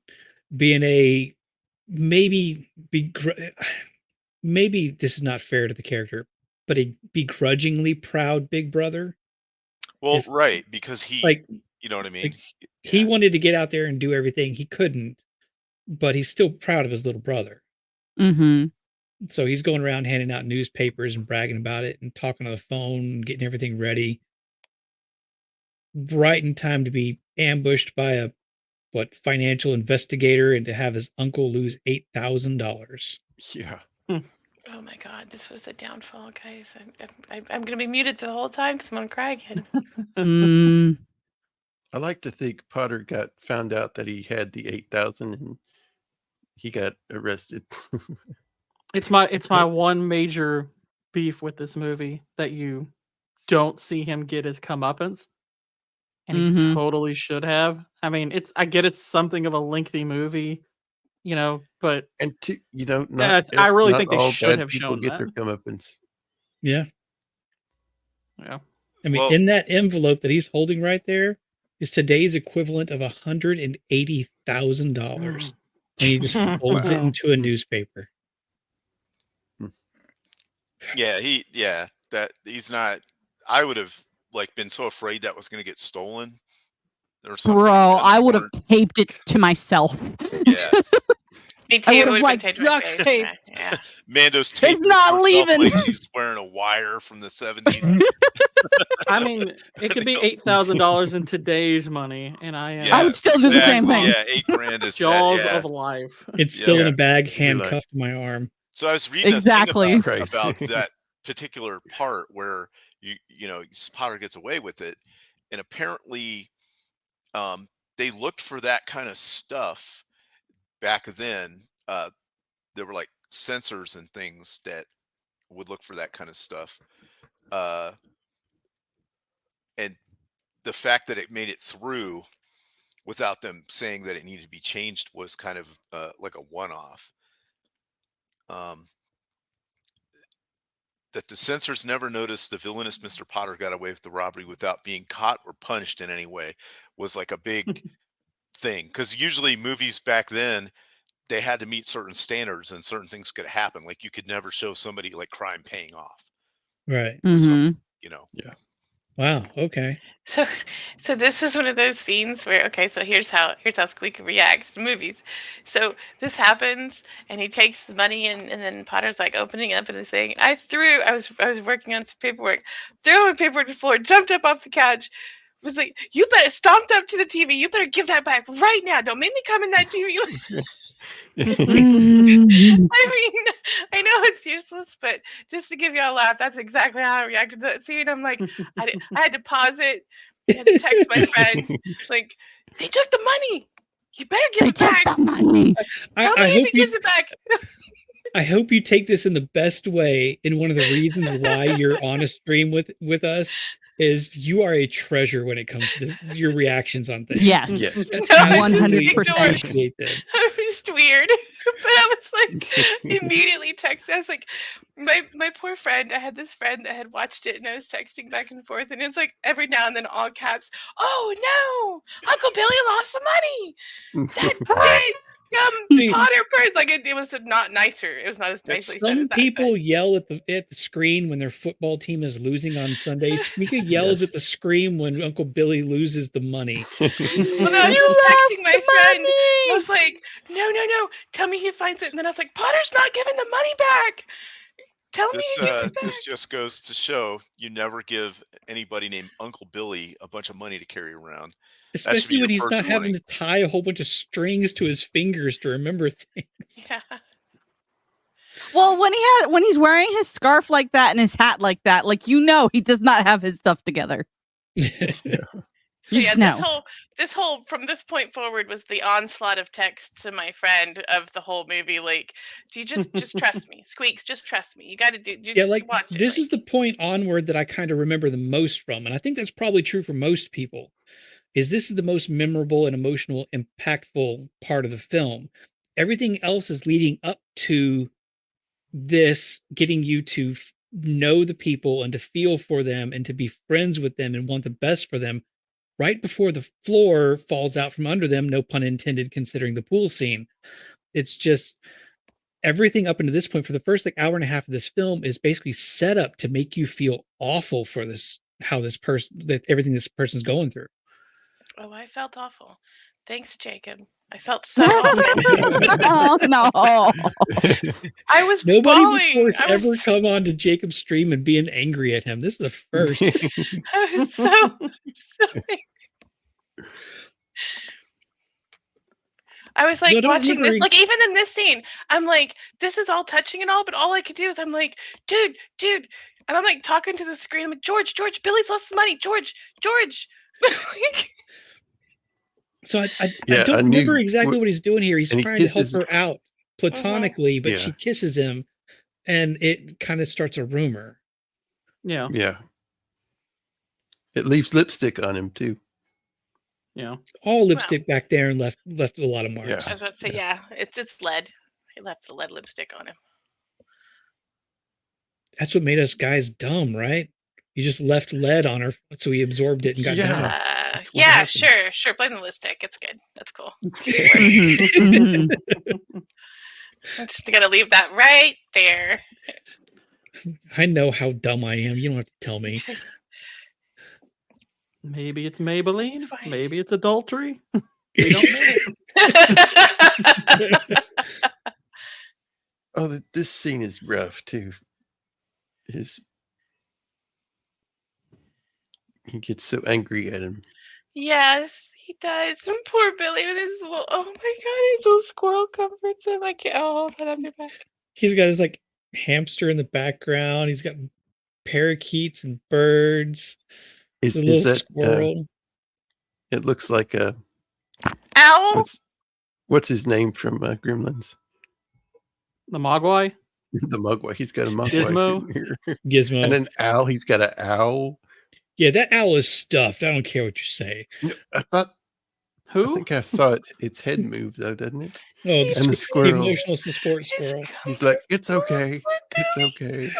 being a maybe this is not fair to the character, but a begrudgingly proud big brother. Well, because he, you know what I mean? He wanted to get out there and do everything. He couldn't, but he's still proud of his little brother. Mm-hmm. So he's going around handing out newspapers and bragging about it and talking on the phone and getting everything ready. Right in time to be ambushed by a financial investigator and to have his uncle lose $8,000. Yeah. Oh my God, this was the downfall, guys. I'm going to be muted the whole time because I'm going to cry again. I like to think Potter found out that he had the 8,000 and he got arrested. It's my one major beef with this movie, that you don't see him get his comeuppance, and he totally should have. I mean, I get it's something of a lengthy movie, but not I really not think they all should bad have people shown get that. their comeuppance. Yeah. Yeah. I mean, in that envelope that he's holding right there is today's equivalent of $180,000. And he just folds it into a newspaper. Yeah, that he's not. I would have been so afraid that was going to get stolen or something. Bro, I would have taped it to myself. Yeah. Me too. I It would would have have duct tape. Yeah. Mando's taped It's not leaving. like she's wearing a wire from the 70s. I mean, it could be $8,000 in today's money, and I would still do the same thing. Yeah, $8,000 is Jaws of life. It's still in a bag, handcuffed to my arm. So I was reading a thing about that particular part where Potter gets away with it, and apparently they looked for that kind of stuff back then. There were sensors and things that would look for that kind of stuff, and the fact that it made it through without them saying that it needed to be changed was kind of like a one-off. That the censors never noticed the villainous Mr. Potter got away with the robbery without being caught or punished in any way was like a big thing, because usually movies back then, they had to meet certain standards and certain things could happen. Like you could never show somebody crime paying off. Right. So, yeah. Wow. Okay. So this is one of those scenes where, so here's how Squeak reacts to movies. So this happens and he takes the money and then Potter's opening up and is saying, I was working on some paperwork, threw my paperwork to the floor, jumped up off the couch, was like, you better stomped up to the TV, you better give that back right now. Don't make me come in that TV. I mean, I know it's useless, but just to give y'all a laugh, that's exactly how I reacted to that scene. I'm like, I had to pause it. I had to text my friend, they took the money. You better give it back. The money. Tell me if he gives it back. I hope you take this in the best way. And one of the reasons why you're on a stream with us is you are a treasure when it comes to your reactions on things. Yes. 100%. Appreciate them. I'm just weird. But I was immediately texting. I was like, my poor friend, I had this friend that had watched it and I was texting back and forth. And it's every now and then all caps, oh no, Uncle Billy lost some money. That Potter person. It was not nicer. It was not as nicely said. Some people yell at the screen when their football team is losing on Sunday. Squeaky yells at the screen when Uncle Billy loses the money. Well, no, I was texting my friend. I was like, no, tell me he finds it. And then I was like, Potter's not giving the money back. Tell me. This just goes to show you never give anybody named Uncle Billy a bunch of money to carry around. Especially when he's not having to tie a whole bunch of strings to his fingers to remember things. Yeah. Well, when he's wearing his scarf like that and his hat like that, he does not have his stuff together. This whole from this point forward was the onslaught of texts to my friend of the whole movie. Do you just trust me, Squeaks? Just trust me. You got to do. Watch it, this is the point onward that I kind of remember the most from, and I think that's probably true for most people. This is the most memorable and emotional, impactful part of the film. Everything else is leading up to this, getting you to know the people and to feel for them and to be friends with them and want the best for them right before the floor falls out from under them, no pun intended, considering the pool scene. It's just everything up until this point for the first like hour and a half of this film is basically set up to make you feel awful for this, how this person, that everything this person's going through. Oh, I felt awful. Thanks, Jacob. I felt so awful. Oh no. I was Nobody bawling. before has ever come on to Jacob's stream and being angry at him. This is the first. I was so angry. I was like No, don't watching this, worry. like even in this scene, I'm like, this is all touching and all, but all I could do is I'm like, dude, and I'm like talking to the screen. I'm like, George, Billy's lost the money. George. So I Yeah, don't I knew remember exactly what he's doing here. He's and he trying to help kisses- her out platonically, but Yeah. she kisses him, and it kind of starts a rumor. Yeah. Yeah. It leaves lipstick on him too. Yeah. All lipstick back there and left a lot of marks. Yeah. I was about to say, yeah, it's lead. He left the lead lipstick on him. That's what made us guys dumb, right? You just left lead on her, so he absorbed it and got Yeah. dumb. That's what Yeah, happened. sure. Blame the lipstick. It's good. That's cool. Mhm. I'm just gonna leave that right there. I know how dumb I am. You don't have to tell me. Maybe it's Maybelline. Fine. Maybe it's adultery. We don't know. Oh, this scene is rough too. He gets so angry at him. Yes, he does. And poor Billy with his little, oh my god, his little squirrel comforts him. I can't, hold on your back. He's got his like hamster in the background. He's got parakeets and birds. Is The little that squirrel. it looks like Owl? what's his name from Gremlins? The Mogwai? The Mugwai. He's got a Mugwai Gizmo? sitting here. Gizmo. And an owl. He's got an owl. Yeah, that owl is stuffed. I don't care what you say. No, I Who? think I saw it. Its head moved though, doesn't it? Oh, And the the squirrel. emotional support squirrel. He's like, it's okay. It's okay.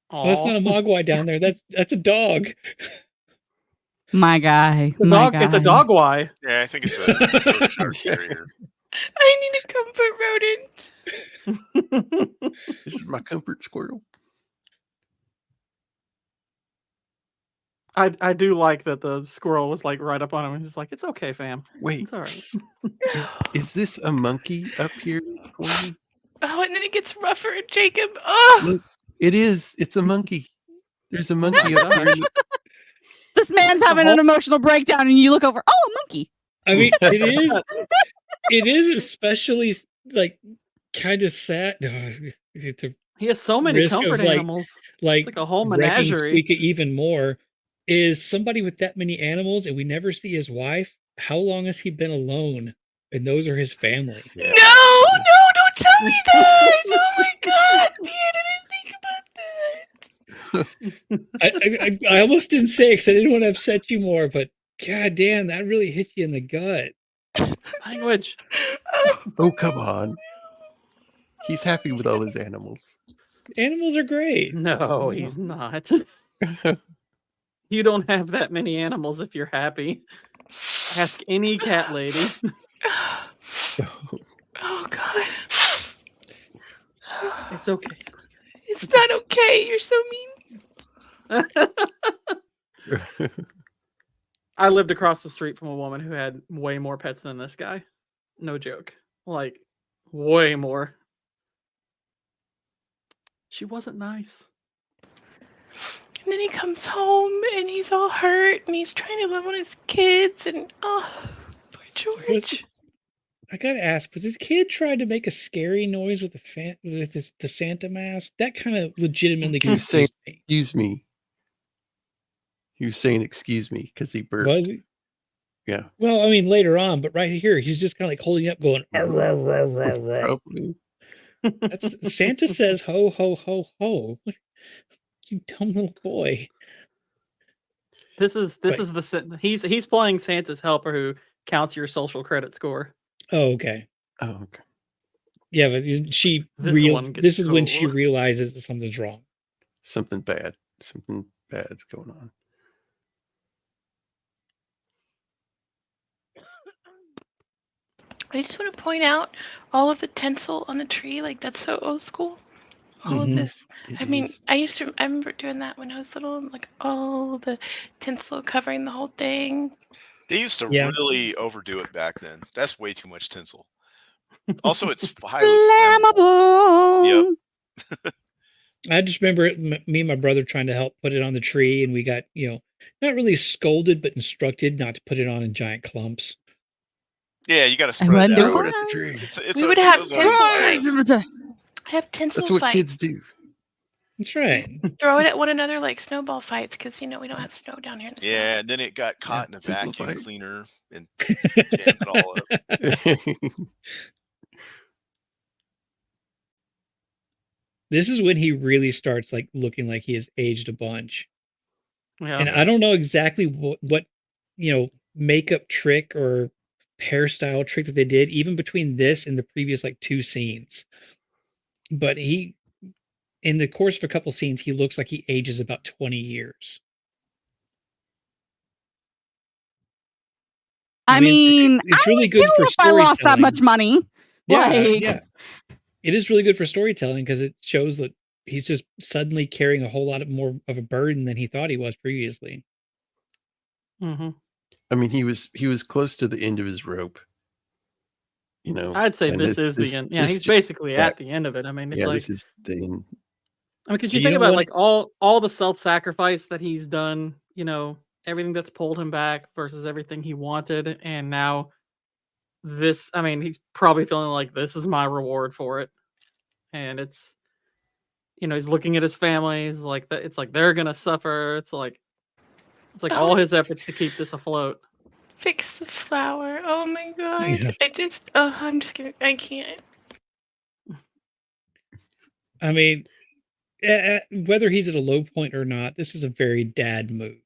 Oh, that's not a mogwai down there. That's a dog. My guy. The my dog. It's a guy. dogwai. Yeah, I think it's a Yorkshire Terrier. I need a comfort rodent. This is my comfort squirrel. I do like that the squirrel was like right up on him and he's like, it's okay, fam. Wait, It's all right. is this a monkey up here for you? Oh, and then it gets rougher, Jacob. Oh, Look, it is. It's a monkey. There's a monkey up here. This man's having an emotional breakdown, and you look over. Oh, a monkey. I mean, it is. It is especially like kind of sad. The He has so many risk of, comfort like- animals. like It's like a whole wrecking menagerie. Squeaka even more is somebody with that many animals, and we never see his wife. How long has he been alone? And those are his family. Yeah. no, don't tell me that. Oh my god, I didn't think about that. I almost didn't say it because I didn't want to upset you more, but god damn, that really hit you in the gut. Language. Oh, come on. He's happy with all his animals. Animals are great. No, he's not. You don't have that many animals if you're happy. Ask any cat lady. Oh god. It's okay. It's not okay. You're so mean. I lived across the street from a woman who had way more pets than this guy. No joke. Like, way more. She wasn't nice. And then he comes home and he's all hurt and he's trying to love on his kids and oh, poor George. I gotta ask, was this kid trying to make a scary noise with the Santa mask? That kind of legitimately He was saying, confused me. excuse me. He was saying, excuse me, because he burped. Was he? Yeah. Well, I mean, later on, but right here, he's just kind of like holding up, going, "Arr, arr, arr, arr, arr." Probably. That's Santa says, "Ho, ho, ho, ho." You dumb little boy. This is Right. he's playing Santa's helper who counts your social credit score. Oh, okay. Oh, okay. Yeah, but she This one gets this is when she cool. realizes that something's wrong. Something bad's going on. I just want to point out all of the tinsel on the tree. Like, that's so old school. All of Mhm. this. It I mean, is. I remember doing that when I was little. Like, all the tinsel covering the whole thing. They used to Yeah. really overdo it back then. That's way too much tinsel. Also, it's highly flammable. Yep. Flammable. I just remember me and my brother trying to help put it on the tree, and we got, not really scolded, but instructed not to put it on in giant clumps. Yeah, you got to I spread it wonder out. Throw it at the tree. We would It's a have learning process. tinsel. Have tinsel That's what fights. kids do. That's right. Throw it at one another like snowball fights, because we don't have snow down here in the Yeah, and then it got caught in a tinsel vacuum fight. cleaner and jammed it all up. This is when he really starts like looking like he has aged a bunch. Yeah. And I don't know exactly what makeup trick or hairstyle trick that they did, even between this and the previous like 2 scenes. But in the course of a couple scenes, he looks like he ages about 20 years. I mean, it's I really would good too for if I lost that storytelling. much money. Yeah. It is really good for storytelling because it shows that he's just suddenly carrying a whole lot more of a burden than he thought he was previously. Mm-hmm. I mean, he was close to the end of his rope. I'd say and this is the end. Yeah, this he's ju- basically that- at the end of it. I mean, it's yeah, like, this is the end. I mean, because So you you think don't about want- like all the self-sacrifice that he's done, everything that's pulled him back versus everything he wanted, and now this. I mean, he's probably feeling like this is my reward for it, and it's, he's looking at his family. He's like, it's like they're gonna suffer. It's like all his efforts to keep this afloat. Fix the flower. Oh my god. Yeah. I'm just kidding. I can't. I mean, whether he's at a low point or not, this is a very dad move.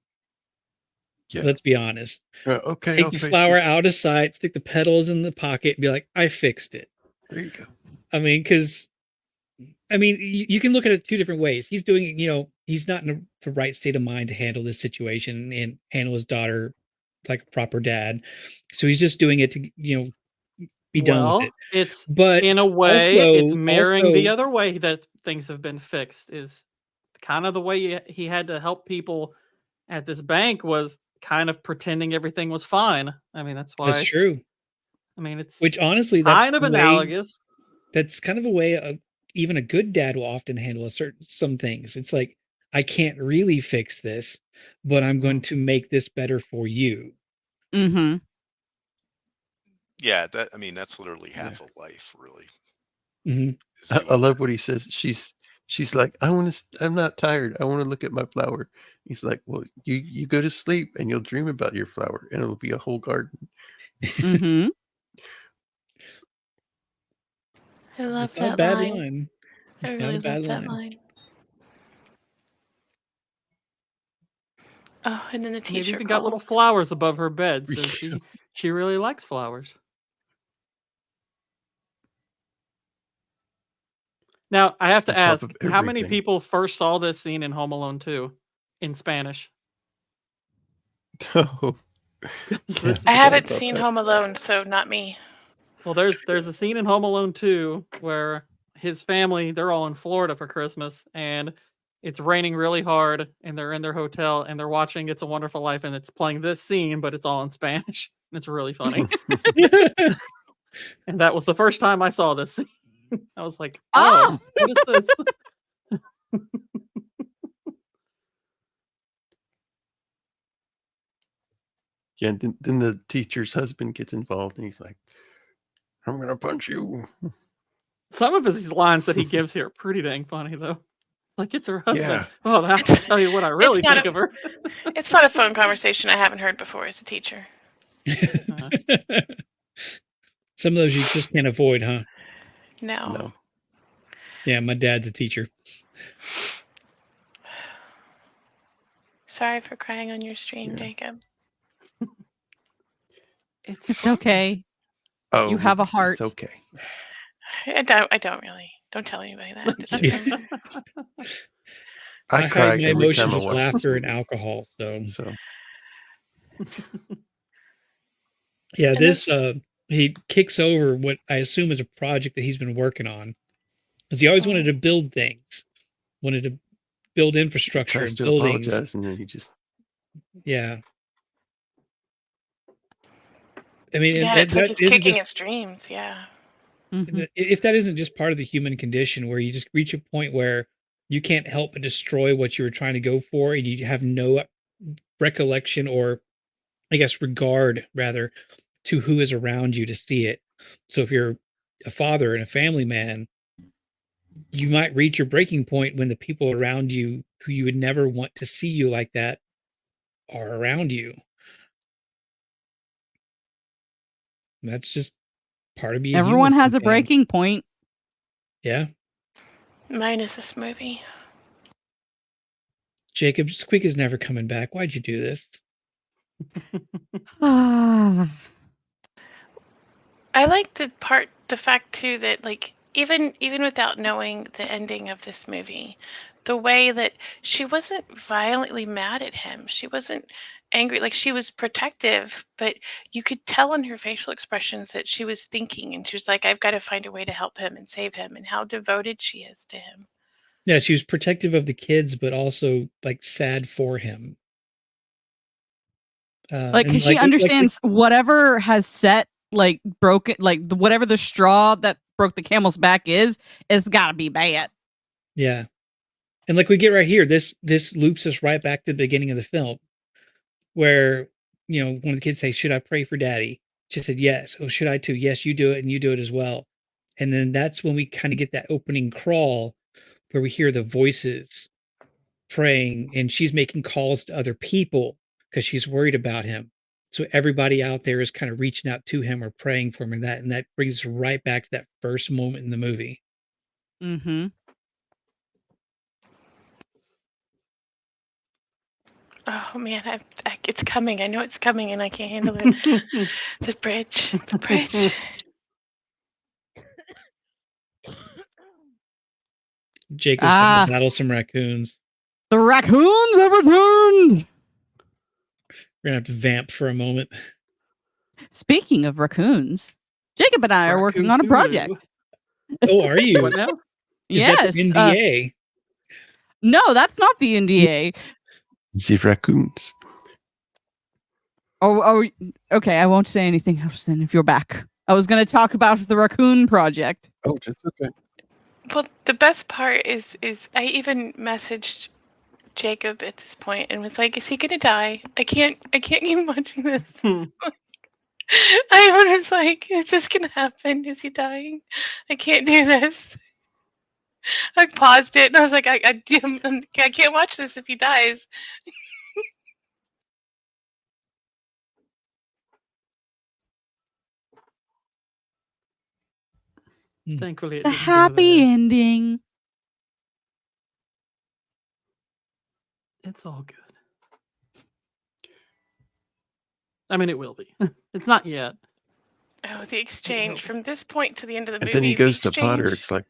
Yeah. Let's be honest. Okay. Take the flower out of sight, stick the petals in the pocket, and be like, I fixed it. There you go. I mean, because you can look at it 2 different ways. He's doing, he's not in the right state of mind to handle this situation and handle his daughter like a proper dad. So he's just doing it to, be done with it. But in a way, it's mirroring the also- other way that things have been fixed. Is kind of the way he had to help people at this bank was kind of pretending everything was fine. I mean, that's why. That's true. I mean, it's Which honestly, that's kind of the way- analogous. That's kind of a way even a good dad will often handle some things. It's like, I can't really fix this, but I'm going to make this better for you. Mm-hmm. Yeah, that's literally half of life, really. Mm-hmm. I love what he says. She's like, I'm not tired. I want to look at my flower. He's like, well, you go to sleep and you'll dream about your flower and it'll be a whole garden. Mm-hmm. I love It's not a that bad line. line. I It's not really a bad love that line. line. Oh, and then the They've teacher even got little flowers above her bed, so she really likes flowers. Now, I have to On top ask, of how many everything. people first saw this scene in Home Alone 2 in Spanish? Oh, I haven't seen Home Alone, so not me. Well, there's a scene in Home Alone 2 where his family, they're all in Florida for Christmas, and it's raining really hard, and they're in their hotel, and they're watching It's a Wonderful Life, and it's playing this scene, but it's all in Spanish. And it's really funny. And that was the first time I saw this scene. I was like, oh, what is this? Yeah, and then the teacher's husband gets involved and he's like, I'm gonna punch you. Some of his lines that he gives here are pretty dang funny, though. Like, it's her husband. Yeah. Oh, that will tell you what I really It's not think of her. It's not a phone conversation I haven't heard before as a teacher. Some of those you just can't avoid, huh? No. Yeah, my dad's a teacher. Sorry for crying on your stream, Yeah. Jacob. It's okay. Oh, You have a heart. It's okay. I don't really. Don't tell anybody that. I I hide cry my every time emotions I with watch this laughter and movie. alcohol. So So yeah, And this he kicks over what I assume is a project that he's been working on, because he always wanted to build things, wanted to build he infrastructure tries and to buildings. apologize, and then he just Yeah, I mean, and yeah, it's like that he's isn't kicking just his dreams. Yeah. if that isn't just part of the human condition, where you just reach a point where you can't help but destroy what you were trying to go for, and you have no recollection, or I guess regard rather, to who is around you to see it. So if you're a father and a family man, you might reach your breaking point when the people around you who you would never want to see you like that are around you. That's just part of being human Everyone has a sometimes. breaking point. Yeah. Mine is this movie. Jacob, Squeak is never coming back. Why'd you do this? Ah. I like the fact too that like even without knowing the ending of this movie, the way that she wasn't violently mad at him. She wasn't angry. Like she was protective, but you could tell in her facial expressions that she was thinking, and she was like, I've got to find a way to help him and save him, and how devoted she is to him. Yeah, she was protective of the kids, but also like sad for him. Like, And because she like understands whatever has set, like, broken, like, whatever the straw that broke the camel's back is, it's got to be bad. yeah. And like we get right here, this loops us right back to the beginning of the film, where one of the kids say, "Should I pray for Daddy?" She said, "Yes." "Oh, should I too?" "Yes, you do it, and you do it as well." And then that's when we kind of get that opening crawl, where we hear the voices praying, and she's making calls to other people because she's worried about him. So everybody out there is kind of reaching out to him or praying for him, and that brings us right back to that first moment in the movie. Mm-hmm. Oh man, it's coming. I know it's coming, and I can't handle it. The bridge, the bridge. Jacob's having to battle some raccoons. The raccoons have returned. We're gonna have to vamp for a moment. Speaking of raccoons, Jacob and I are working on a project. Oh, are you? What now? Is that Yes. the NDA? No, that's not the NDA. the raccoons. Oh, okay. I won't say anything else then if you're back. I was going to talk about the raccoon project. Oh, that's okay. Well, the best part is I even messaged Jacob at this point and was like, "Is he gonna die? I can't keep watching this." I was like, "Is this gonna happen? Is he dying? I can't do this." I paused it and I was like, I can't watch this if he dies." Thankfully, it The didn't go happy there. ending. It's all good. I mean, it will be. It's not yet. Oh, the exchange from this point to the end of the And movie. then he the goes to exchange. Potter. It's like,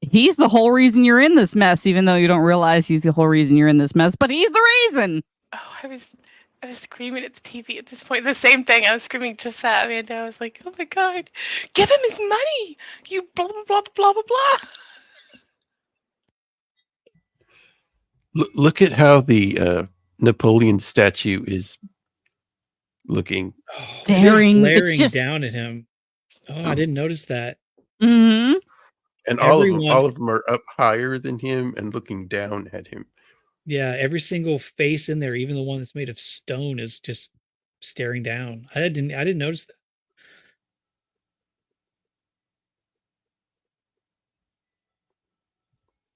He's the whole reason you're in this mess, even though you don't realize he's the whole reason you're in this mess, but he's the reason. Oh, I was screaming at the TV at this point. The same thing. I was screaming just that, Amanda. I was like, "Oh my god, give him his money! You blah blah blah blah blah blah." look at how the Napoleon statue is looking. Staring. It is It's just down at him. Oh, I didn't notice that. Mm-hmm. And Everyone, all of them are up higher than him and looking down at him. yeah, every single face in there, even the one that's made of stone, is just staring down. I didn't notice that.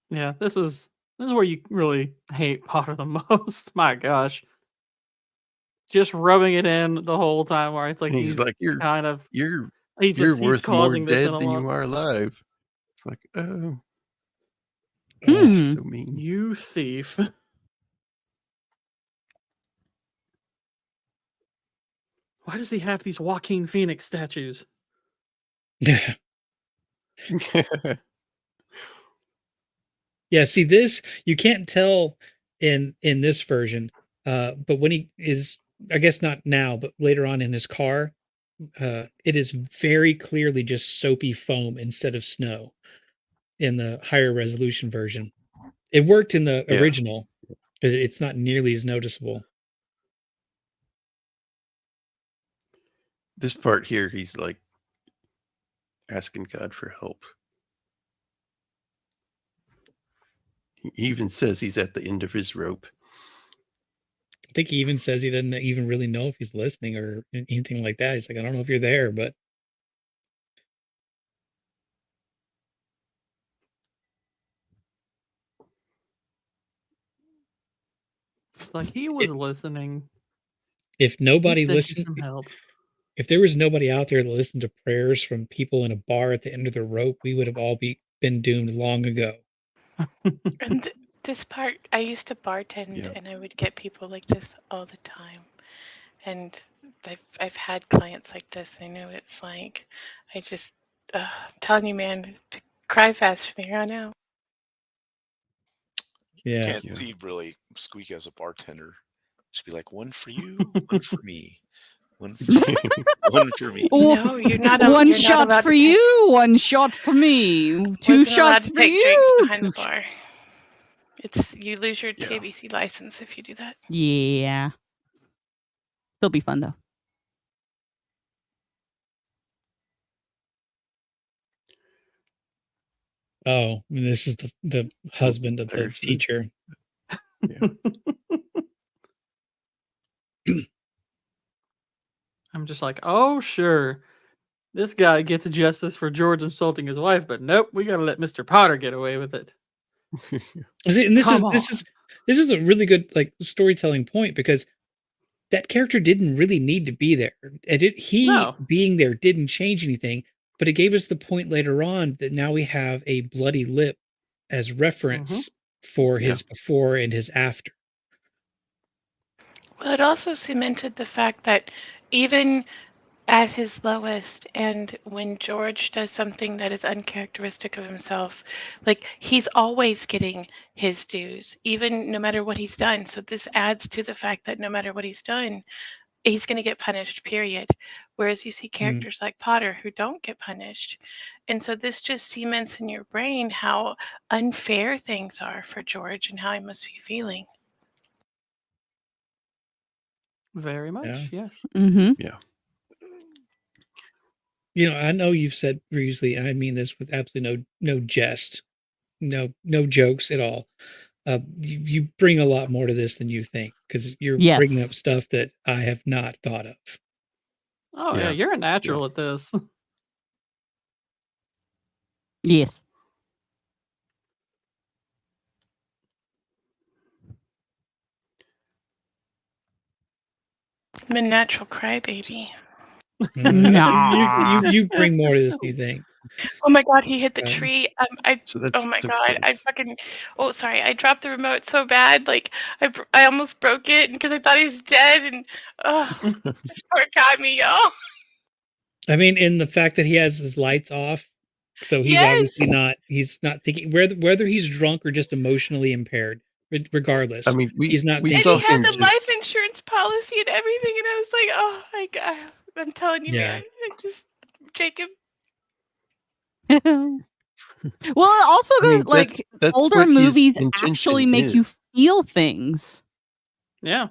Yeah, this is where you really hate Potter the most. My gosh. Just rubbing it in the whole time where it's like And he's he's like, kind of you're he's worth more causing this in dead a than lot. you are alive. It's like, oh, Hmm. so mean. You thief. Why does he have these Joaquin Phoenix statues? Yeah, see this, you can't tell in this version, but when he is, I guess not now, but later on in his car, it is very clearly just soapy foam instead of snow in the higher resolution version. It worked in the Yeah. original because it's not nearly as noticeable. This part here, he's like asking God for help. He even says he's at the end of his rope. I think he even says he doesn't even really know if he's listening or anything like that. He's like, I don't know if you're there, but It's like he was listening. if He nobody said, "Get listened, some help." if there was nobody out there to listen to prayers from people in a bar at the end of the rope, we would have all been doomed long ago. And this part, I used to bartend, Yeah. and I would get people like this all the time. And I've had clients like this. I know what it's like. I just, I'm telling you, man, cry fast from here on out. Yeah. Can't see really Squeak as a bartender. Just be like, one for you, one for me, one for you, one for me. No, you're not. One you're not shot allowed for to take- you, one shot for me, two wasn't allowed shots to for take drinks you. behind the bar. It's you lose your Yeah. TABC license if you do that. Yeah. Still be fun though. Oh, and this is the husband of the There's this. teacher. Yeah. I'm just like, oh sure, this guy gets justice for George insulting his wife, but nope, we gotta let Mr. Potter get away with it. See, and Come this is a really good like storytelling point because that character didn't really need to be there. No. Being there didn't change anything, but it gave us the point later on that now we have a bloody lip as reference for his before and his after. Well, it also cemented the fact that even at his lowest, and when George does something that is uncharacteristic of himself, like he's always getting his dues, even no matter what he's done. So this adds to the fact that no matter what he's done, he's going to get punished, period. Whereas you see characters like Potter who don't get punished. And so this just cements in your brain how unfair things are for George and how he must be feeling. Very much, Yeah. yes. Mm-hmm. Yeah. You know, I know you've said previously, and I mean this with absolutely no jest, no jokes at all. You bring a lot more to this than you think because you're bringing Yes. up stuff that I have not thought of. Oh yeah, Yeah. you're a natural at this. Yes. I'm a natural crybaby. Nah. You bring more to this than you think. Oh my god, he hit the tree. So that's Oh my so god, I sense. fucking. Oh, sorry, I dropped the remote so bad. Like I almost broke it because I thought he was dead. And oh, this poor got me, y'all. I mean, in the fact that he has his lights off, so he's Yes. obviously not. He's not thinking whether he's drunk or just emotionally impaired. Regardless, I mean, he's not. we And saw he had him the just. life insurance policy and everything, and I was like, oh my god, I'm telling you, Yeah. man, I just Jacob. Well, it also I mean, goes like that's older what his movies intention actually make you is. feel things. Yeah.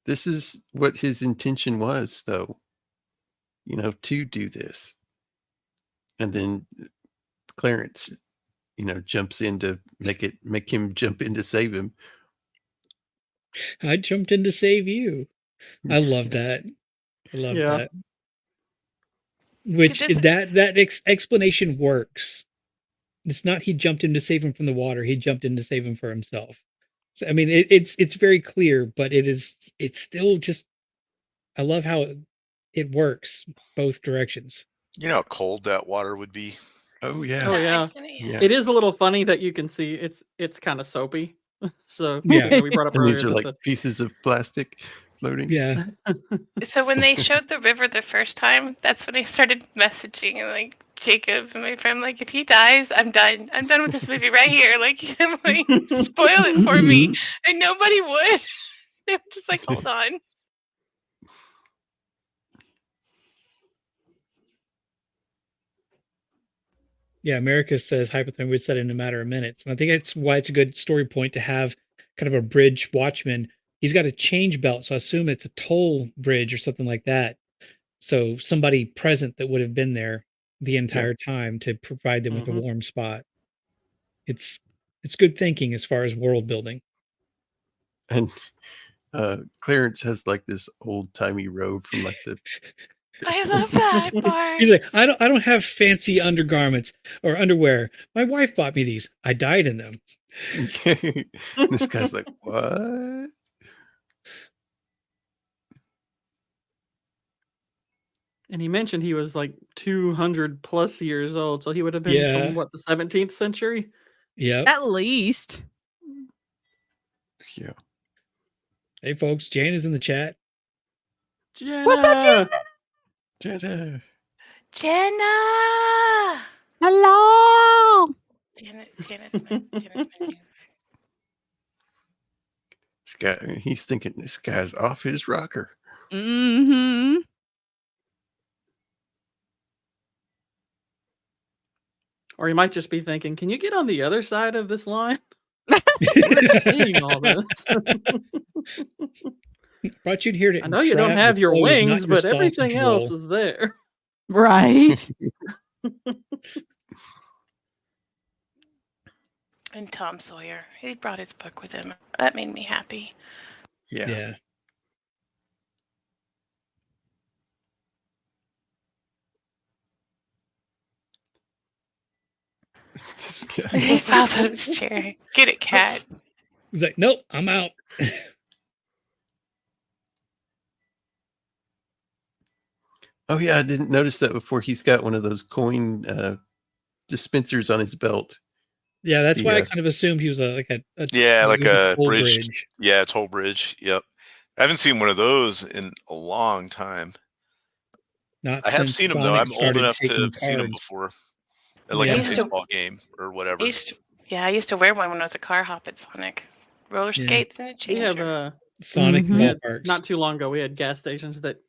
This is what his intention was, though. You know, to do this, and then Clarence, you know, jumps in to make him jump in to save him. I jumped in to save you. I love that. I love Yeah. that. Which that explanation works. It's not he jumped in to save him from the water. He jumped in to save him for himself. So, I mean, it's very clear, but it's still just. I love how it works both directions. You know how cold that water would be? Oh yeah. Oh yeah. Yeah. It is a little funny that you can see it's kind of soapy. So Yeah. we brought up And earlier these are that like the pieces of plastic. floating. Yeah. So when they showed the river the first time, that's when I started messaging like Jacob and my friend, like, if he dies, I'm done. I'm done with this movie right here. Like, I'm like, spoil it for me. And nobody would. They were just like, hold on. Yeah, America says hypothermia would set in a matter of minutes. And I think that's why it's a good story point to have kind of a bridge watchman. He's got a change belt, so I assume it's a toll bridge or something like that. So somebody present that would have been there the entire time to provide them with a warm spot. It's good thinking as far as world building. And Clarence has like this old timey robe from like the. I love that part. He's like, I don't have fancy undergarments or underwear. My wife bought me these. I died in them. This guy's like, what? And he mentioned he was like 200 plus years old, so he would have been from what, the 17th century? Yeah. At least. Yeah. Hey folks, Jan is in the chat. Jenna! What's up, Jenna? Jenna. Jenna! Hello! Jenna's He's thinking this guy's off his rocker. Mm-hmm. Or he might just be thinking, can you get on the other side of this line? We're seeing all this. Brought you here to. I know you don't have your wings, but everything else is there. Right. And Tom Sawyer. He brought his book with him. That made me happy. Yeah. This guy. He fell out of his chair. Get it, cat. He's like, nope, I'm out. Oh yeah, I didn't notice that before. He's got one of those coin dispensers on his belt. Yeah, that's why I kind of assumed he was like a bridge. Yeah, toll bridge. Yep. I haven't seen one of those in a long time. I have seen them though. I'm old enough to have seen them before. At like a baseball game or whatever. I used to wear one when I was a car hop at Sonic. Roller skates and a We have changer. Sonic ballparks. Not too long ago, we had gas stations that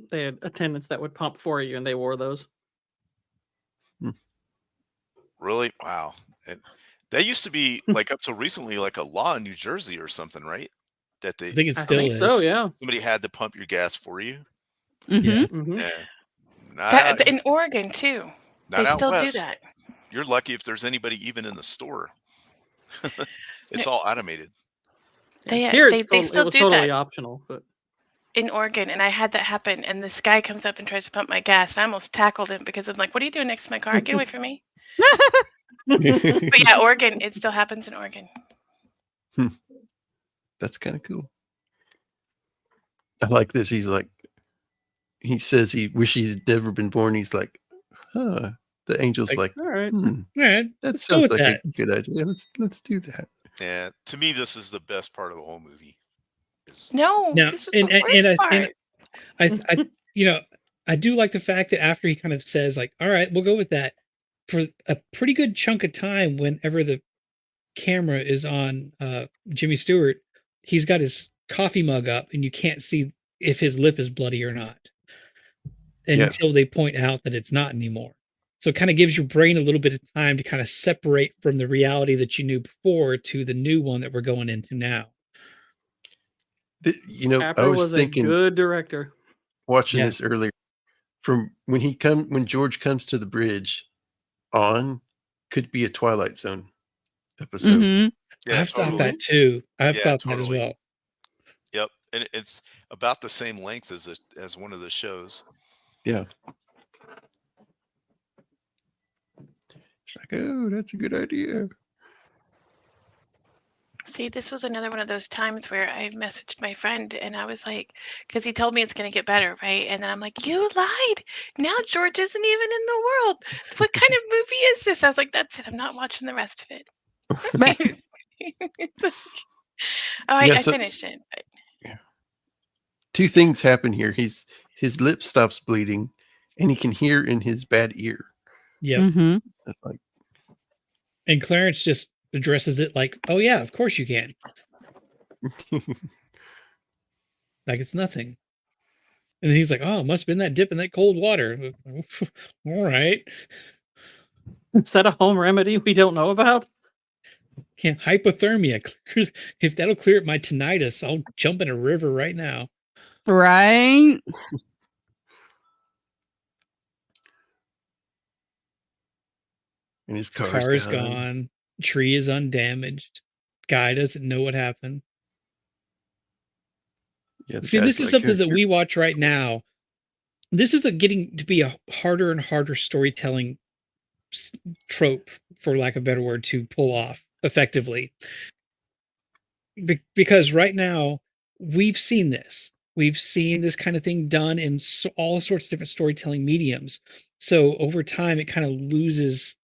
they had attendants that would pump for you, and they wore those. Really? Wow. That used to be like up to recently like a law in New Jersey or something, right? That they I think it still is. So, yeah. Somebody had to pump your gas for you. Mm-hmm. Yeah. In Oregon too. Not they out still west. do that. You're lucky if there's anybody even in the store. It's all automated. Here it was totally optional, but in Oregon, and I had that happen, and this guy comes up and tries to pump my gas, and I almost tackled him because I'm like, what are you doing next to my car? Get away from me. But yeah, Oregon, it still happens in Oregon. That's kind of cool. I like this. He's like, he says he wishes he'd never been born. He's like, huh. The angel's like, all right. All right, that sounds like a good idea. Let's do that. Yeah, to me, this is the best part of the whole movie. No, now, this is I do like the fact that after he kind of says like, all right, we'll go with that, for a pretty good chunk of time, whenever the camera is on Jimmy Stewart, he's got his coffee mug up and you can't see if his lip is bloody or not until they point out that it's not anymore. So it kind of gives your brain a little bit of time to kind of separate from the reality that you knew before to the new one that we're going into now. Capper I was thinking, a good director. Watching this earlier, from when George comes to the bridge on, could be a Twilight Zone episode. Mm-hmm. I've thought that too. I've thought that as well. Yep, and it's about the same length as one of the shows. Yeah. It's like, oh, that's a good idea. See, this was another one of those times where I messaged my friend and I was like, because he told me it's going to get better, right? And then I'm like, you lied. Now George isn't even in the world. What kind of movie is this? I was like, that's it. I'm not watching the rest of it. I finished it. But... two things happen here. His lip stops bleeding, and he can hear in his bad ear. Yep. Mm-hmm. That's like, And Clarence just addresses it like, "Oh yeah, of course you can." Like it's nothing. And then he's like, "Oh, it must have been that dip in that cold water." All right. Is that a home remedy we don't know about? Yeah, hypothermia. If that'll clear up my tinnitus, I'll jump in a river right now. Right. and his Car's gone. Tree is undamaged. Guy doesn't know what happened. Yeah, the See, guy's this is like, something that we watch right now. This is getting to be a harder and harder storytelling trope, for lack of a better word, to pull off effectively. Because right now, we've seen this. We've seen this kind of thing done in all sorts of different storytelling mediums. So over time, it kind of loses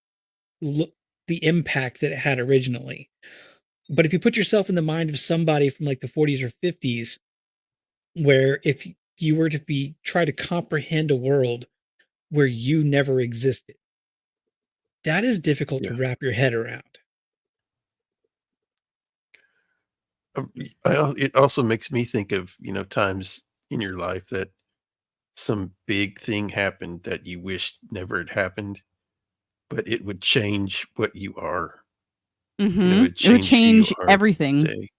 the impact that it had originally. But if you put yourself in the mind of somebody from like the 40s or 50s, where if you were to try to comprehend a world where you never existed, that is difficult to wrap your head around. It also makes me think of, times in your life that some big thing happened that you wished never had happened, but it would change what you are. Mm-hmm. It It would who you change are everything. today.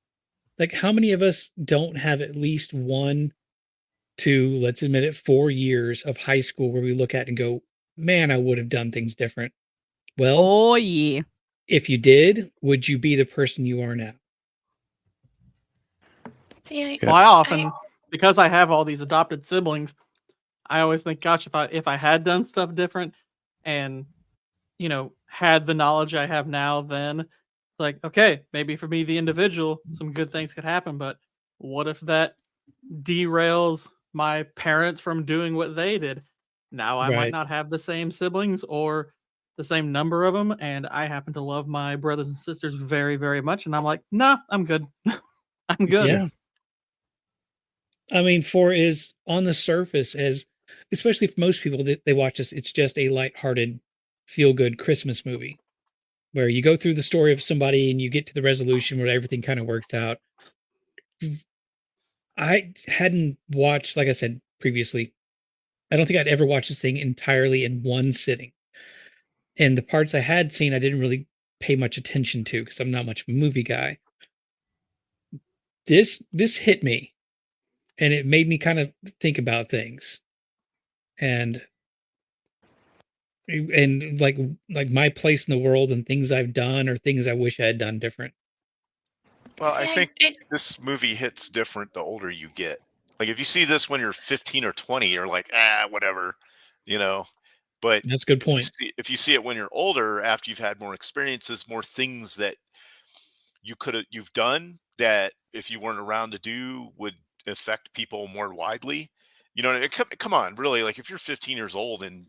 Like, how many of us don't have at least 1 to, let's admit it, 4 years of high school where we look at and go, man, I would have done things different? Well, Oh yeah. if you did, would you be the person you are now? See, Well, I often, because I have all these adopted siblings, I always think, gosh, if I had done stuff different and, had the knowledge I have now, then it's like, okay, maybe for me, the individual, some good things could happen. But what if that derails my parents from doing what they did? Now I might Right. not have the same siblings or the same number of them. And I happen to love my brothers and sisters very, very much. And I'm like, nah, I'm good. I'm good. Yeah. I mean, for is on the surface, as especially for most people that they watch this, it's just a lighthearted, feel good Christmas movie where you go through the story of somebody and you get to the resolution where everything kind of works out. I hadn't watched, like I said previously, I don't think I'd ever watched this thing entirely in one sitting. And the parts I had seen, I didn't really pay much attention to because I'm not much of a movie guy. This hit me, and it made me kind of think about things, and like my place in the world and things I've done or things I wish I had done different. Well, I think this movie hits different the older you get. Like if you see this when you're 15 or 20, you're like, whatever, you know. But That's a good point. if you see it when you're older, after you've had more experiences, more things that you've done that if you weren't around to do would affect people more widely. Come on, really, like if you're 15 years old and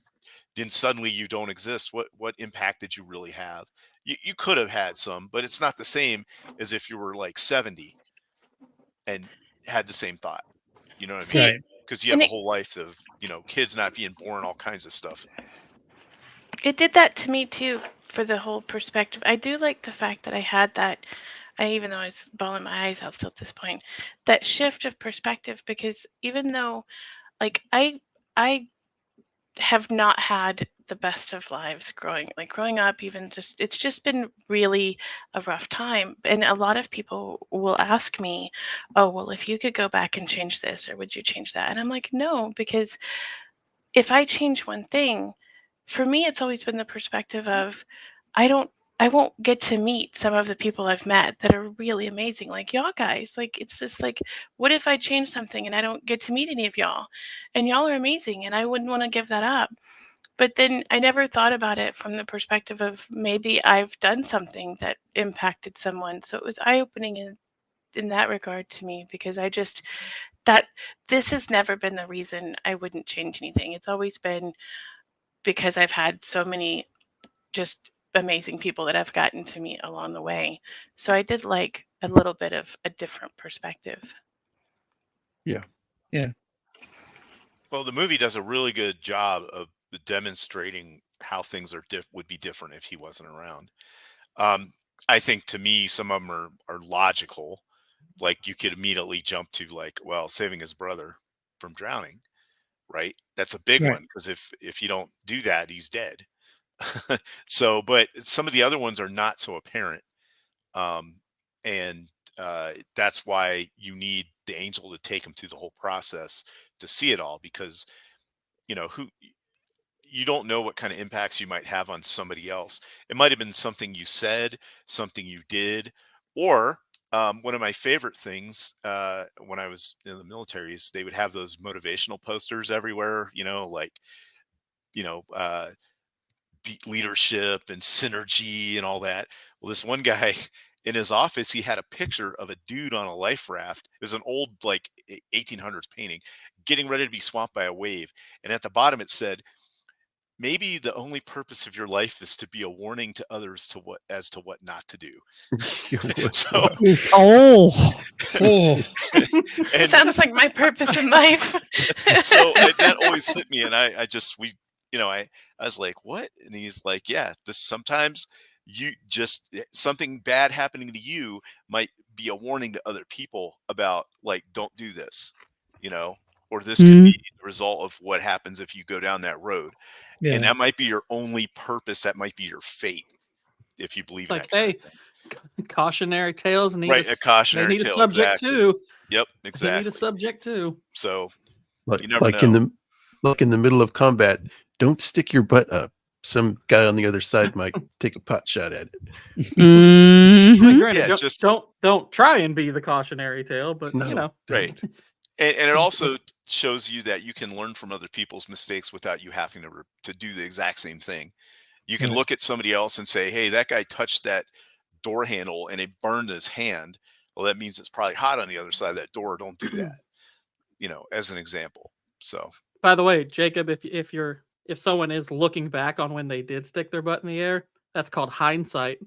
then suddenly you don't exist, what impact did you really have? You could have had some, but it's not the same as if you were like 70 and had the same thought. You know what I mean? Right. Because you have a whole life of kids not being born, all kinds of stuff. It did that to me too, for the whole perspective. I do like the fact that I had that, even though I was bawling my eyes out still at this point, that shift of perspective, because even though, like, I have not had the best of lives growing up, even just, it's just been really a rough time. And a lot of people will ask me, oh, well, if you could go back and change this, or would you change that? And I'm like, no, because if I change one thing, for me, it's always been the perspective of I won't get to meet some of the people I've met that are really amazing, like y'all guys. Like, it's just like, what if I change something and I don't get to meet any of y'all? And y'all are amazing, and I wouldn't want to give that up. But then I never thought about it from the perspective of maybe I've done something that impacted someone. So it was eye-opening in that regard to me, because I just, that this has never been the reason I wouldn't change anything. It's always been because I've had so many just amazing people that I've gotten to meet along the way. So I did like a little bit of a different perspective. Yeah. Yeah. Well, the movie does a really good job of demonstrating how things would be different if he wasn't around. Um, I think to me, some of them are logical. Like you could immediately jump to like, well, saving his brother from drowning, right? That's a big Right. one because if you don't do that, he's dead. So, but some of the other ones are not so apparent, um, and that's why you need the angel to take him through the whole process to see it all because who you don't know what kind of impacts you might have on somebody else. It might have been something you said, something you did, or one of my favorite things when I was in the military is they would have those motivational posters everywhere. Like you know, uh, leadership and synergy and all that. Well, this one guy in his office, he had a picture of a dude on a life raft. It was an old like 1800s painting, getting ready to be swamped by a wave, and at the bottom it said, maybe the only purpose of your life is to be a warning to others to what not to do. So Wow. Oof. Oh. Oh. and Sounds like my purpose in life. so that always hit me, and I just I was like, what? And he's like, yeah, this sometimes you just something bad happening to you might be a warning to other people about like, don't do this, or this could Mm. be the result of what happens if you go down that road. And Yeah. that might be your only purpose. That might be your fate if you believe It's in like, that kind of hey, thing. cautionary tales need Right. A they cautionary need a tale. subject Exactly. too. Yep. They need a Exactly. subject too. So Like you never like in know. the middle of combat, don't stick your butt up. Some guy on the other side might take a pot shot at it. I mean, Mhm. granted, Yeah. Just don't try and be the cautionary tale, but No, right. don't. And it also shows you that you can learn from other people's mistakes without you having to do the exact same thing. You can Right. look at somebody else and say, hey, that guy touched that door handle and it burned his hand. Well, that means it's probably hot on the other side of that door. Don't do that, as an example. So by the way, Jacob, if someone is looking back on when they did stick their butt in the air, that's called hindsight.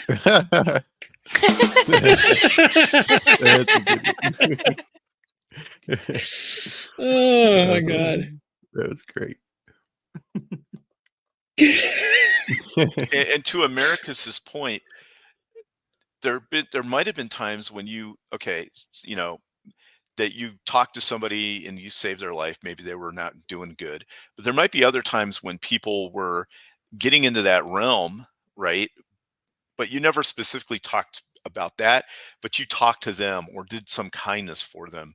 That's a good one. Oh my Uh, god. that was great. and to Americus's point, there might have been times when that you talk to somebody and you save their life. Maybe they were not doing good, but there might be other times when people were getting into that realm, right? But you never specifically talked about that, but you talked to them or did some kindness for them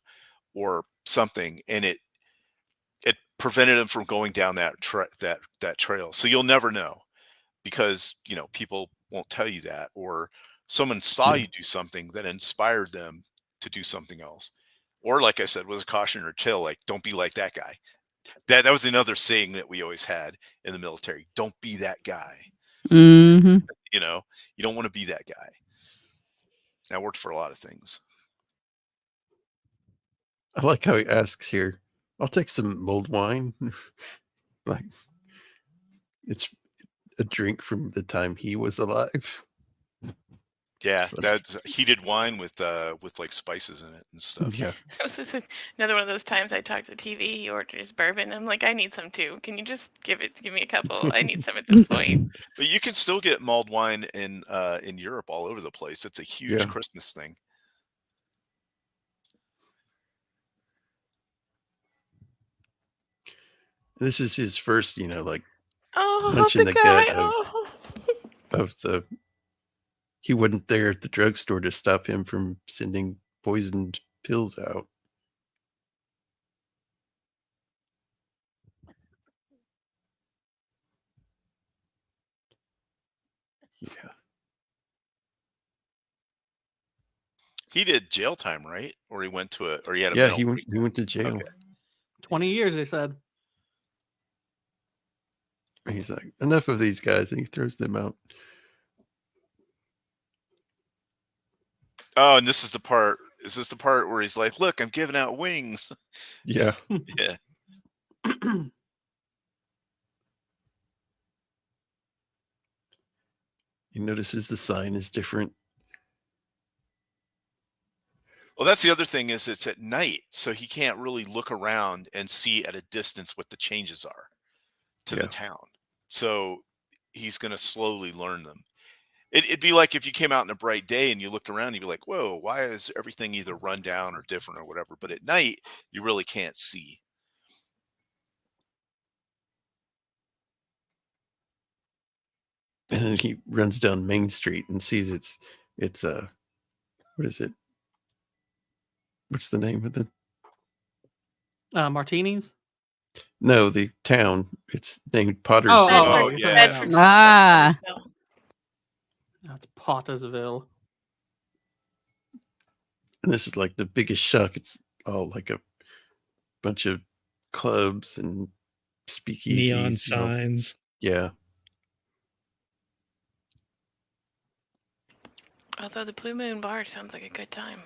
or something, and it prevented them from going down that trail. So you'll never know because people won't tell you that, or someone saw Yeah. you do something that inspired them to do something else, or like I said, was a cautionary tale, like don't be like that guy. That was another saying that we always had in the military: don't be that guy. Mhm. You don't want to be that guy. That worked for a lot of things. I like how he asks here, I'll take some mulled wine. Like it's a drink from the time he was alive. Yeah, Funny. that's heated wine with like spices in it and stuff. Yeah. This is another one of those times I talked to the TV. He orders bourbon. I'm like, I need some too. Can you just give me a couple? I need some at this point. But you can still get mulled wine in Europe all over the place. It's a huge Yeah. Christmas thing. This is his first, like Oh, punch in the the guy. gut Oh. of the he wasn't there at the drugstore to stop him from sending poisoned pills out. Yeah. He did jail time, right? Or he had a Yeah, mental he breakdown. went to jail. Okay. 20 years, they said. He's like, enough of these guys, and he throws them out. Oh, and this is the part. Is this the part where he's like, "Look, I'm giving out wings." Yeah. Yeah. He notices the sign is different. Well, that's the other thing is it's at night, so he can't really look around and see at a distance what the changes are to the town. So he's going to slowly learn them. It'd be like if you came out in a bright day and you looked around, you'd be like, whoa, why is everything either run down or different or whatever? But at night, you really can't see. And then he runs down Main Street and sees it's what is it? What's the name of the Martinis? No, the town. It's named Pottersville. Oh, yeah. Ah. That's Pottersville. And this is like the biggest shock. It's all like a bunch of clubs and speakeasies. Neon signs. Yeah. Although the Blue Moon Bar sounds like a good time.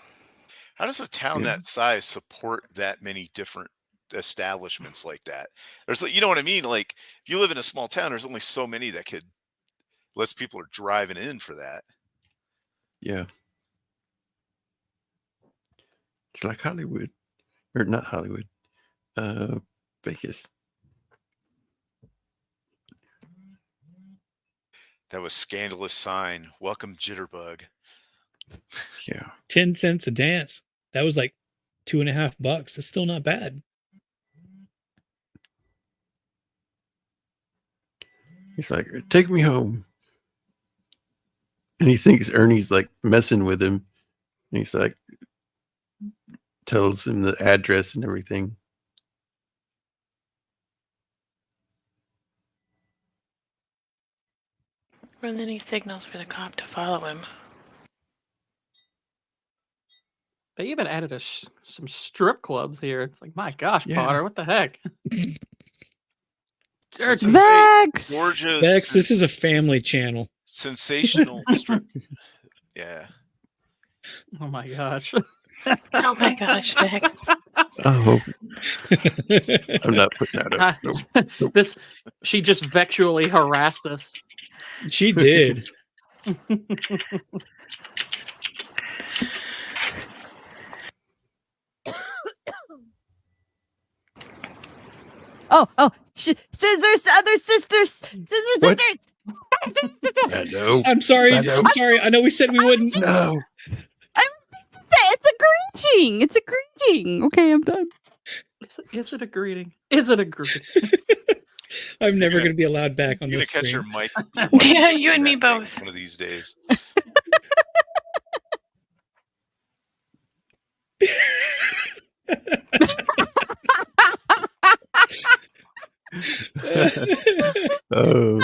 How does a town that size support that many different establishments like that? There's, you know what I mean? Like, if you live in a small town, there's only so many that could, less people are driving in for that. Yeah. It's like Hollywood. Or not Hollywood. Vegas. That was scandalous sign. Welcome, Jitterbug. Yeah. 10 cents a dance. That was like $2.50. That's still not bad. He's like, take me home. And he thinks Ernie's like messing with him. And he's like, tells him the address and everything. And then he signals for the cop to follow him. They even added some strip clubs here. It's like, my gosh, Yeah. Potter, what the heck? Vex! Gorgeous. Vex, this is a family channel. Sensational strip. Yeah. Oh my gosh. Oh my gosh, Vex. Oh. I'm not putting that up. Nope. This, she just vexually harassed us. She did. Oh, scissors, other sisters, scissors, What? scissors. I know. I'm sorry. I know. I'm sorry. I know we said we wouldn't. No. It's a greeting. It's a greeting. Okay, I'm done. Is it a greeting? Is it a greeting? I'm never going to be allowed back on You're this going to catch screen. your mic. Yeah, you and me both. One of these days. Oh.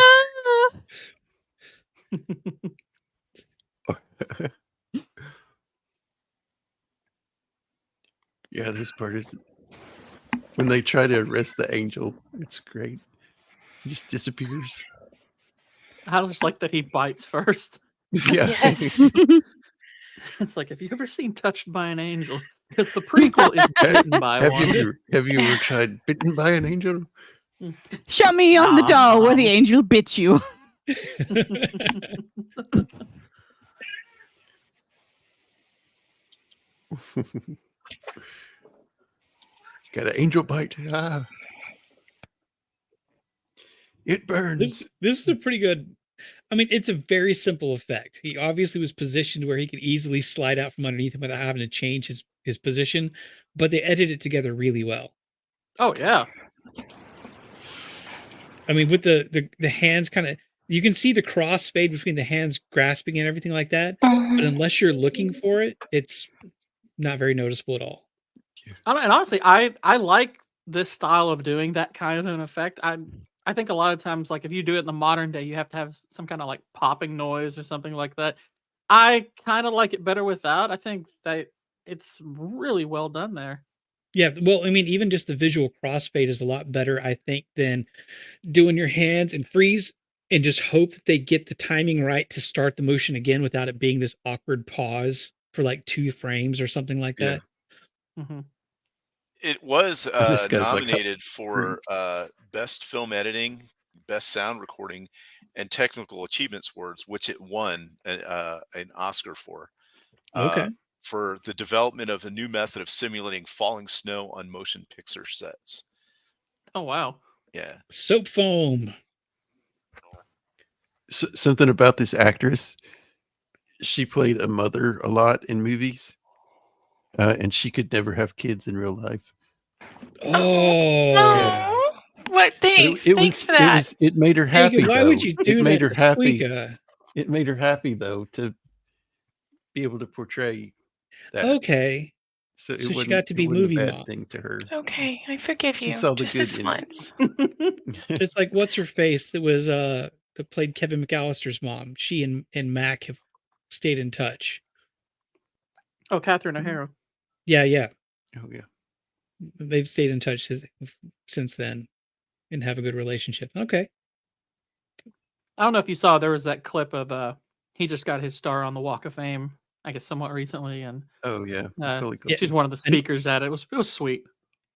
Yeah, this part is when they try to arrest the angel. It's great. He just disappears. I just like that he bites first. Yeah. It's like, have you ever seen Touched by an Angel? Because the prequel is Bitten by one. Have you ever tried Bitten by an Angel? Show me on the doll where the angel bit you. Got an angel bite. Ah. It burns. This is a pretty good. I mean, it's a very simple effect. He obviously was positioned where he could easily slide out from underneath him without having to change his position, but they edited it together really well. Oh yeah. I mean, with the hands kind of, you can see the crossfade between the hands grasping and everything like that, but unless you're looking for it, it's not very noticeable at all. And honestly, I like this style of doing that kind of an effect. I think a lot of times, like if you do it in the modern day, you have to have some kind of like popping noise or something like that. I kind of like it better without. I think that it's really well done there. Yeah, well, I mean, even just the visual crossfade is a lot better, I think, than doing your hands and freeze and just hope that they get the timing right to start the motion again without it being this awkward pause for like 2 frames or something like that. Mm-hmm. It was This guy's like, nominated for Best Film Editing, Best Sound Recording, and Technical Achievements Awards, which it won an Oscar for. Okay. for the development of a new method of simulating falling snow on motion picture sets. Oh wow. Yeah. Soap foam. Something about this actress. She played a mother a lot in movies, and she could never have kids in real life. Oh. What? But Thanks. Thanks for that. it made her Hey, happy why though. would you It do made that her to happy. Squeaka? It made her happy though to be able to portray that. Okay. So it So she wasn't got to it be wasn't a movie bad mom. thing to her. Okay, I forgive She you. saw the Just good this in once. it. It's like what's her face that was that played Kevin McAllister's mom. She and Mac have stayed in touch. Oh, Catherine O'Hara. Yeah, yeah. Oh yeah. They've stayed in touch since then and have a good relationship. Okay. I don't know if you saw, there was that clip of he just got his star on the Walk of Fame, I guess somewhat recently, and Oh yeah. Macaulay Yeah. she's Culkin. one of the speakers at it. It was sweet.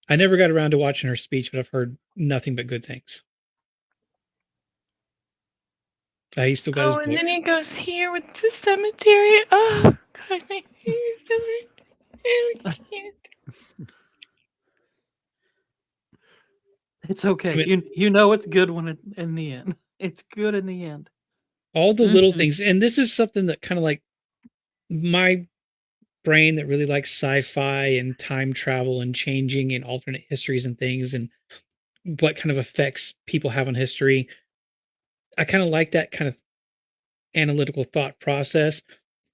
I never got around to watching her speech, but I've heard nothing but good things. He still got his Oh, and book. then he goes here with the cemetery. Oh, God, my hair is so cute. It's okay. I mean, You know it's good when it in the end. It's good in the end. all the little Mhm. things, and this is something that kind of like my brain that really likes sci-fi and time travel and changing and alternate histories and things and what kind of effects people have on history. I kind of like that kind of analytical thought process,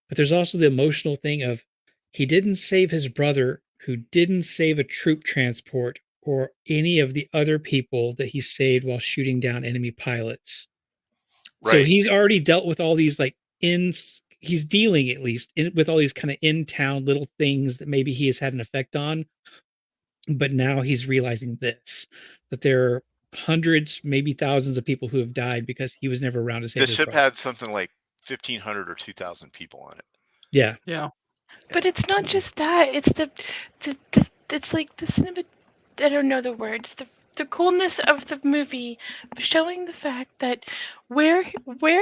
but there's also the emotional thing of he didn't save his brother, who didn't save a troop transport or any of the other people that he saved while shooting down enemy pilots. So Right. he's already dealt with all these he's dealing at least with all these kind of in town little things that maybe he has had an effect on. But now he's realizing that there are hundreds, maybe thousands of people who have died because he was never around to save The his ship brother. had something like 1,500 or 2,000 people on it. Yeah. Yeah. But it's not just that. It's the it's like the cinema. I don't know the words. The coolness of the movie, showing the fact that where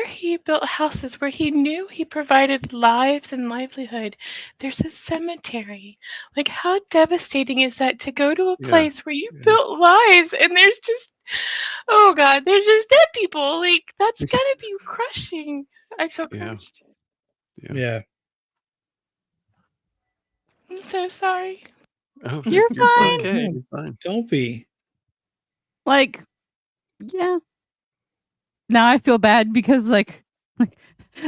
he built houses, where he knew he provided lives and livelihood, there's a cemetery. Like how devastating is that to go to a Yeah. place where you Yeah. built lives and there's just oh God, there's just dead people. Like that's gotta be crushing. I feel Yeah. crushed. Yeah. Yeah. I'm so sorry. Oh, You're you're fine. fine. Okay. You're fine. Don't be. Like, yeah. Now I feel bad because like I'm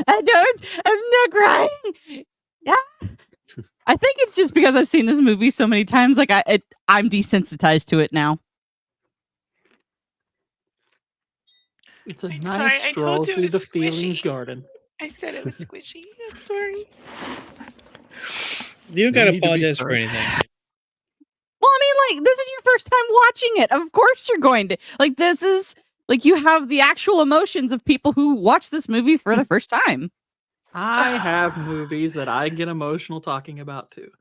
not crying. Yeah. I think it's just because I've seen this movie so many times. Like I'm desensitized to it now. It's a I'm nice sorry. I stroll told you it through the was feelings squishy. garden. I said it was squishy. I'm sorry. You don't No gotta need to be apologize for sorry. anything. Well, I mean, like, this is your first time watching it. Of course you're going to. Like, this is, like, you have the actual emotions of people who watch this movie for the first time. I have movies that I get emotional talking about too.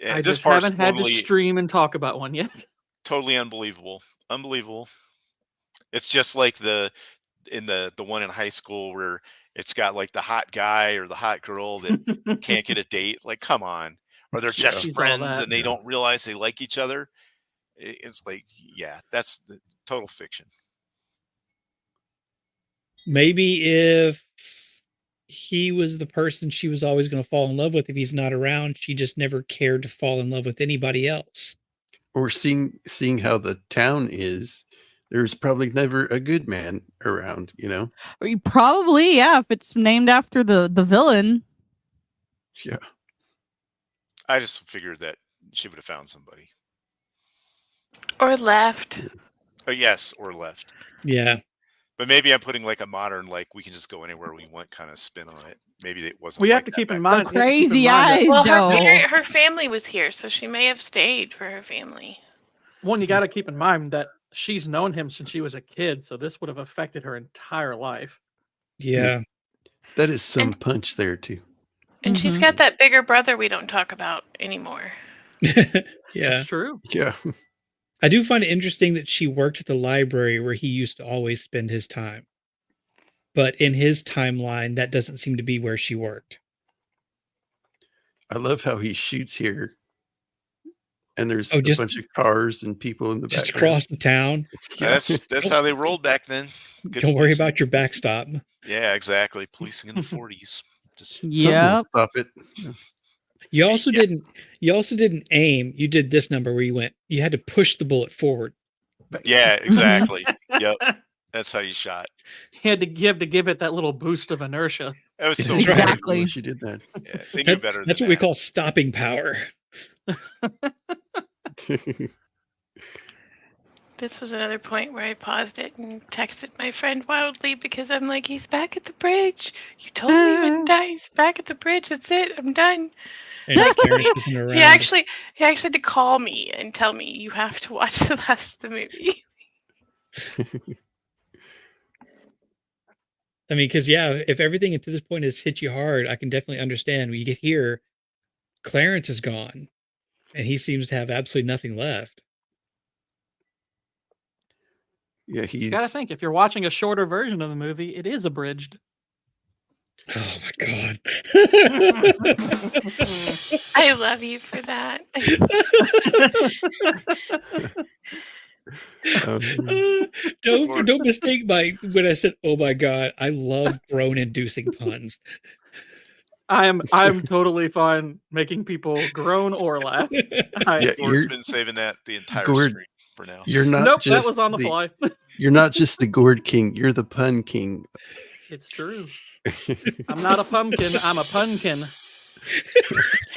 Yeah, I this just part's haven't had to totally stream and talk about one yet. totally unbelievable. Unbelievable. It's just like the one in high school where it's got like the hot guy or the hot girl that can't get a date. Like, come on. Or they're Yeah. just She's all friends that. and they Yeah. don't realize they like each other. It's like, yeah, that's the total fiction. Maybe if he was the person she was always going to fall in love with, if he's not around, she just never cared to fall in love with anybody else. Or seeing how the town is, there's probably never a good man around, you know? Or you probably, yeah, if it's named after the villain. Yeah. I just figured that she would have found somebody. Or left. Oh, yes, or left. Yeah. But maybe I'm putting like a modern, like we can just go anywhere we want kind of spin on it. Maybe it wasn't. We like have to that keep in back mind. The you have to keep in crazy mind that- eyes, Well, though. her family was here, so she may have stayed for her family. One, you got to keep in mind that she's known him since she was a kid, so this would have affected her entire life. Yeah. That is some punch there too. And she's got that bigger brother we don't talk about anymore. Yeah. That's true. Yeah. I do find it interesting that she worked at the library where he used to always spend his time. But in his timeline, that doesn't seem to be where she worked. I love how he shoots here, and there's Oh, a just bunch of cars and people in the just background. across the town. Yeah. That's how they rolled back then. Good Don't worry policing. about your backstop. Yeah, exactly. Policing in the 40s. Just Something Yep. will stop it. You also Yeah. didn't aim. You did this number where you had to push the bullet forward. Yeah, exactly. Yep. That's how you shot. You have to give it that little boost of inertia. That was It so didn't good. work Exactly. unless you did that. Yeah, they knew better That's than what we that. call stopping power. This was another point where I paused it and texted my friend wildly because I'm like, he's back at the bridge. You told me he wouldn't die. He's back at the bridge. That's it. I'm done. And Like, Clarence isn't around. He actually had to call me and tell me you have to watch the rest of the movie. I mean, because if everything to this point has hit you hard, I can definitely understand. When you get here, Clarence is gone, and he seems to have absolutely nothing left. Yeah, You gotta he's think, if you're watching a shorter version of the movie, it is abridged. Oh my god! I love you for that. Don't mistake when I said, "Oh my god," I love groan-inducing puns. I'm totally fine making people groan or laugh. Yeah, Gord's been saving that the entire Gourd, stream for now. You're not Nope, just that was on the fly. You're not just the Gourd King, you're the pun king. It's true. I'm not a pumpkin, I'm a punkin.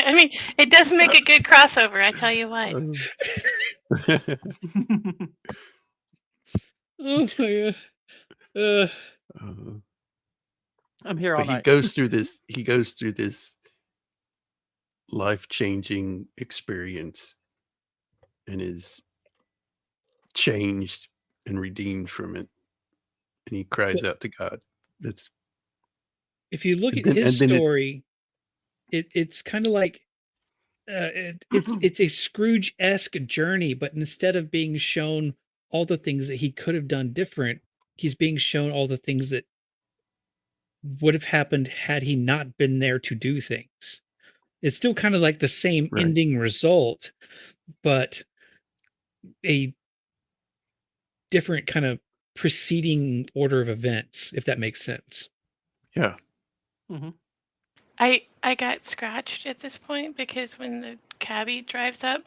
I mean, it does make a good crossover, I tell you what. Oh my god. I'm here all But he night. goes through this life-changing experience and is changed and redeemed from it. And he cries out to God. That's If you look And at then- his and then it- story, it's kind of like it's a Scrooge-esque journey, but instead of being shown all the things that he could have done different, he's being shown all the things that would have happened had he not been there to do things. It's still kind of like the same Right. ending result, but a different kind of preceding order of events, if that makes sense. yeah. I got scratched at this point because when the cabbie drives up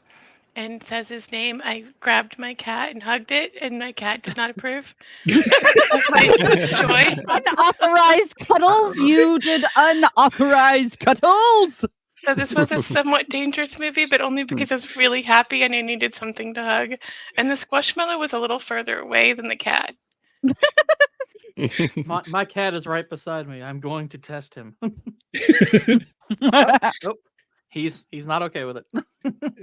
and says his name, I grabbed my cat and hugged it, and my cat did not approve of my joy. Unauthorized cuddles. You did unauthorized cuddles. So this was a somewhat dangerous movie, but only because I was really happy and I needed something to hug. And the squishmallow was a little further away than the cat. My cat is right beside me. I'm going to test him. Nope. He's not okay with it.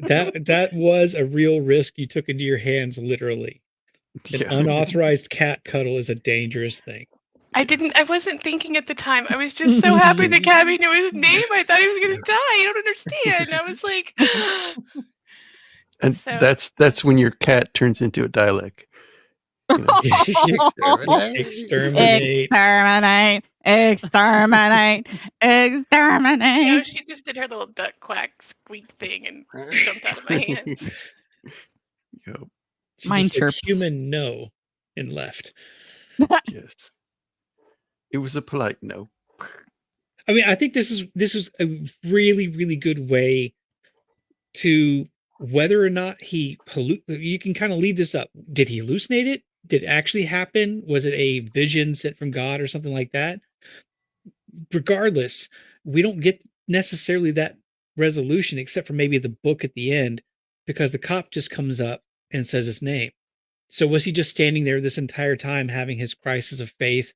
That was a real risk you took into your hands, literally. An Yeah. unauthorized cat cuddle is a dangerous thing. I wasn't thinking at the time. I was just so happy the cabbie knew his name. I thought he was gonna die. I don't understand. I was like And So- that's when your cat turns into a dialect. You know, exterminate. Exterminate. Exterminate. Exterminate. you Exterminate. know, she just did her little duck quack squeak thing and jumped out of my hand. Yep, She Mine just said chirps. human no and left. yes. It was a polite no. I mean, I think this is a really, really good way to whether or not you can kind of leave this up. Did he hallucinate it? Did it actually happen? Was it a vision sent from God or something like that? Regardless, we don't get necessarily that resolution except for maybe the book at the end, because the cop just comes up and says his name. So was he just standing there this entire time having his crisis of faith,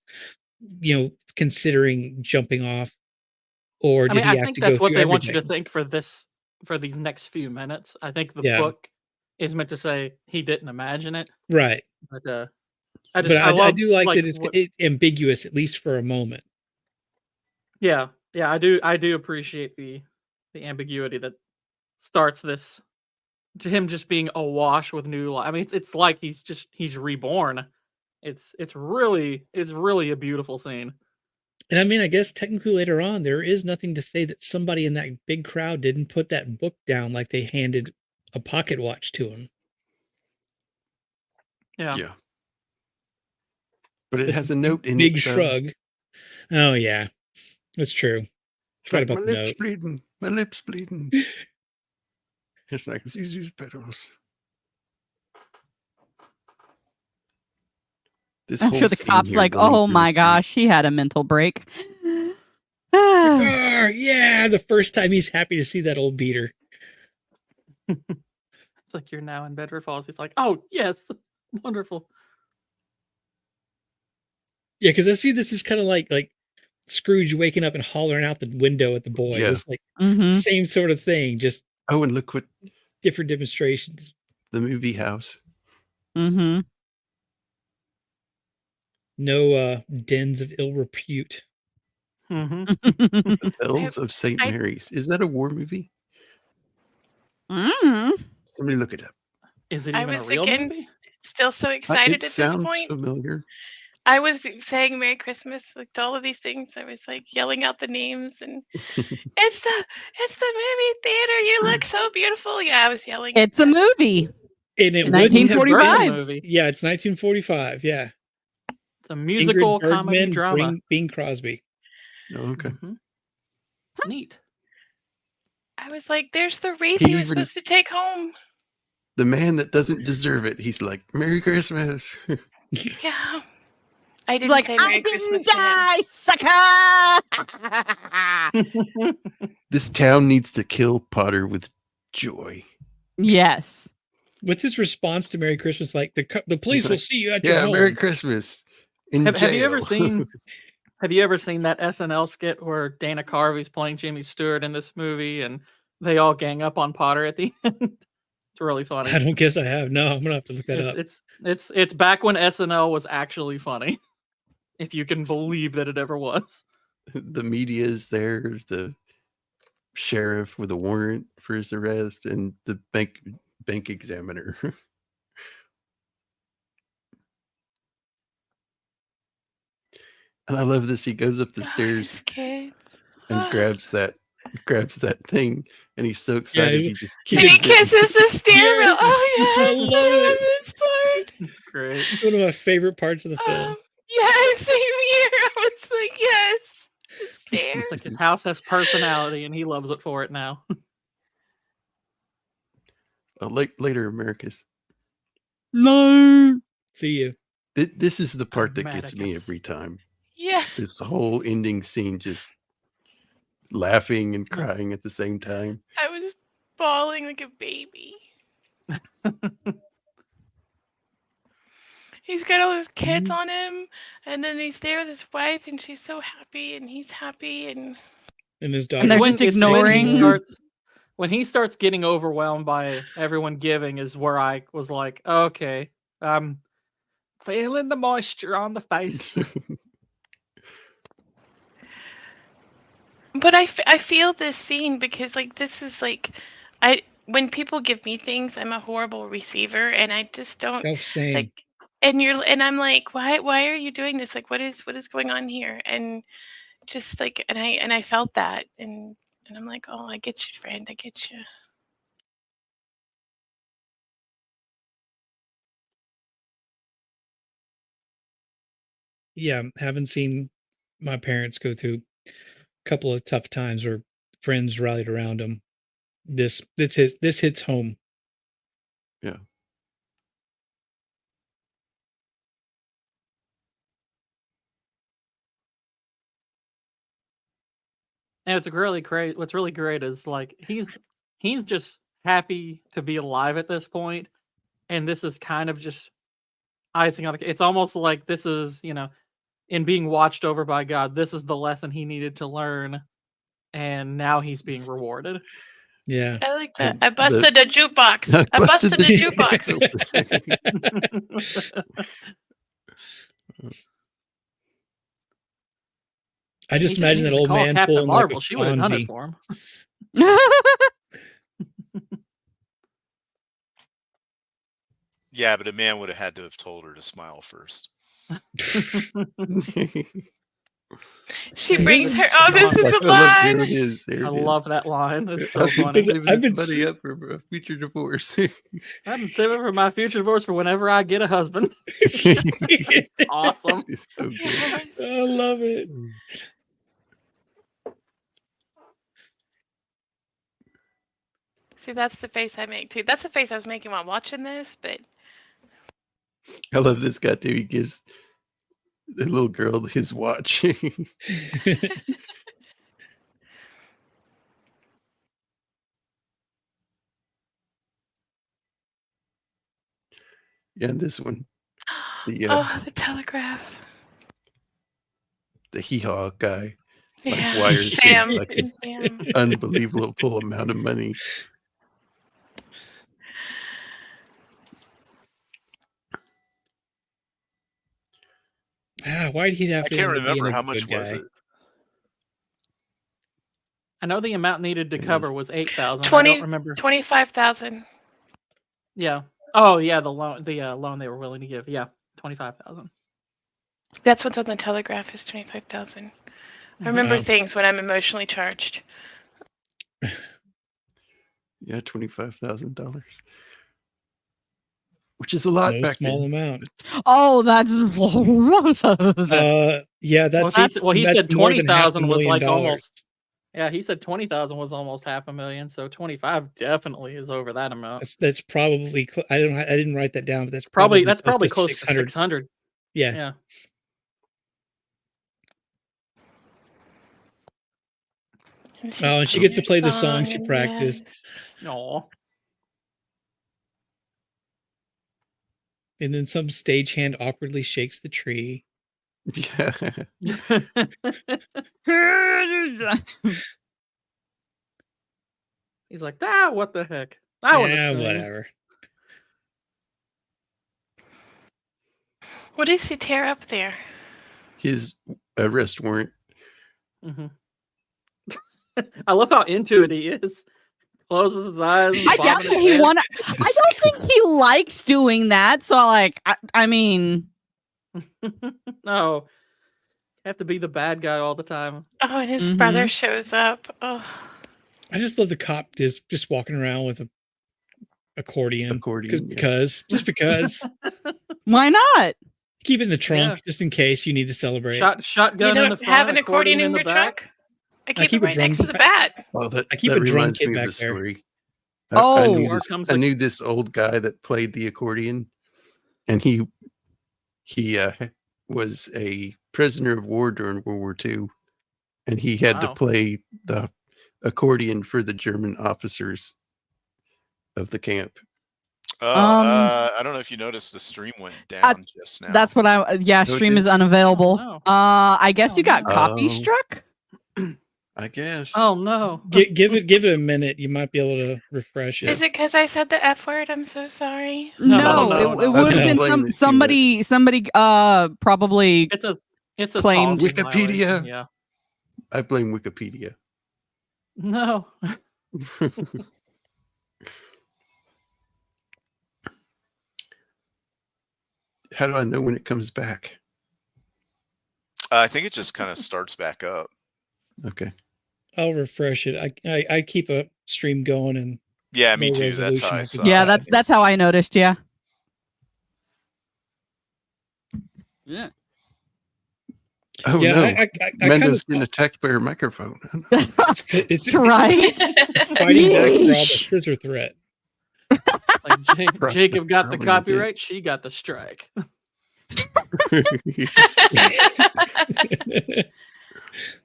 considering jumping off? Or did he I have think to go that's what through they want you to everything? think for these next few minutes. I think the Yeah. book is meant to say he didn't imagine it, Right. but I love, do like that what- it's ambiguous, at least for a moment. yeah, I do appreciate the ambiguity that starts this to him just being awash with new life. I mean, it's like he's reborn. It's really a beautiful scene. And I mean, I guess technically later on, there is nothing to say that somebody in that big crowd didn't put that book down like they handed a pocket watch to him. Yeah. Yeah. But it That's has a note in big it. shrug. Oh, yeah. That's true. It's Forgot like, my about the lips note. bleeding. My lips bleeding. It's like Zuzu's petals. This I'm whole sure the scene cop's here like, going oh through my the street- gosh, he had a mental break. Oh, yeah. The first time he's happy to see that old beater. It's like you're now in Bedford Falls. He's like, oh yes, wonderful. Yeah, because I see this is kind of like Scrooge waking up and hollering out the window at the boy. Yeah. It's like Mm-hmm. same sort of thing, just Oh, and look what different demonstrations. the movie house. Mm-hmm. No dens of ill repute. Mm-hmm. The Bells of St. I- Mary's. Is that a war movie? Mm-hmm. Somebody look it up. Is it I even a was real again movie? still so excited It at this sounds point. familiar. I was saying Merry Christmas, like to all of these things. I was like yelling out the names, and it's the movie theater. You look so beautiful. Yeah, I was yelling. It's a movie. And it It wouldn't wouldn't have been a 1945. movie. Yeah, it's 1945. Yeah. It's a musical Ingrid comedy Bergman, drama. Bing Crosby. Oh, okay. Mhm. Neat. I was like, "There's the wreath He he was even- supposed to take home." The man that doesn't deserve it. He's like, Merry Christmas. Yeah, I He's didn't like, say I Merry didn't Christmas die, sucker. This town needs to kill Potter with joy. Yes. What's his response to Merry Christmas? Like the police will like, see you at your Yeah, home. Merry Christmas. In Have you ever jail. seen? Have you ever seen that SNL skit where Dana Carvey's playing Jimmy Stewart in this movie, and they all gang up on Potter at the end? It's really funny. I don't guess I have. No, I'm gonna have to look that up. It's back when SNL was actually funny, if you can believe that it ever was. The media is there, the sheriff with a warrant for his arrest, and the bank examiner. And I love this. He goes up the stairs kids. and grabs that thing, and he's so Yeah, excited he just he And he kisses it. kisses the steering wheel. Yes, Oh yes, I love it. this part. Great. It's one of my favorite parts of the film. Yes, same here. I was like, yes, the stairs. It's like his house has personality, and he loves it for it now. Later, Americus. No. See you. This is the part that gets me Dramaticus. every time. Yeah. This whole ending scene, just laughing and crying at the same time. I was bawling like a baby. He's got all his kids on him, and then he's there with his wife, and she's so happy, and he's happy, and And his daughter. And they're When- just it's when ignoring. when he starts getting overwhelmed by everyone giving is where I was like, okay, I'm feeling the moisture on the face. but I feel this scene because like this is like when people give me things, I'm a horrible receiver, and I just don't Self-same. like. And I'm like, why are you doing this? Like, what is going on here? And just like, and I felt that, and I'm like, oh, I get you, friend, I get you. Yeah, haven't seen my parents go through a couple of tough times where friends rallied around them. This hits home. Yeah. And it's really great. What's really great is like he's just happy to be alive at this point, and this is kind of just icing on the cake. It's almost like this is, in being watched over by God, this is the lesson he needed to learn, and now he's being rewarded. Yeah. I like that. And I busted the jukebox. I busted the jukebox. I just He imagine that needed to old call man Captain pulling Marvel. like a She would have done it Fonzie. for him. Yeah, but a man would have had to have told her to smile first. She And brings this- her. Oh, this Like, is a Oh, look, there line. it is. There I it is. love that line. It's so I've been funny. saving I've this been money s- up for a future divorce. I've been saving for my future divorce for whenever I get a husband. Awesome. It's so good. Yes. I love it. See, that's the face I make too. That's the face I was making while watching this, but I love this guy too. He gives the little girl his watch. Yeah, and this one, oh, the telegraph. the hee-haw guy Yeah. wires Sam. like an Sam. unbelievable amount of money. Why did he have I to can't end up being remember a how much good was guy? it. I know the amount needed to Yeah. cover was 8,000. I 20 don't remember. 25,000. Yeah. Oh yeah, the loan they were willing to give. Yeah, 25,000. That's what's on the telegraph is 25,000. I remember Wow. things when I'm emotionally charged. Yeah, $25,000, which is a lot No back small then. amount. Oh, that's Yeah, Well, that's he that's said more than half a 20,000 was million like dollars. almost. Yeah, he said 20,000 was almost $500,000. So 25 definitely is over that amount. That's probably. I didn't write that down, but that's Probably probably close to 600. Yeah. Yeah. she's Oh, and she playing gets to her play the song she and practiced, No. and then some stagehand awkwardly shakes the tree. Yeah. He's like, what the heck? I want to Yeah, sing. whatever. What does he tear up there? His arrest warrant. Mhm. I love how into it he is. Closes his eyes. and I doubt bobbing his that he head. wanna. I don't think he likes doing that. So, like, I mean, No. Have to be the bad guy all the time. Oh, and his brother shows up. Oh, I just love the cop just walking around with a accordion. Accordion, yeah. Just because. why not? Keep it in the trunk Yeah. just in case you need to celebrate. Shotgun you in the don't front, have an accordion in the your back. trunk? I keep keep it a right drum next to the kit. bat. Oh, that I keep that a drum reminds kit me of back the there. story. Oh. Or comes I the- knew this old guy that played the accordion, and he was a prisoner of war during World War II, and he had to Wow. play the accordion for the German officers of the camp. I don't know if you noticed the stream went down just now. That's what No, it stream is didn't. unavailable. Oh, no. I guess you got no. copy Oh. struck. I guess. Oh no. Give it a minute. You might be able to refresh Yeah. it. Is it because I said the F word? I'm so sorry. No, it no. would have Okay. been Blame this too somebody probably It's a Claimed. policy Wikipedia. violation, Yeah. I blame Wikipedia. No. How do I know when it comes back? I think it just kind of starts back up. Okay. I'll refresh it. I keep a stream going and Yeah, me Low too. That's how resolution, I I saw could- yeah, it. that's how I noticed. Yeah. Yeah. Oh yeah, no. I kind Mendo's of getting attacked by her microphone. it's Right. It's fighting back for all the Yeesh. scissor threat. Like Right, Jacob got the probably was it. copyright, she got the strike.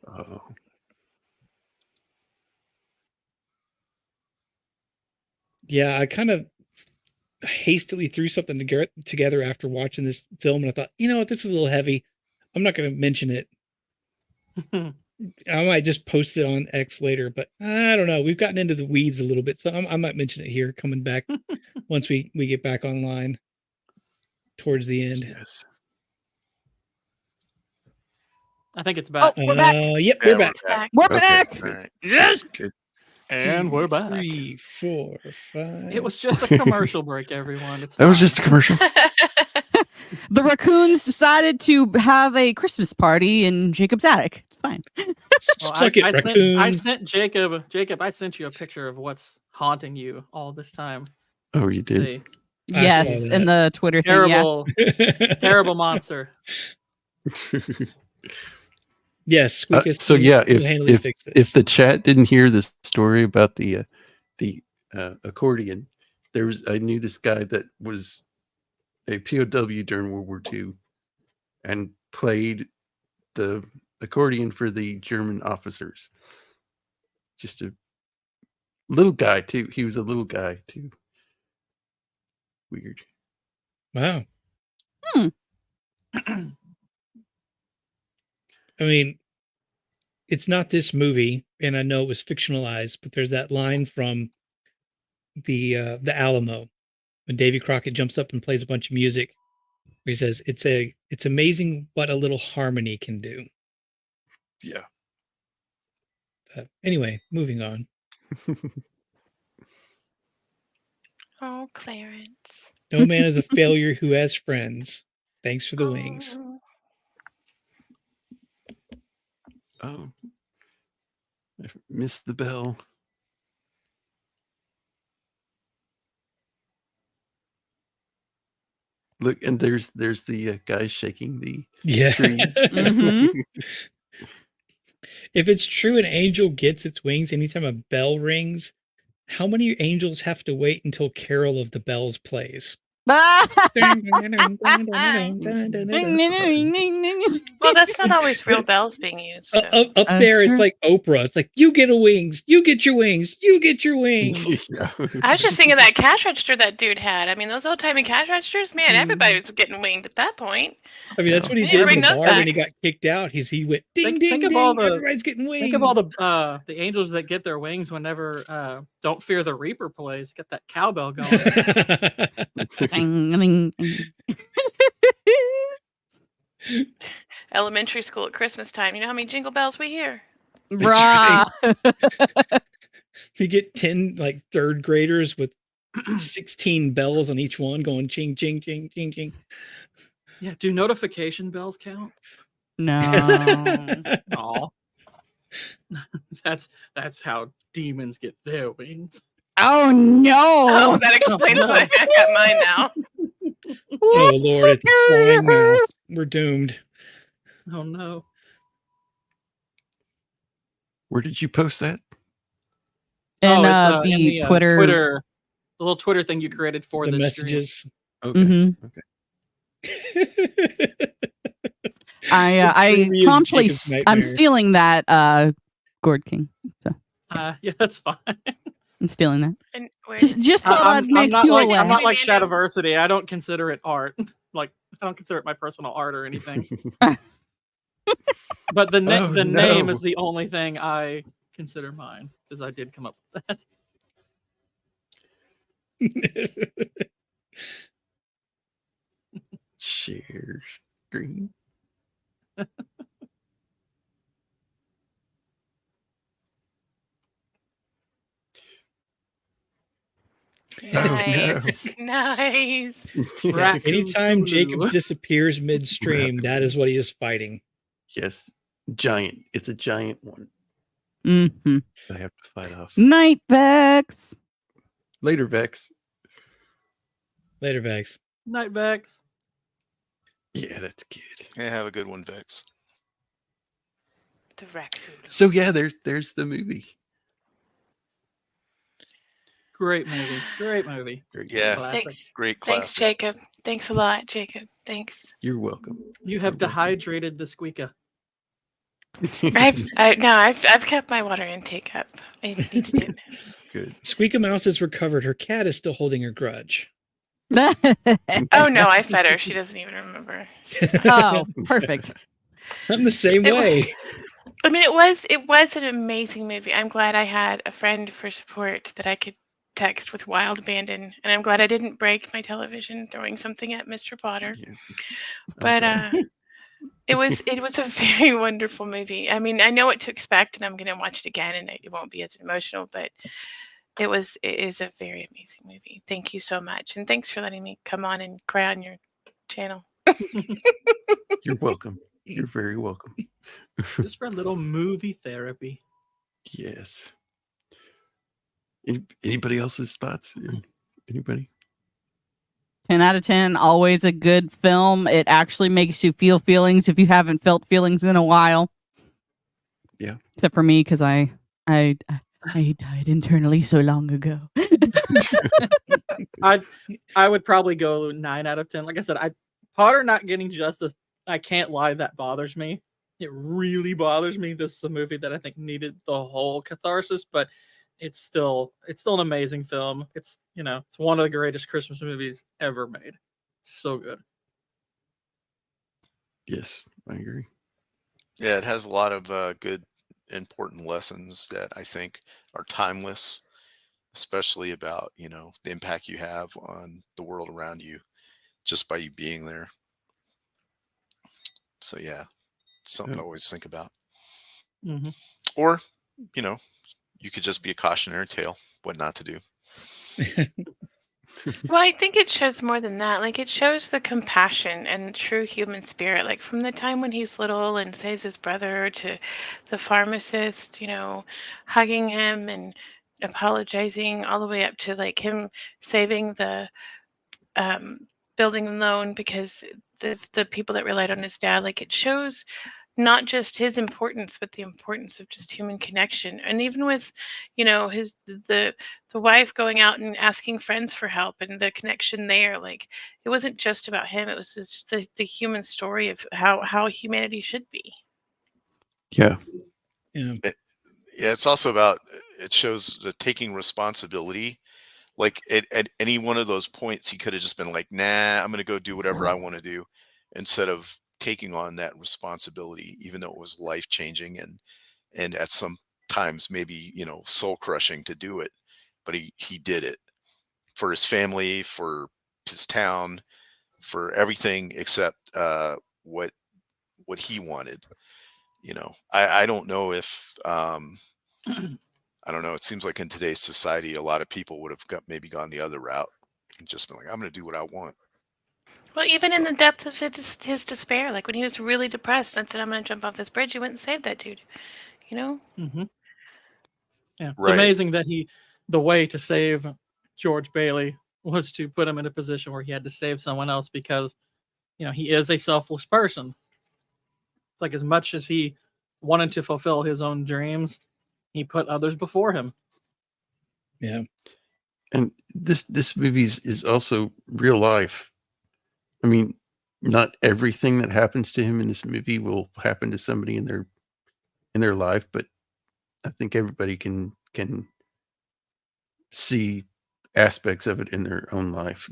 Oh. Yeah, I kind of hastily threw something together after watching this film, and I thought, you know what, this is a little heavy. I'm not going to mention it. I might just post it on X later, but I don't know. We've gotten into the weeds a little bit, so I might mention it here coming back once we get back online towards the end. Yes. I think it's back. We're back. Yep, Yeah, we're back. We're Okay. back. All right. Yes. Good. And we're back. 3, 4, 5. It was just a commercial break, everyone. It's That was fine. just a commercial. The raccoons decided to have a Christmas party in Jacob's attic. It's fine. Well, Suck it, I raccoons. sent Jacob. Jacob, I sent you a picture of what's haunting you all this time. Oh, you did. See, I saw Yes, that. in the Twitter thing. terrible, terrible monster. Yes, Squeak So yeah, handily fix this. if the chat didn't hear the story about the accordion, I knew this guy that was a POW during World War II and played the accordion for the German officers. Just a little guy too. He was a little guy too. Weird. Wow. I mean, it's not this movie, and I know it was fictionalized, but there's that line from the Alamo when Davy Crockett jumps up and plays a bunch of music, where he says, "It's amazing what a little harmony can do." Yeah. Anyway, moving on. Oh, Clarence. No man is a failure who has friends. Thanks for the wings. Oh, I missed the bell. Look, and there's the guy shaking the tree. If it's true an angel gets its wings anytime a bell rings, how many angels have to wait until Carol of the Bells plays? Well, that's not always real bells being used. So. Up there, it's like Oprah. It's like, you get a wings, you get your wings, you get your wings. I was just thinking that cash register that dude had. I mean, those old-timey cash registers, man, everybody was getting winged at that point. I mean, that's what he did in the bar when he got kicked out. He went ding, ding, ding, everybody's getting wings. Think of all the angels that get their wings whenever Don't Fear the Reaper plays. Get that cowbell going. Elementary school at Christmas time. You know how many jingle bells we hear? Right. You get 10 like third graders with 16 bells on each one going ching, ching, ching, ching, ching. Yeah, do notification bells count? No. Aw. That's how demons get their wings. Oh no! Oh, that explains why I got mine now. Oh Lord, it's flying now. We're doomed. Oh no. Where did you post that? And it's the in the Twitter, the little Twitter thing you created for The this messages. Okay. Okay. I promptly I'm stealing that Gourd King. So yeah, that's fine. I'm stealing that. And Just thought I'd make you aware. I'm not like Shadiversity. I don't consider it art. Like I don't consider it my personal art or anything. But the name is the only thing I consider mine because I did come up with that. Share screen. Nice. Nice. Anytime Jacob disappears midstream, that is what he is fighting. Yes. Giant. It's a giant one. Mm-hmm. I have to fight off. Night Vex. Later, Vex. Later, Vex. Night Vex. Yeah, that's good. Yeah, have a good one, Vex. The wreck food. So yeah, there's the movie. Great movie. Great movie. Yeah. Classic. Great classic. Thanks, Jacob. Thanks a lot, Jacob. Thanks. You're welcome. You have dehydrated the squeaker. I've kept my water intake up. I need to do it. Good. Squeaker Mouse has recovered. Her cat is still holding her grudge. Oh no, I fed her. She doesn't even remember. Oh, perfect. I'm the same way. I mean, it was an amazing movie. I'm glad I had a friend for support that I could text with wild abandon, and I'm glad I didn't break my television throwing something at Mr. Potter. Yeah. But it was a very wonderful movie. I mean, I know what to expect, and I'm going to watch it again, and it won't be as emotional, but it is a very amazing movie. Thank you so much, and thanks for letting me come on and cry on your channel. You're welcome. You're very welcome. Just for a little movie therapy. Yes. Anybody else's thoughts? Anybody? 10 out of 10, always a good film. It actually makes you feel feelings if you haven't felt feelings in a while. Yeah. Except for me, because I died internally so long ago. I would probably go 9 out of 10. Like I said, Potter not getting justice, I can't lie, that bothers me. It really bothers me. This is a movie that I think needed the whole catharsis, but it's still an amazing film. It's it's one of the greatest Christmas movies ever made. It's so good. Yes, I agree. Yeah, it has a lot of good, important lessons that I think are timeless, especially about the impact you have on the world around you just by you being there. So yeah, something to always think about. Mm-hmm. Or you could just be a cautionary tale, what not to do. Well, I think it shows more than that. Like, it shows the compassion and true human spirit. Like, from the time when he's little and saves his brother to the pharmacist, hugging him and apologizing, all the way up to like him saving the building loan because the people that relied on his dad. Like, it shows not just his importance, but the importance of just human connection. And even with, his the wife going out and asking friends for help and the connection there, like, it wasn't just about him. It was just the human story of how humanity should be. Yeah. Yeah. Yeah, it's also about, it shows the taking responsibility. Like at any one of those points, he could have just been like, nah, I'm going to go do whatever I want to do, instead of taking on that responsibility, even though it was life changing and at some times maybe, soul crushing to do it. But he did it for his family, for his town, for everything except what he wanted. I don't know if I don't know. It seems like in today's society, a lot of people would have maybe gone the other route and just been like, I'm going to do what I want. Well, even in the depth of his despair, like when he was really depressed and said, I'm going to jump off this bridge, he went and saved that dude. Mm-hmm. Yeah, it's Right. amazing that the way to save George Bailey was to put him in a position where he had to save someone else, because he is a selfless person. It's like, as much as he wanted to fulfill his own dreams, he put others before him. Yeah. And this movie is also real life. I mean, not everything that happens to him in this movie will happen to somebody in their life, but I think everybody can see aspects of it in their own life,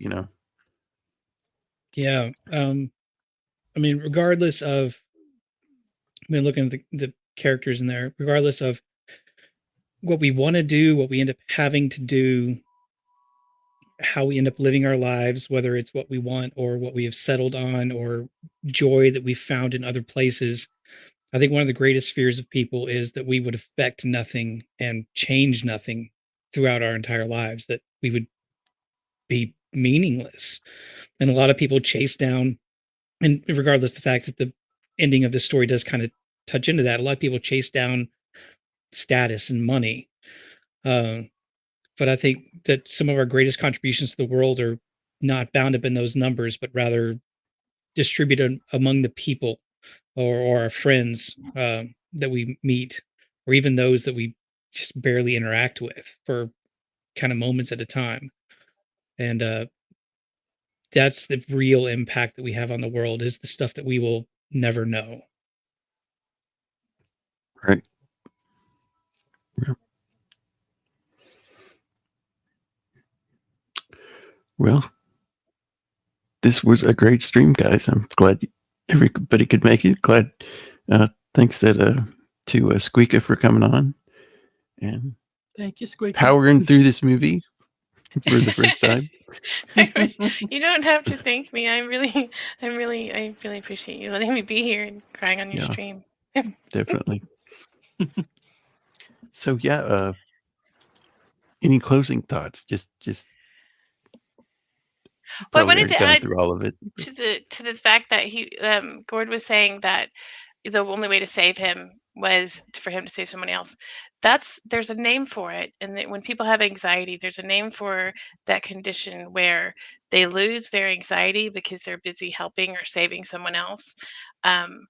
Yeah. I mean, regardless of, looking at the characters in there, regardless of what we want to do, what we end up having to do, how we end up living our lives, whether it's what we want or what we have settled on or joy that we found in other places. I think one of the greatest fears of people is that we would affect nothing and change nothing throughout our entire lives, that we would be meaningless. And a lot of people chase down, and regardless of the fact that the ending of this story does kind of touch into that, a lot of people chase down status and money. But I think that some of our greatest contributions to the world are not bound up in those numbers, but rather distributed among the people or our friends that we meet, or even those that we just barely interact with for kind of moments at a time. And that's the real impact that we have on the world, is the stuff that we will never know. Right. Yeah. Well, this was a great stream, guys. I'm glad everybody could make it. Glad. Thanks to Squeaka for coming on and Thank you, Squeaky. powering through this movie for the first time. You don't have to thank me. I really appreciate you letting me be here and crying on your stream. Definitely. So yeah, any closing thoughts? Just Well, I probably wanted already to gone add through all of it. to the fact that Gourd was saying that the only way to save him was for him to save someone else. There's a name for it, and when people have anxiety, there's a name for that condition where they lose their anxiety because they're busy helping or saving someone else. Like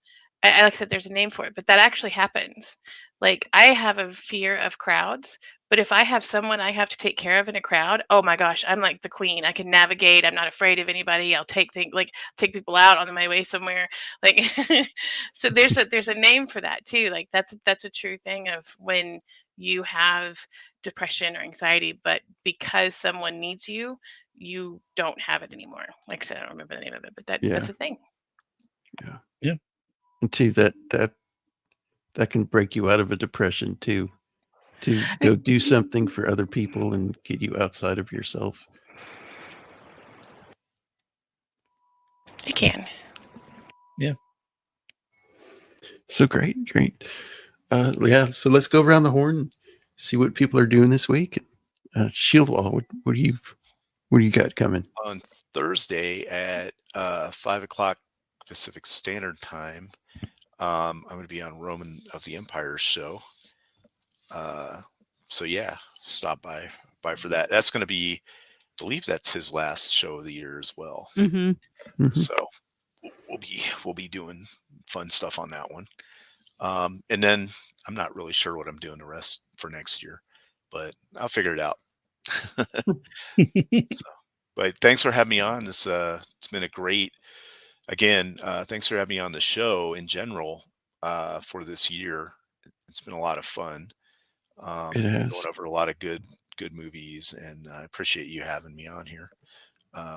I said, there's a name for it, but that actually happens. Like I have a fear of crowds, but if I have someone I have to take care of in a crowd, oh my gosh, I'm like the queen. I can navigate. I'm not afraid of anybody. I'll take things like take people out on my way somewhere. Like so there's a name for that too. Like that's a true thing of when you have depression or anxiety, but because someone needs you, you don't have it anymore. Like I said, I don't remember the name of it, but that's a thing. Yeah. Yeah. And too, that can break you out of a depression too. To go do something for other people and get you outside of yourself. It can. Yeah. So great. Yeah. So let's go around the horn and see what people are doing this week. Shieldwall, what do you got coming? On Thursday at 5:00 Pacific Standard Time, I'm going to be on Roman of the Empire show. So yeah, stop by for that. That's going to be, I believe that's his last show of the year as well. Mm-hmm. So we'll be doing fun stuff on that one. And then I'm not really sure what I'm doing the rest for next year, but I'll figure it out. But thanks for having me on. It's been a great, again, thanks for having me on the show in general for this year. It's been a lot of fun. It has. Going over a lot of good movies, and I appreciate you having me on here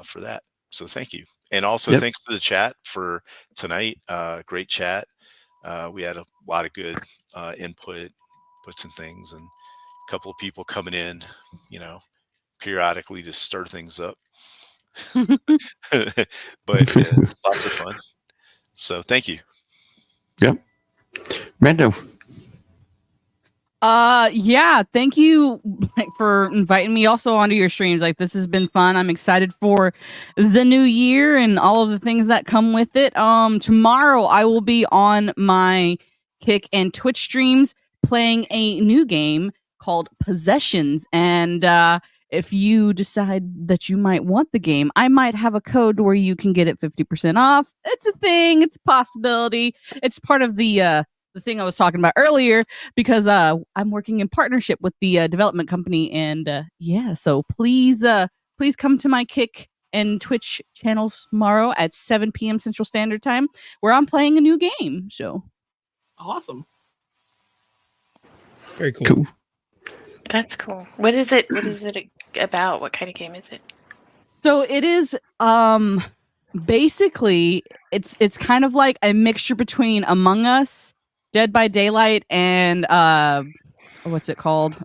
for that. So thank you. And also thanks to the chat for tonight. Great chat. We had a lot of good input, puts and things, and a couple of people coming in, periodically to stir things up. But lots of fun. So thank you. Yep. Mando. Yeah, thank you for inviting me also onto your streams. Like, this has been fun. I'm excited for the new year and all of the things that come with it. Tomorrow I will be on my Kick and Twitch streams playing a new game called Possessions, and if you decide that you might want the game, I might have a code where you can get it 50% off. It's a thing. It's a possibility. It's part of the thing I was talking about earlier, because I'm working in partnership with the development company, and so please come to my Kick and Twitch channels tomorrow at 7 p.m. Central Standard Time, where I'm playing a new game. So awesome. Very cool. That's cool. What is it? What is it about? What kind of game is it? So it is basically it's kind of like a mixture between Among Us, Dead by Daylight, and what's it called?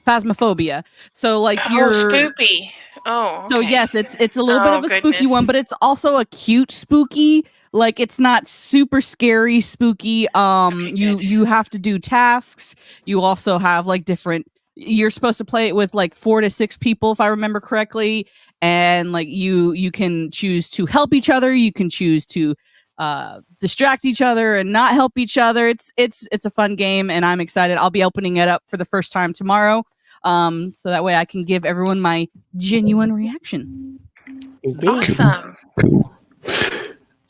Phasmophobia. So like you're spoopy. Oh, okay. So yes, it's a little bit of a spooky one, but it's also a cute spooky. Like, it's not super scary spooky. You have to do tasks. You also have like different. You're supposed to play it with like 4 to 6 people, if I remember correctly, and like you can choose to help each other. You can choose to distract each other and not help each other. It's a fun game, and I'm excited. I'll be opening it up for the first time tomorrow. So that way I can give everyone my genuine reaction. Awesome. Cool.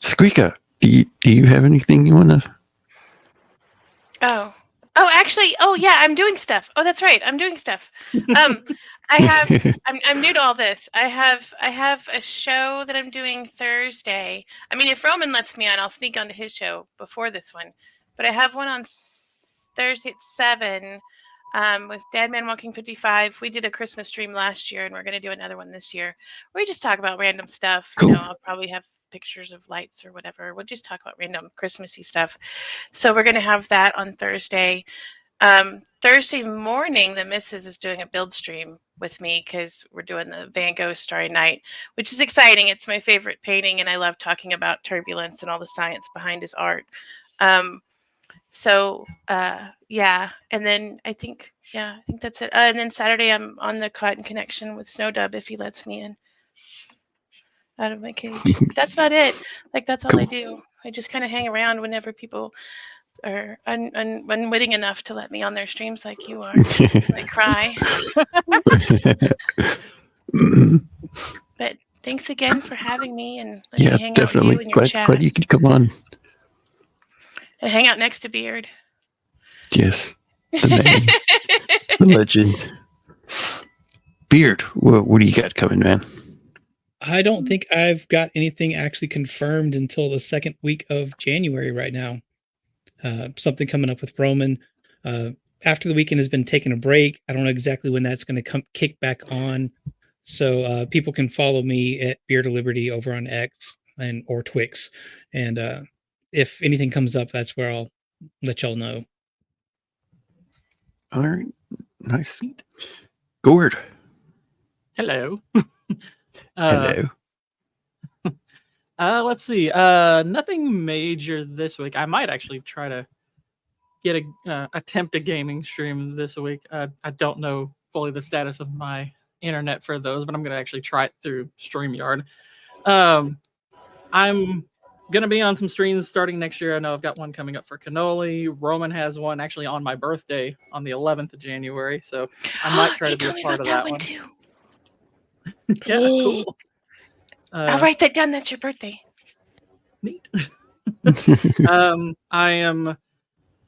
Squeaka, do you have anything you want to? Actually, yeah, I'm doing stuff. Oh, that's right, I'm doing stuff. I have. I'm new to all this. I have a show that I'm doing Thursday. I mean, if Roman lets me on, I'll sneak onto his show before this one. But I have one on Thursday at 7. With Dadman Walking 55. We did a Christmas stream last year, and we're going to do another one this year. We just talk about random stuff. Cool. You know, I'll probably have pictures of lights or whatever. We'll just talk about random Christmassy stuff. So we're going to have that on Thursday. Thursday morning, the missus is doing a build stream with me because we're doing the Van Gogh Starry Night, which is exciting. It's my favorite painting, and I love talking about turbulence and all the science behind his art. And then I think that's it. And then Saturday I'm on the Cotton Connection with Snowdub if he lets me in. out of my cage. That's about it. Like, that's all I do. I just kind of hang around whenever people are unwitting enough to let me on their streams like you are. I cry. But thanks again for having me and letting me hang out with you in your chat. Glad you could come on. And hang out next to Beard. Yes. The man. The legend. Beard, what do you got coming, man? I don't think I've got anything actually confirmed until the second week of January right now. Something coming up with Roman. After the weekend has been taking a break, I don't know exactly when that's going to kick back on. So people can follow me at Beard of Liberty over on X or Twix. And if anything comes up, that's where I'll let y'all know. All right. Nice. Gourd. Hello. Hello. Let's see. Nothing major this week. I might actually try to get attempt a gaming stream this week. I don't know fully the status of my internet for those, but I'm gonna actually try it through StreamYard. I'm gonna be on some streams starting next year. I know I've got one coming up for Cannoli. Roman has one actually on my birthday on the 11th of January, so I might try to be a part of that one too. Yeah, cool. I'll write that down. That's your birthday. Neat. I am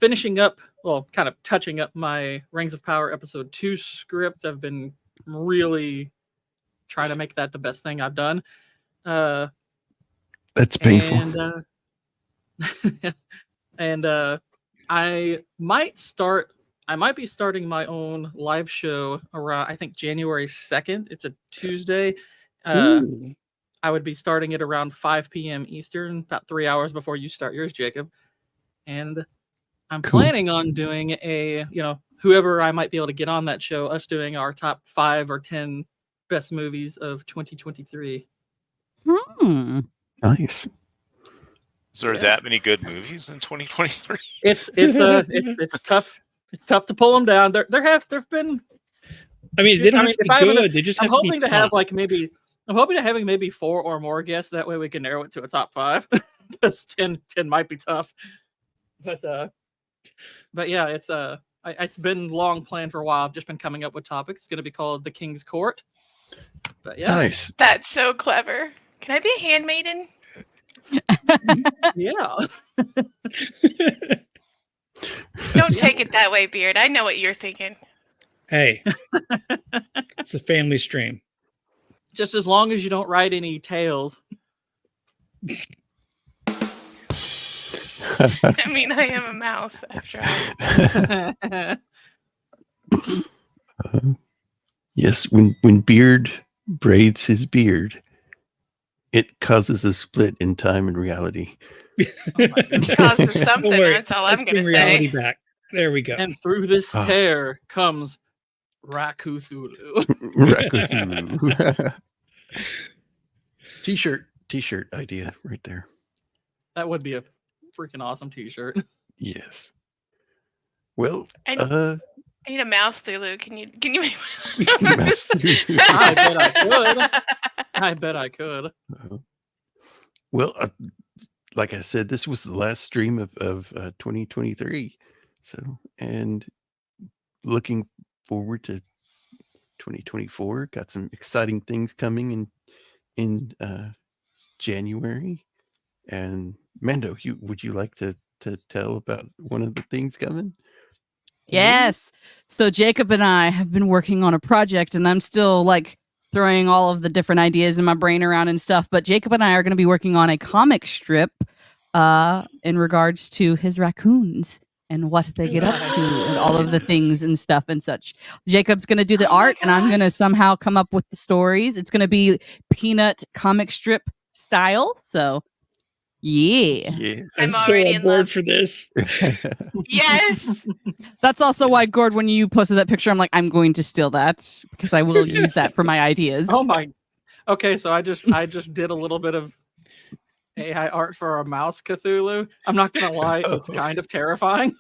finishing up, well, kind of touching up my Rings of Power episode 2 script. I've been really trying to make that the best thing I've done. That's painful. And I might be starting my own live show around, I think, January 2nd. It's a Tuesday. I would be starting it around 5 p.m. Eastern, about 3 hours before you start yours, Jacob. And I'm planning on doing whoever I might be able to get on that show, us doing our top 5 or 10 best movies of 2023. Nice. Is there that many good movies in 2023? It's tough. It's tough to pull them down. There have been. I mean, they don't have to be good. They just have to be I'm hoping to have maybe 4 or more guests. That way we can narrow it to a top 5. Because 10 might be tough. But yeah, it's been long planned for a while. I've just been coming up with topics. It's going to be called The King's Court. But yeah, nice. That's so clever. Can I be a handmaiden? Yeah. Don't take it that way, Beard. I know what you're thinking. Hey, it's a family stream. Just as long as you don't write any tales. I mean, I am a mouse after all. Yes, when Beard braids his beard, it causes a split in time and reality. It causes something. That's all I'm going to say. Reality back. There we go. And through this tear comes Rakuthulu. Rakuthulu. T-shirt idea right there. That would be a freaking awesome T-shirt. Yes. Well, I need a mouse Thulu. Can you make mouse Thulu? I bet I could. Well, like I said, this was the last stream of 2023. So, and looking forward to 2024. Got some exciting things coming in January. And Mando, would you like to tell about one of the things coming? Yes. So Jacob and I have been working on a project, and I'm still like throwing all of the different ideas in my brain around and stuff. But Jacob and I are going to be working on a comic strip in regards to his raccoons and what they get up to and all of the things and stuff and such. Jacob's going to do the art, and I'm going to somehow come up with the stories. It's going to be Peanut comic strip style. So, yeah. I'm so on board for this. Yes. That's also why, Gourd, when you posted that picture, I'm like, I'm going to steal that because I will use that for my ideas. Oh my. Okay, so I just did a little bit of AI art for a mouse Cthulhu. I'm not gonna lie, it's kind of terrifying.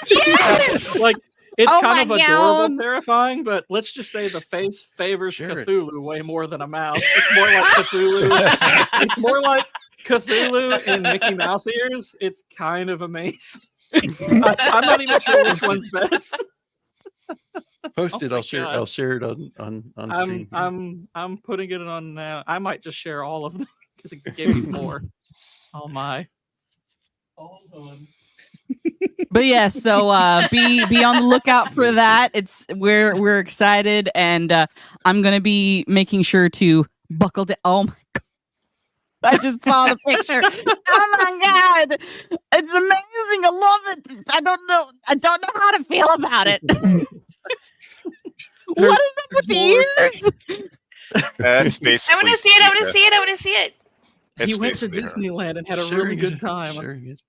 Yes! Like It's Oh kind my of adorable, God. terrifying, but let's just say the face favors Jared. Cthulhu way more than a mouse. It's more like Cthulhu. It's more like Cthulhu in Mickey Mouse ears. It's kind of a maze. I'm not even sure which one's best. Post Oh it. my I'll share. God. I'll share it on stream. I'm putting it on now. I might just share all of them because it gave me 4. Oh my. Hold on. But yeah, so be on the lookout for that. We're excited, and I'm gonna be making sure to buckle down. Oh my God, I just saw the picture. Oh my God, it's amazing. I love it. I don't know how to feel about it. What is up with the ears? That's I basically. want to see it. I want to see it. I want to see it. It's He went to basically her. Disneyland and had a really Sharing good it, time. sharing it.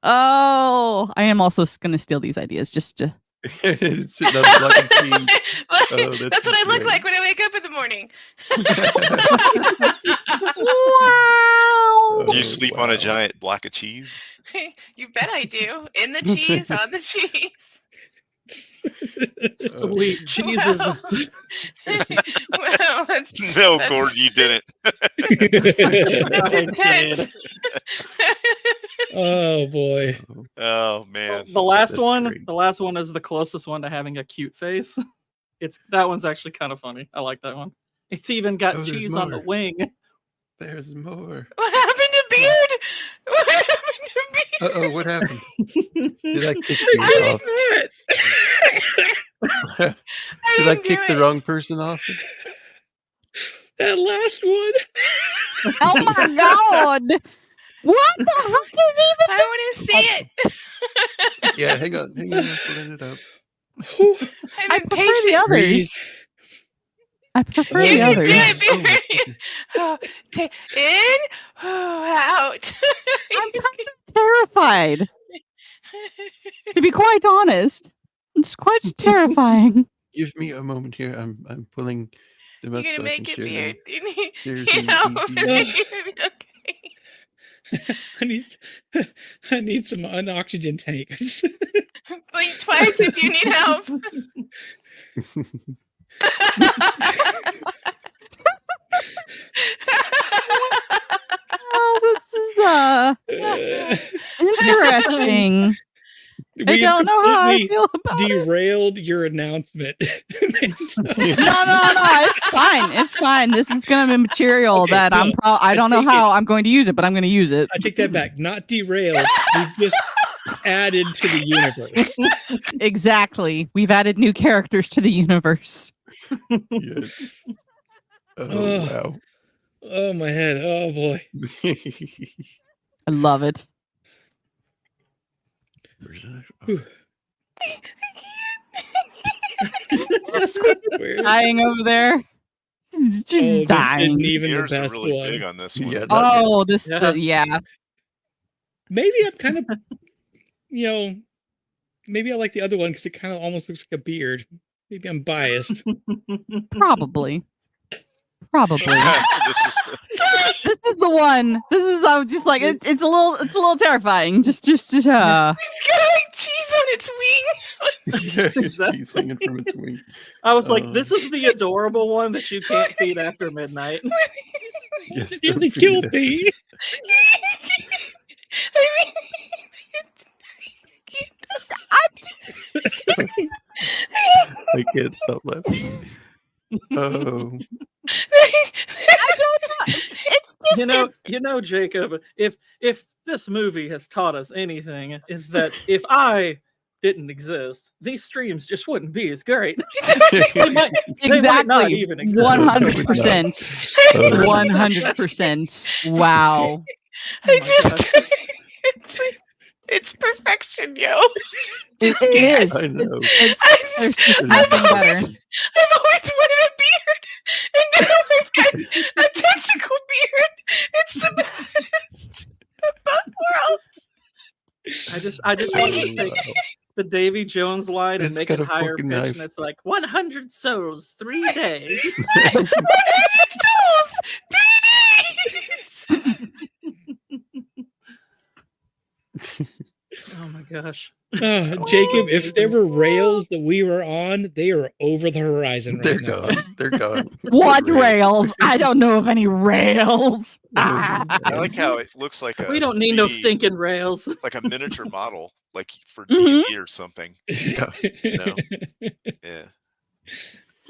Oh, I am also going to steal these ideas just to. It's sitting on a block of cheese. Oh, That's what I look great. like when I wake up in the morning. Wow. Do you sleep on wow. a giant block of cheese? You bet I do. In the cheese, on the cheese. Sweet Jesus. Well, No, Gourd, you didn't. that's intense. Oh boy. Oh man. The last That's one, great. the last one is the closest one to having a cute face. That one's actually kind of funny. I like that one. It's even got Oh, there's cheese on the more. wing. There's more. What happened to Beard? What happened to Beard? Uh-oh, what happened? Did I kick I you just off? met Did I didn't do kick the it. wrong person off? that last one. Oh my God. What the heck is even I want to see it. Yeah, hang on. I'm pulling it up. I prefer the others. Breeze. I prefer You the can do others. it, Oh my Beard. goodness. Oh, in, out. I'm kind of terrified. To be quite honest, it's quite terrifying. Give me a moment here. I'm pulling them You're up gonna so I can make it, share them. Beard. There's You an know, easy. okay. I need some oxygen tanks. Blink twice if you need help. Oh, this is interesting. I We don't know how I completely feel about it. derailed your announcement. No, it's fine. It's fine. This is gonna be material Okay, that no, I don't know take how I'm going to use it, but I'm going to use it. I take that back. Not derailed. We've just added to the universe. Exactly. We've added new characters to the universe. Yes. Oh Oh. wow. Oh my head. Oh boy. I love it. Where's that? Oh. Where- Dying over there. She's this dying. isn't even the Ears are best really one. big on this one. Yeah, Oh, Yeah. Maybe I'm kind of, maybe I like the other one because it kind of almost looks like a beard. Maybe I'm biased. Probably. This is This is the one. This is I'm just like it's a little terrifying. Just It's got like cheese on its wing. Yeah, Exactly. he's hanging from its wing. I was like, this is the adorable one that you can't feed after midnight. Yes, Yeah, don't they feed killed it. me. I can't stop laughing. Oh, I don't know. It's just You know, Jacob, if this movie has taught us anything, is that if I didn't exist, these streams just wouldn't be as great. They might not exactly even exist. 100%. 100%. Wow. I just, it's perfection, yo. It is. I know. There's just nothing better. I've always wanted a beard, and now I've got a testicle beard. It's the best of both worlds. I just want to take the Davy Jones line and It's make got it a higher fucking pitch, knife. and it's like 100 souls, 3 days. Oh my gosh. Jacob, if there were rails that we were on, they are over the horizon They're right now. gone. They're gone. What rails? I don't know of any rails. I like how it looks like a We don't need no 3D stinking rails. like a miniature model, like for Mhm. D&D or something. Yeah. You know? Yeah.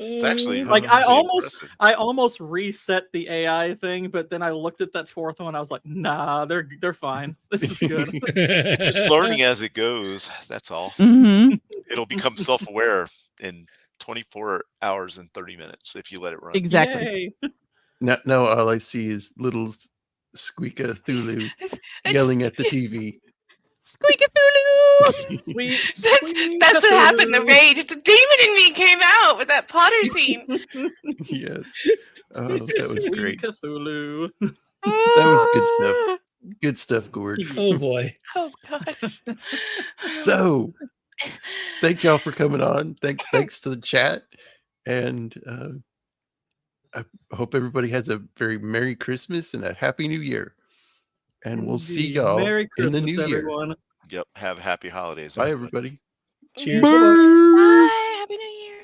It's actually Like really I impressive. almost reset the AI thing, but then I looked at that fourth one. I was like, nah, they're fine. This is good. It's just learning as it goes. That's all. Mm-hmm. It'll become self-aware in 24 hours and 30 minutes if you let it run. Exactly. Yay. Now all I see is little Squeaka Thulu yelling at the TV. Squeak-a-thulu! Sweet, That's what happened. The rage. The demon in me came out with that Potter scene. Yes. Oh, that was Sweet great. Cthulhu. That was good stuff. Good stuff, Gourd. Oh boy. Oh gosh. So, thank y'all for coming on. Thanks to the chat, and I hope everybody has a very Merry Christmas and a Happy New Year. And we'll see Indeed. y'all Merry in Christmas, the new year. everyone. Yep. Have happy holidays. Bye, everybody. Cheers. Bye. Happy New Year.